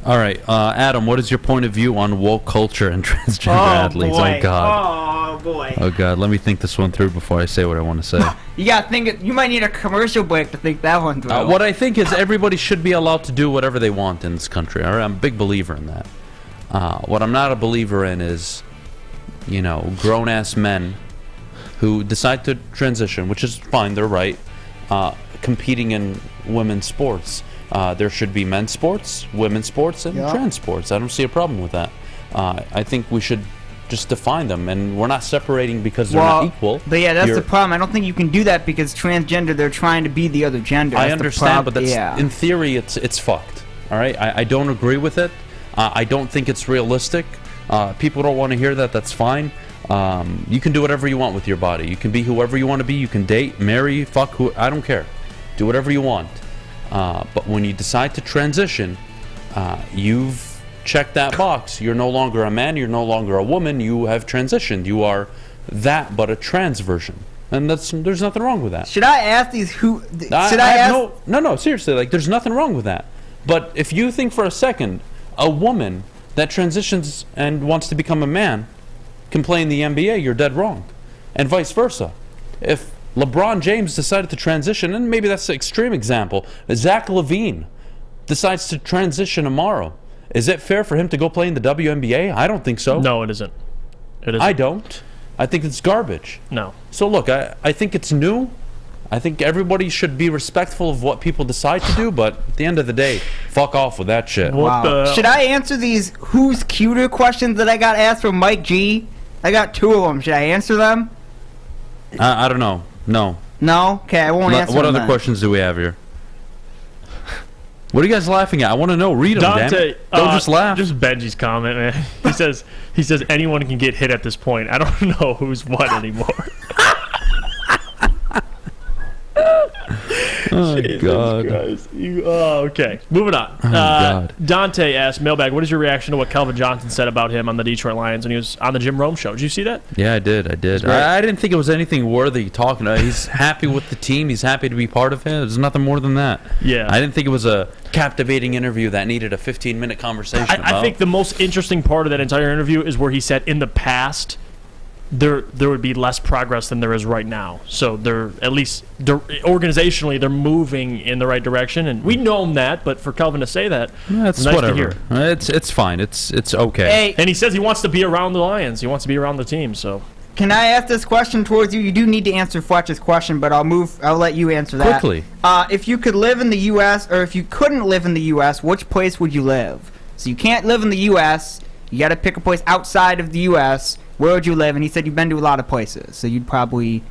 All right, Adam, what is your point of view on woke culture and transgender athletes? Boy. Oh, God. Oh, boy. Oh, God. Let me think this one through before I say what I want to say. You got to think. You might need a commercial break to think that one through. What I think is everybody should be allowed to do whatever they want in this country. All right? I'm a big believer in that. What I'm not a believer in is, grown-ass men who decide to transition, which is fine. They're right, competing in women's sports. There should be men's sports, women's sports, and trans sports. I don't see a problem with that. I think we should just define them, and we're not separating because they're not equal. But yeah, that's the problem. I don't think you can do that because transgender, they're trying to be the other gender. I understand, but that's, in theory, it's fucked. All right, I don't agree with it. I don't think it's realistic. People don't want to hear that. That's fine. You can do whatever you want with your body. You can be whoever you want to be. You can date, marry, fuck who. I don't care. Do whatever you want. But when you decide to transition, you've checked that box. You're no longer a man. You're no longer a woman. You have transitioned. You are that, but a trans version. And there's nothing wrong with that. Should I ask these who? No, seriously. Like, there's nothing wrong with that. But if you think for a second, a woman that transitions and wants to become a man can play in the NBA, you're dead wrong. And vice versa. If LeBron James decided to transition, and maybe that's an extreme example, Zach LaVine decides to transition tomorrow, is it fair for him to go play in the WNBA? I don't think so. No, it isn't. It isn't. I don't. I think it's garbage. No. So look, I think it's new. I think everybody should be respectful of what people decide to do, but at the end of the day, fuck off with that shit. Wow. Should I answer these who's cuter questions that I got asked from Mike G? I got 2 of them. Should I answer them? I don't know. No. No? Okay, I won't answer What them other then. questions do we have here? What are you guys laughing at? I want to know. Read them, damn it. Don't just laugh. Just Benji's comment, man. He says anyone can get hit at this point. I don't know who's what anymore. Oh, God. Okay. Moving on. God. Dante asked, Mailbag, what is your reaction to what Calvin Johnson said about him on the Detroit Lions when he was on the Jim Rome show? Did you see that? Yeah, I did. I didn't think it was anything worthy talking about. He's happy with the team. He's happy to be part of it. There's nothing more than that. Yeah. I didn't think it was a captivating interview that needed a 15-minute conversation I think the most interesting part of that entire interview is where he said in the past there would be less progress than there is right now. So they're at least organizationally they're moving in the right direction, and we know that. But for Calvin to say that, it's nice whatever. to hear. It's fine. It's okay. Hey. And he says he wants to be around the Lions. He wants to be around the team. So Can I ask this question towards you? You do need to answer Fletcher's question, but I'll let you answer that. Quickly. If you could live in the U.S., or if you couldn't live in the U.S., which place would you live? So you can't live in the U.S., you got to pick a place outside of the U.S., where would you live? And he said you've been to a lot of places, so you'd probably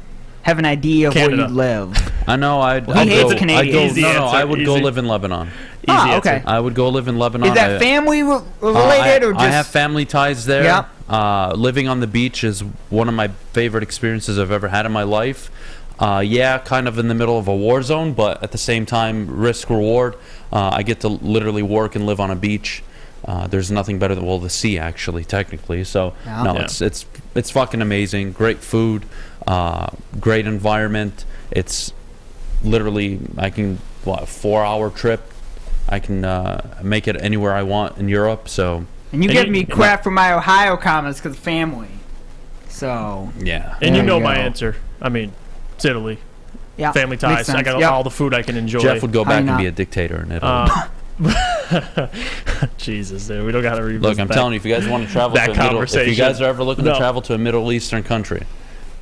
have an idea of Canada. where you'd live. I know. I would go live in Lebanon. Okay. I would go live in Lebanon. Is that family related or just? I have family ties there. Yeah. Living on the beach is one of my favorite experiences I've ever had in my life. Yeah, kind of in the middle of a war zone, but at the same time, risk reward. I get to literally work and live on a beach. There's nothing better than the sea, actually, technically. So it's fucking amazing. Great food, great environment. It's literally a 4-hour trip. I can make it anywhere I want in Europe. So and you give me crap for my Ohio comments because family. So yeah, and you know my answer. I mean, it's Italy. Yeah, family ties. I got all the food I can enjoy. Jeff would go back and be a dictator in Italy. Jesus, dude, we don't got to revisit. Look, I'm telling you, if you guys want to travel to if you guys are ever looking to travel to a Middle Eastern country,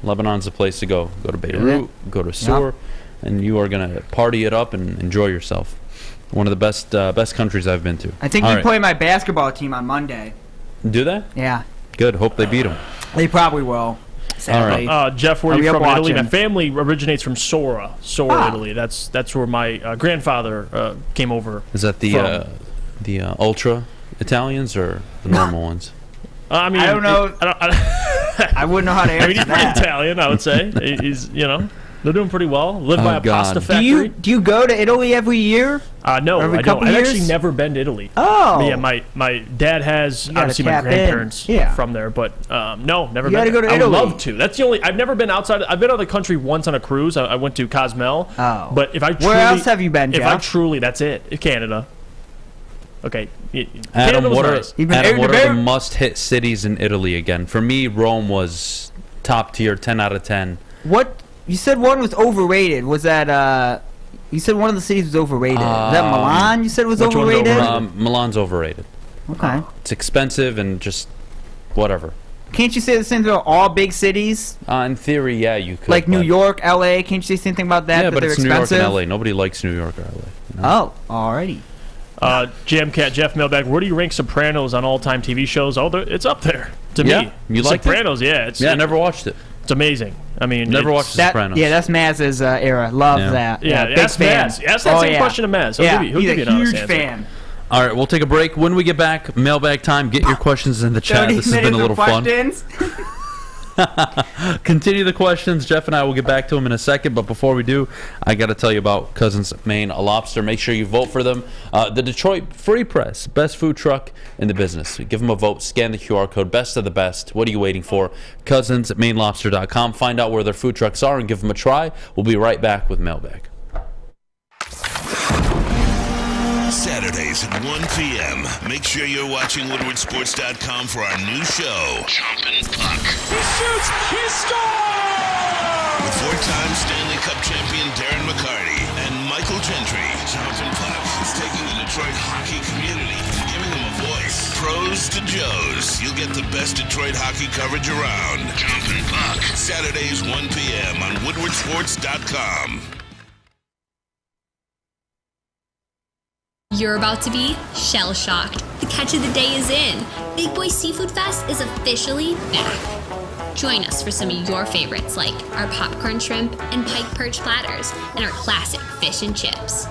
Lebanon's the place to go. Go to Beirut, go to Sur, and you are gonna party it up and enjoy yourself. One of the best countries I've been to. I think we play my basketball team on Monday. Do they? Yeah. Good. Hope they beat them. They probably will. Sadly. All right. Jeff, where are you from? Italy. My family originates from Sora, Italy. That's where my grandfather came over. Is that the ultra Italians or the normal ones? I mean, I don't know. I wouldn't know how to answer he's that. pretty Italian, I would say. He's They're doing pretty well. Live by a pasta factory. Do you go to Italy every year? No, every I couple don't. I've years? actually never been to Italy. Oh. But yeah, my dad has. Obviously, my grandparents from there, but no, never been. You gotta go to I Italy. would love to. That's the only. I've never been outside. I've been out of the country once on a cruise. I went to Cozumel. Oh. But if I truly, Where else have you been, If I Jeff? truly, that's it. Canada. Okay. Adam, Canada was what nice. are the must-hit cities in Italy again? For me, Rome was top tier, 10 out of 10. What you said one was overrated? Was that you said one of the cities was overrated? Is that Milan? You said was Which one's overrated? Milan's overrated. Okay. It's expensive and just whatever. Can't you say the same thing about all big cities? In theory, yeah, you could. Like New but- York, LA. Can't you say the same thing about that? Yeah, that but they're it's New York expensive? and LA. Nobody likes New York or LA. You Oh, know? alrighty. Jamcat Jeff Mailbag, where do you rank Sopranos on all-time TV shows? Oh, it's up there to me. You like Sopranos? Yeah, I never watched it. It's amazing. I mean, Never watched The Sopranos. Yeah, that's Maz's era. Love that. Yeah, big ask fan. Maz. Ask that same question to Maz. He'll give you an honest huge answer. fan. All right, we'll take a break. When we get back, mailbag time. Get your questions in the chat. This has been a little fun. Continue the questions. Jeff and I will get back to them in a second. But before we do, I got to tell you about Cousins Maine Lobster. Make sure you vote for them. The Detroit Free Press, best food truck in the business. Give them a vote. Scan the QR code. Best of the best. What are you waiting for? CousinsMainLobster.com. Find out where their food trucks are and give them a try. We'll be right back with Mailbag. Saturdays at 1 p.m. Make sure you're watching WoodwardSports.com for our new show, Chompin' Puck. He shoots! He scores! With four-time Stanley Cup champion Darren McCarty and Michael Gentry. Chompin' Puck is taking the Detroit hockey community and giving them a voice. Pros to Joes. You'll get the best Detroit hockey coverage around. Chompin' Puck. Saturdays 1 p.m. on WoodwardSports.com. You're about to be shell-shocked. The catch of the day is in. Big Boy Seafood Fest is officially back. Join us for some of your favorites like our popcorn shrimp and pike perch platters and our classic fish and chips.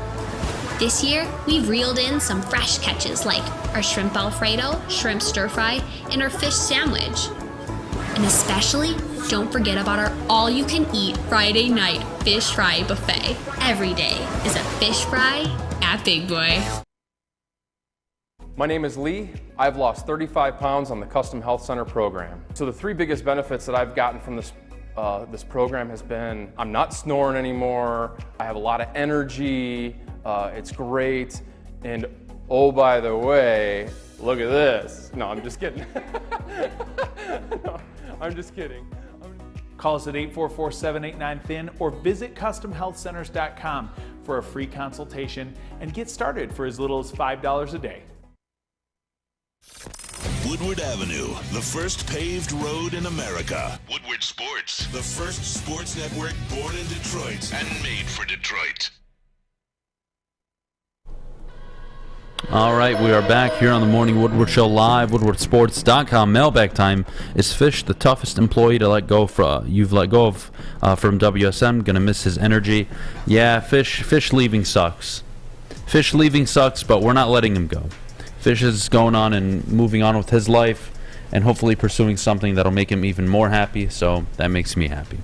This year, we've reeled in some fresh catches like our shrimp Alfredo, shrimp stir-fry, and our fish sandwich. And especially, don't forget about our all-you-can-eat Friday night fish fry buffet. Every day is a fish fry at Big Boy. My name is Lee. I've lost 35 pounds on the Custom Health Center program. So the three biggest benefits that I've gotten from this program has been I'm not snoring anymore, I have a lot of energy, it's great, and oh, by the way, look at this. No, I'm just kidding. No, I'm just kidding. Call us at 844-789-THIN or visit CustomHealthCenters.com for a free consultation and get started for as little as $5 a day. Woodward Avenue, the first paved road in America. Woodward Sports, the first sports network born in Detroit and made for Detroit. All right, we are back here on the Morning Woodward Show live, WoodwardSports.com. Mailbag time. Is Fish the toughest employee to let go from? You've let go of from WSM. Gonna miss his energy. Yeah, Fish leaving sucks. Fish leaving sucks, but we're not letting him go. Fish is going on and moving on with his life, and hopefully pursuing something that'll make him even more happy. So that makes me happy.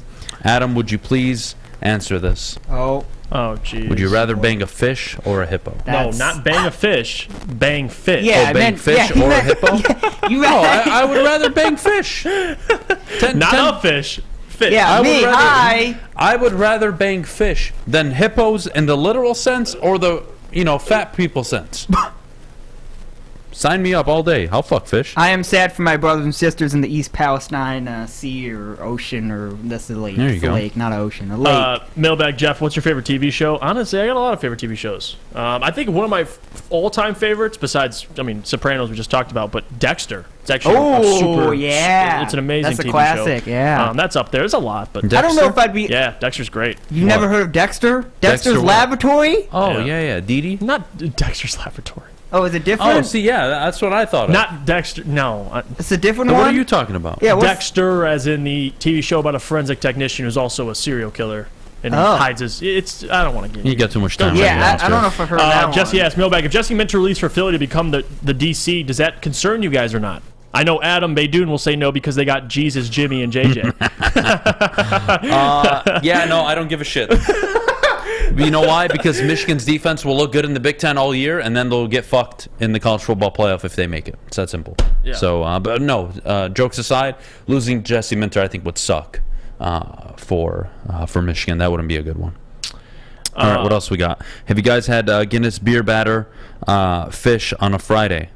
Adam, would you please answer this? Oh, jeez. Would you rather bang a fish or a hippo? No, not bang a fish. Bang fish. Yeah, oh, bang fish or a hippo? You I would rather bang fish. Not a fish. Fish. Yeah, I would rather bang fish than hippos in the literal sense or the fat people sense. Sign me up all day. I'll fuck fish. I am sad for my brothers and sisters in the East Palestine Sea or Ocean, or that's the lake. There you it's a go. lake, not an ocean. A lake. Mailbag Jeff, what's your favorite TV show? Honestly, I got a lot of favorite TV shows. I think one of my all-time favorites, besides, Sopranos we just talked about, but Dexter. It's actually a super. Yeah. It's an amazing That's a TV classic, show. yeah. That's up there. There's a lot, but I don't know if I'd be. Yeah, Dexter's great. You never heard of Dexter? Dexter's what? Laboratory? Oh, yeah. Dee Dee? Not Dexter's Laboratory. Oh, is it different? Oh, see, yeah, that's what I thought of. Not Dexter. No. It's a different Then one? what are you talking about? Yeah, Dexter, as in the TV show about a forensic technician who's also a serial killer. And hides his. I don't want to get. You got too much time. Yeah, I don't know if I've heard that Jesse one. asked Mailbag, if Jesse meant to release for Philly to become the DC, does that concern you guys or not? I know Adham, Beydoun will say no because they got Jesus, Jimmy, and JJ. Yeah, no, I don't give a shit. You know why? Because Michigan's defense will look good in the Big Ten all year, and then they'll get fucked in the college football playoff if they make it. It's that simple. Yeah. So, but no, jokes aside, losing Jesse Minter I think would suck for Michigan. That wouldn't be a good one. All right, what else we got? Have you guys had Guinness beer batter fish on a Friday?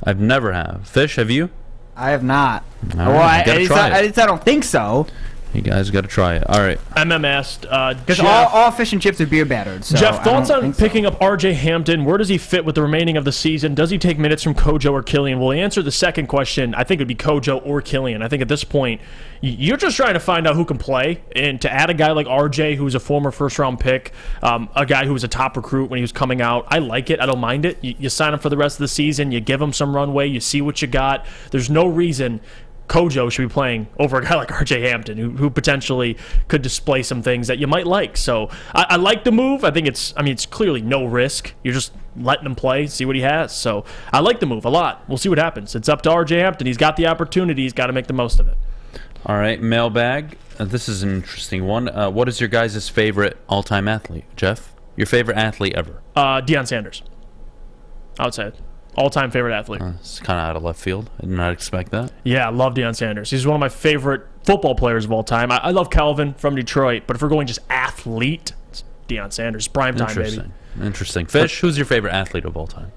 I've never have. Fish, have you? I have not. All right, At least I don't think so. You guys got to try it. All right. MM asked, because all fish and chips are beer battered. So Jeff, thoughts on picking up R.J. Hampton? Where does he fit with the remaining of the season? Does he take minutes from Kojo or Killian? Well, he answered the second question. I think it would be Kojo or Killian. I think at this point, you're just trying to find out who can play. And to add a guy like R.J., who's a former first-round pick, a guy who was a top recruit when he was coming out, I like it. I don't mind it. You sign him for the rest of the season. You give him some runway. You see what you got. There's no reason Kojo should be playing over a guy like R.J. Hampton, who potentially could display some things that you might like. So I like the move. I think it's clearly no risk. You're just letting him play, see what he has. So I like the move a lot. We'll see what happens. It's up to R.J. Hampton. He's got the opportunity. He's got to make the most of it. All right, mailbag. This is an interesting one. What is your guys' favorite all-time athlete? Jeff, your favorite athlete ever? Deion Sanders. I would say it. All-time favorite athlete. It's kind of out of left field. I did not expect that. Yeah, I love Deion Sanders. He's one of my favorite football players of all time. I love Calvin from Detroit, but if we're going just athlete, it's Deion Sanders. Prime time, baby. Interesting. Fish, who's your favorite athlete of all time?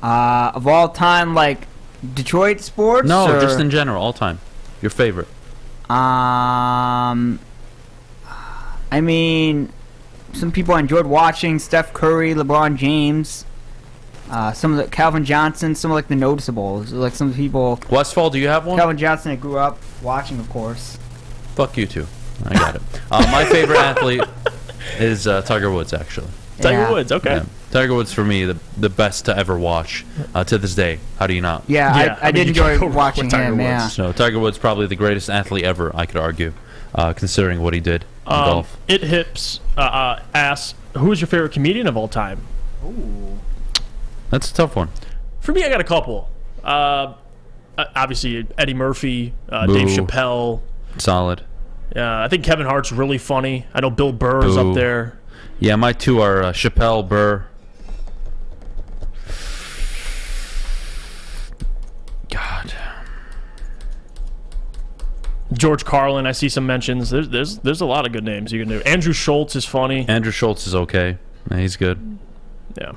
Of all time, like Detroit sports? No, or? just in general, all time. Your favorite. I mean, some people I enjoyed watching: Steph Curry, LeBron James. Some of the Calvin Johnson, some of like the noticeables, like some people. Westfall, do you have one? Calvin Johnson, I grew up watching, of course. Fuck you too. I got it. My favorite athlete is Tiger Woods, actually. Tiger Woods, okay. Yeah. Tiger Woods for me, the best to ever watch to this day. How do you not? Yeah, I did enjoy watching him. Yeah. So Tiger Woods probably the greatest athlete ever, I could argue, considering what he did in golf. It Hips asks, who is your favorite comedian of all time? Ooh. That's a tough one. For me, I got a couple. Obviously, Eddie Murphy, Dave Chappelle. Solid. I think Kevin Hart's really funny. I know Bill Burr is up there. Yeah, my two are Chappelle, Burr. God. George Carlin, I see some mentions. There's a lot of good names you can do. Andrew Schultz is funny. Andrew Schultz is okay. Yeah, he's good. Yeah.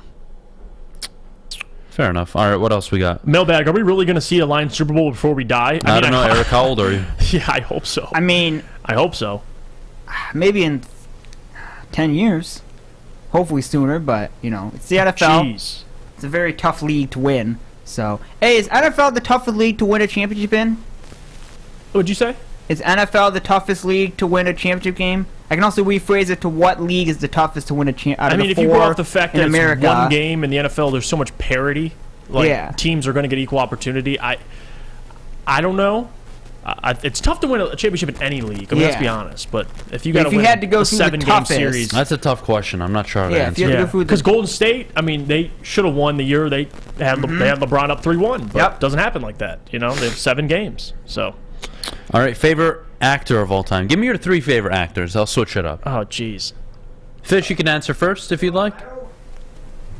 Fair enough. All right, what else we got? Mailbag, are we really going to see a Lions Super Bowl before we die? I don't know, Eric, how old are you? Yeah, I hope so. I hope so. Maybe in 10 years. Hopefully sooner, but, it's the NFL. Jeez. It's a very tough league to win. So, hey, is NFL the toughest league to win a championship in? What'd you say? Is NFL the toughest league to win a championship game? I can also rephrase it to what league is the toughest to win a championship out of the if four you brought up the fact that America. It's one game in the NFL, there's so much parity. Teams are going to get equal opportunity. I don't know. It's tough to win a championship in any league. Let's be honest. But if you got to win had to go a through the 7-game series, that's a tough question. I'm not sure how to answer. Because Golden State, they should have won the year they had LeBron up 3-1. But it doesn't happen like that. They have 7 games. So. All right, favorite actor of all time. Give me your 3 favorite actors. I'll switch it up. Oh, jeez. Fish, you can answer first if you'd like.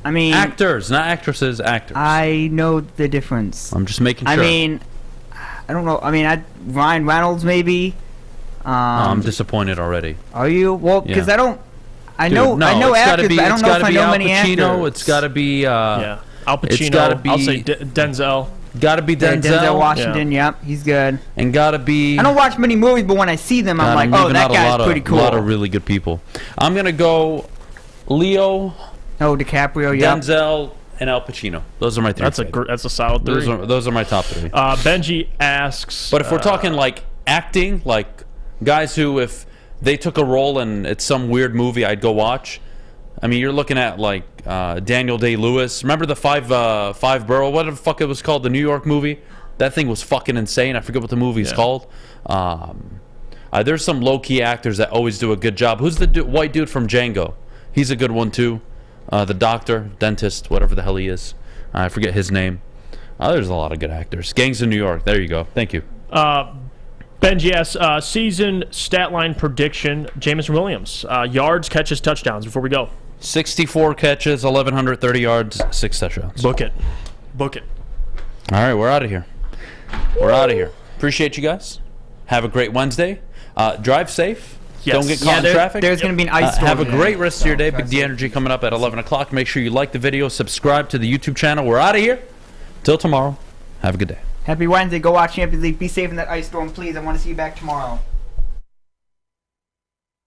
Actors, not actresses, actors. I know the difference. I'm just making sure. I don't know. Ryan Reynolds maybe. I'm disappointed already. Are you? Well, because I don't. I know actors, but I don't know if I know many actors. It's got to be. Al Pacino. It's got to be. I'll say Denzel. Got to be Denzel. Denzel Washington. Yep, he's good. And got to be. I don't watch many movies, but when I see them, I'm like, oh, that guy's pretty cool. A lot of really good people. I'm gonna go Leo. Oh, DiCaprio. Yeah. Denzel and Al Pacino. Those are my 3. That's a solid 3. Those are my top 3. Benji asks. But if we're talking like acting, like guys who, if they took a role and it's some weird movie, I'd go watch. You're looking at like Daniel Day-Lewis. Remember the Five Borough? What the fuck it was called? The New York movie. That thing was fucking insane. I forget what the movie's called. There's some low-key actors that always do a good job. Who's the white dude from Django? He's a good one too. The doctor, dentist, whatever the hell he is. I forget his name. Oh, there's a lot of good actors. Gangs of New York. There you go. Thank you. Benji asks, season stat line prediction, Jameson Williams. Yards, catches, touchdowns before we go. 64 catches, 1,130 yards, 6 touchdowns. Book it. Book it. All right, we're out of here. We're out of here. Appreciate you guys. Have a great Wednesday. Drive safe. Yes. Don't get caught in traffic. There's going to be an ice storm. Have a today. great rest of your day. Big D Energy coming up at 11 o'clock. Make sure you like the video, subscribe to the YouTube channel. We're out of here. Till tomorrow. Have a good day. Happy Wednesday. Go watch Champions League. Be safe in that ice storm, please. I want to see you back tomorrow.